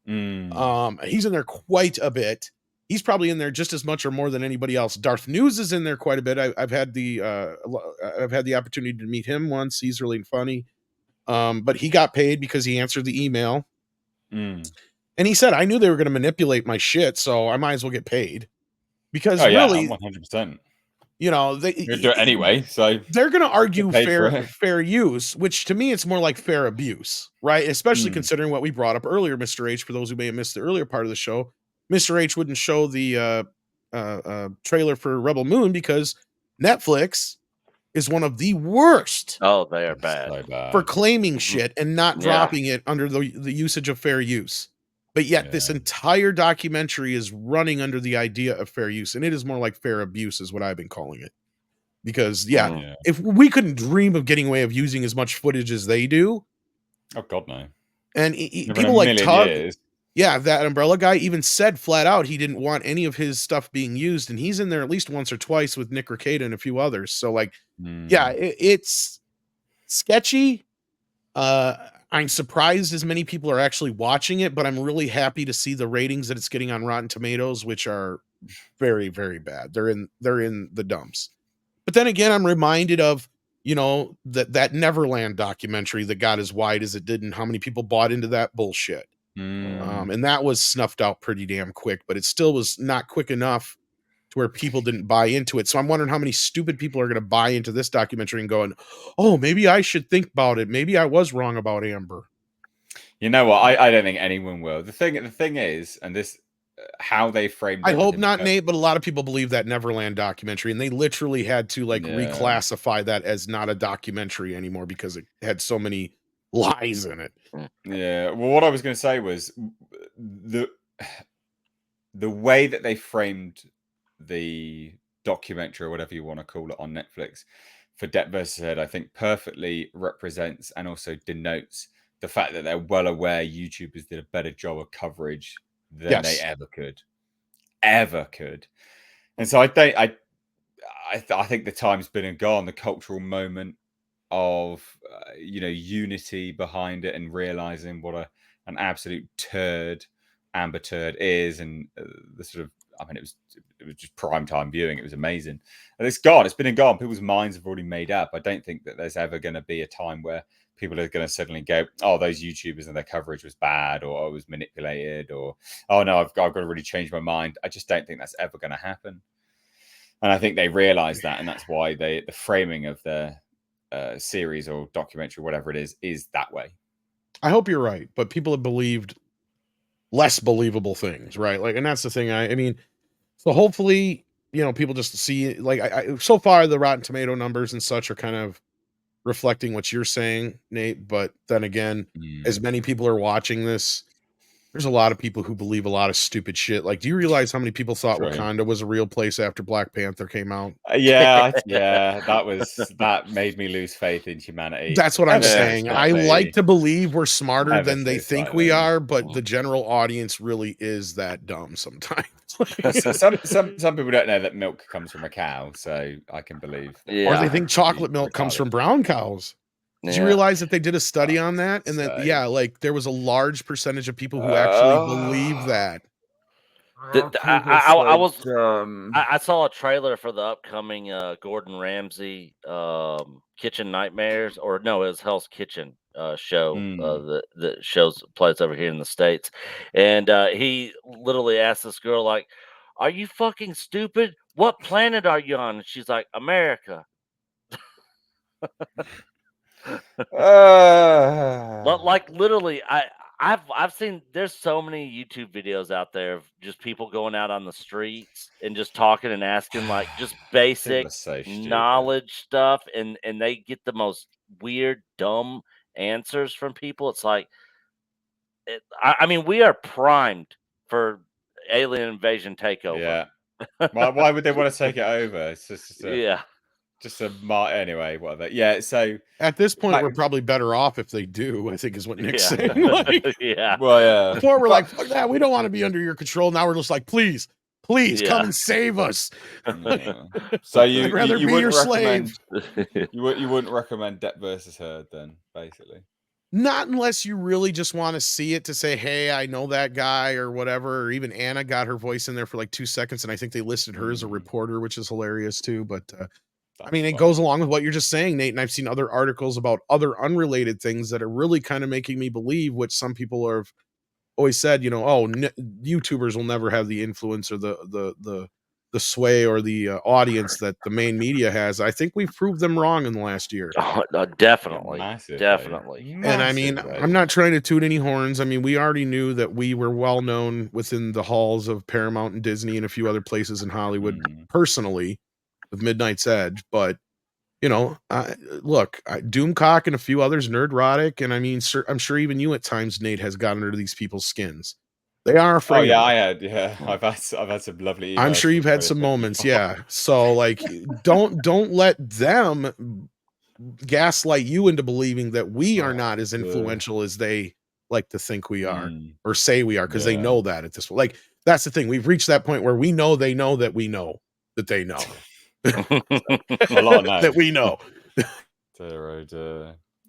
He's in there quite a bit. He's probably in there just as much or more than anybody else. Darth News is in there quite a bit. I've had the opportunity to meet him once. He's really funny. But he got paid because he answered the email. And he said, I knew they were going to manipulate my shit, so I might as well get paid. Because really, 100%. They do it anyway, so they're going to argue fair use, which to me it's more like fair abuse, right? Especially considering what we brought up earlier, Mr. H. For those who may have missed the earlier part of the show, Mr. H wouldn't show the trailer for Rebel Moon because Netflix is one of the worst. Oh, they are bad. So bad. For claiming shit and not dropping it under the usage of fair use. But yet this entire documentary is running under the idea of fair use, and it is more like fair abuse is what I've been calling it. Because if we couldn't dream of getting away of using as much footage as they do. Oh God, no. And people like Tug, that Umbrella guy even said flat out he didn't want any of his stuff being used, and he's in there at least once or twice with Nick Rekieta and a few others. So like, it's sketchy. I'm surprised as many people are actually watching it, but I'm really happy to see the ratings that it's getting on Rotten Tomatoes, which are very, very bad. They're in the dumps. But then again, I'm reminded of, that Neverland documentary that got as wide as it did and how many people bought into that bullshit. And that was snuffed out pretty damn quick, but it still was not quick enough to where people didn't buy into it. So I'm wondering how many stupid people are going to buy into this documentary and going, oh, maybe I should think about it. Maybe I was wrong about Amber. You know what? I don't think anyone will. The thing is, and this how they framed. I hope not, Nate, but a lot of people believe that Neverland documentary, and they literally had to reclassify that as not a documentary anymore because it had so many lies in it. Yeah. Well, what I was going to say was the way that they framed the documentary or whatever you want to call it on Netflix for Debt versus Head, I think perfectly represents and also denotes the fact that they're well aware YouTubers did a better job of coverage than they ever could. And so I think the time's been and gone. The cultural moment of unity behind it and realizing what an absolute turd Amber Turd is, and the sort of, I mean, it was just prime time viewing. It was amazing, and it's gone. It's been and gone. People's minds have already made up. I don't think that there's ever going to be a time where people are going to suddenly go, oh, those YouTubers and their coverage was bad, or I was manipulated, or oh no, I've got to really change my mind. I just don't think that's ever going to happen. And I think they realize that, and that's why the framing of the series or documentary, whatever it is that way. I hope you're right, but people have believed less believable things, right? Like, and that's the thing. I mean, so hopefully, people just see, like, so far the Rotten Tomato numbers and such are kind of reflecting what you're saying, Nate. But then again, as many people are watching this, there's a lot of people who believe a lot of stupid shit. Like, do you realize how many people thought Wakanda was a real place after Black Panther came out? Yeah, that made me lose faith in humanity. That's what I'm saying. I like to believe we're smarter than they think we are, but the general audience really is that dumb sometimes. some people don't know that milk comes from a cow, so I can believe. Or they think chocolate milk comes from brown cows. Did you realize that they did a study on that? And that, like, there was a large percentage of people who actually believe that. I saw a trailer for the upcoming Gordon Ramsay Kitchen Nightmares, or no, it was Hell's Kitchen show that plays over here in the States. And he literally asked this girl, like, are you fucking stupid? What planet are you on? And she's like, America. Like, literally, I've seen, there's so many YouTube videos out there of just people going out on the streets and just talking and asking, like, just basic knowledge stuff, and they get the most weird, dumb answers from people. It's like, I mean, we are primed for alien invasion takeover. Yeah. Why would they want to take it over? It's just anyway, whatever. Yeah, so at this point, we're probably better off if they do, I think is what Nick's saying. Like, well, yeah. Before we're like, fuck that, we don't want to be under your control. Now we're just like, please come and save us. So I'd rather be your slave. You wouldn't recommend Debt versus Herd then, basically. Not unless you really just want to see it to say, hey, I know that guy or whatever. Or even Anna got her voice in there for like 2 seconds, and I think they listed her as a reporter, which is hilarious too. But I mean, it goes along with what you're just saying, Nate. And I've seen other articles about other unrelated things that are really kind of making me believe, which some people have always said, YouTubers will never have the influence or the sway or the audience that the main media has. I think we've proved them wrong in the last year. Oh, definitely. Definitely. And I mean, I'm not trying to toot any horns. I mean, we already knew that we were well known within the halls of Paramount and Disney and a few other places in Hollywood personally with Midnight's Edge. But, look, Doomcock and a few others, Nerdrotic. And I mean, I'm sure even you at times, Nate, has gotten under these people's skins. They are afraid. Oh yeah, I had. Yeah, I've had some lovely. I'm sure you've had some moments. Yeah. So like, don't let them gaslight you into believing that we are not as influential as they like to think we are or say we are, because they know that at this point. Like, that's the thing. We've reached that point where we know they know that we know that they know. A lot of that we know.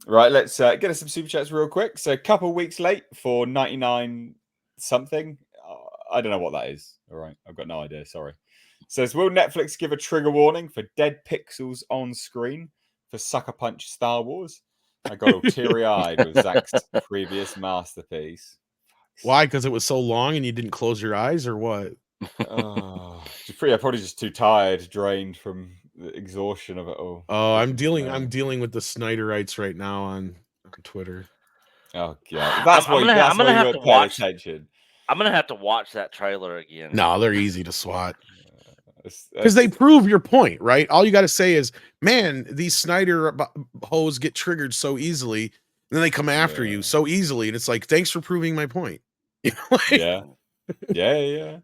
Right, let's get us some super chats real quick. So a couple of weeks late for 99 something. I don't know what that is. All right, I've got no idea. Sorry. Says, will Netflix give a trigger warning for dead pixels on screen for Sucker Punch Star Wars? I got all teary-eyed with Zach's previous masterpiece. Why? Because it was so long and you didn't close your eyes, or what? Oh, Probably just too tired, drained from the exhaustion of it all. Oh, I'm dealing with the Snyderites right now on Twitter. Oh god, that's why you weren't paying attention. I'm gonna have to watch that trailer again. No, they're easy to swat. Because they prove your point, right? All you got to say is, man, these Snyder hoes get triggered so easily, and then they come after you so easily, and it's like, thanks for proving my point. You know, yeah.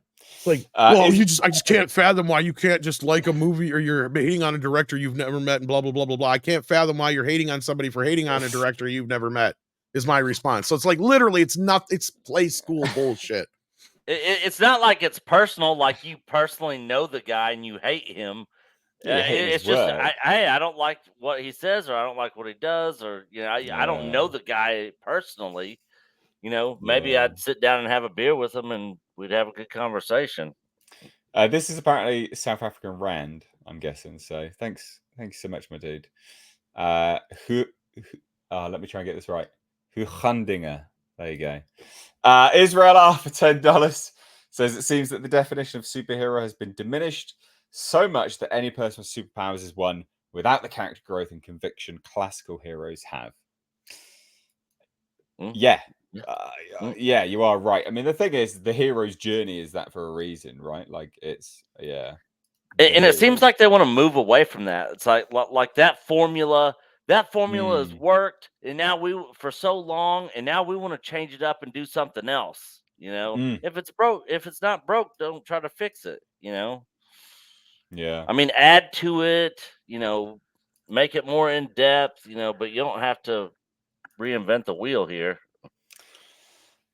Like, well, I just can't fathom why you can't just like a movie, or you're hating on a director you've never met, and blah blah blah blah blah. I can't fathom why you're hating on somebody for hating on a director you've never met. Is my response. So it's like, literally, it's play school bullshit. It's not like it's personal, like you personally know the guy and you hate him. It's just, I don't like what he says, or I don't like what he does, or I don't know the guy personally. Maybe I'd sit down and have a beer with him, and we'd have a good conversation. This is apparently South African rand, I'm guessing. So thanks so much, my dude. Let me try and get this right. Huchandinger. There you go. Israel R for $10 says it seems that the definition of superhero has been diminished so much that any person with superpowers is one without the character growth and conviction classical heroes have. Yeah, you are right. I mean, the thing is, the hero's journey is that for a reason, right? Like it's and it seems like they want to move away from that. It's like that formula. That formula has worked, and now for so long, and now we want to change it up and do something else. If it's broke, if it's not broke, don't try to fix it. Yeah. I mean, add to it. Make it more in depth. But you don't have to reinvent the wheel here.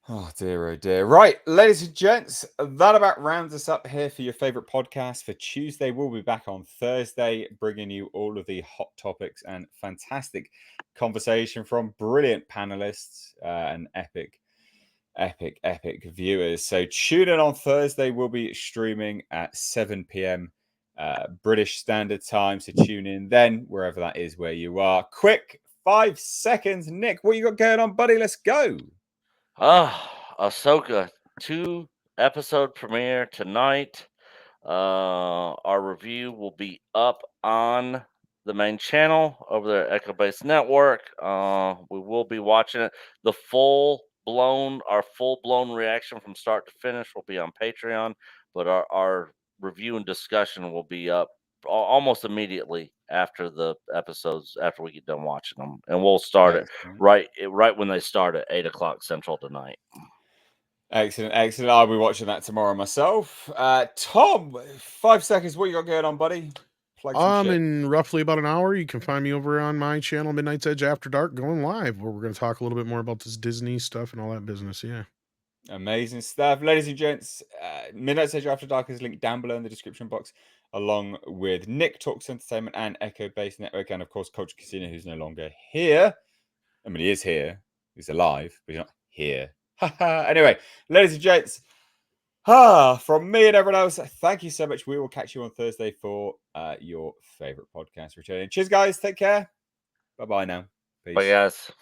Oh dear. Right, ladies and gents, that about rounds us up here for your favorite podcast for Tuesday. We'll be back on Thursday, bringing you all of the hot topics and fantastic conversation from brilliant panelists and epic viewers. So tune in on Thursday. We'll be streaming at 7 p.m. British Standard Time. So tune in then, wherever that is where you are. Quick 5 seconds, Nick. What you got going on, buddy? Let's go. Ahsoka 2 episode premiere tonight. Our review will be up on the main channel over there at Echo Base Network. We will be watching it. Our full blown reaction from start to finish will be on Patreon, but our review and discussion will be up almost immediately after the episodes, after we get done watching them, and we'll start it right when they start at 8:00 Central tonight. Excellent. I'll be watching that tomorrow myself. Tom, 5 seconds. What you got going on, buddy? In roughly about an hour, you can find me over on my channel, Midnight's Edge After Dark, going live, where we're going to talk a little bit more about this Disney stuff and all that business. Yeah. Amazing stuff. Ladies and gents, Midnight's Edge After Dark is linked down below in the description box, along with Nick Talks Entertainment and Echo Base Network, and of course Coach Casino, who's no longer here. I mean, he is here. He's alive, but he's not here. Anyway, ladies and gents, from me and everyone else, thank you so much. We will catch you on Thursday for your favorite podcast returning. Cheers, guys. Take care. Bye-bye now. Peace. Bye, guys.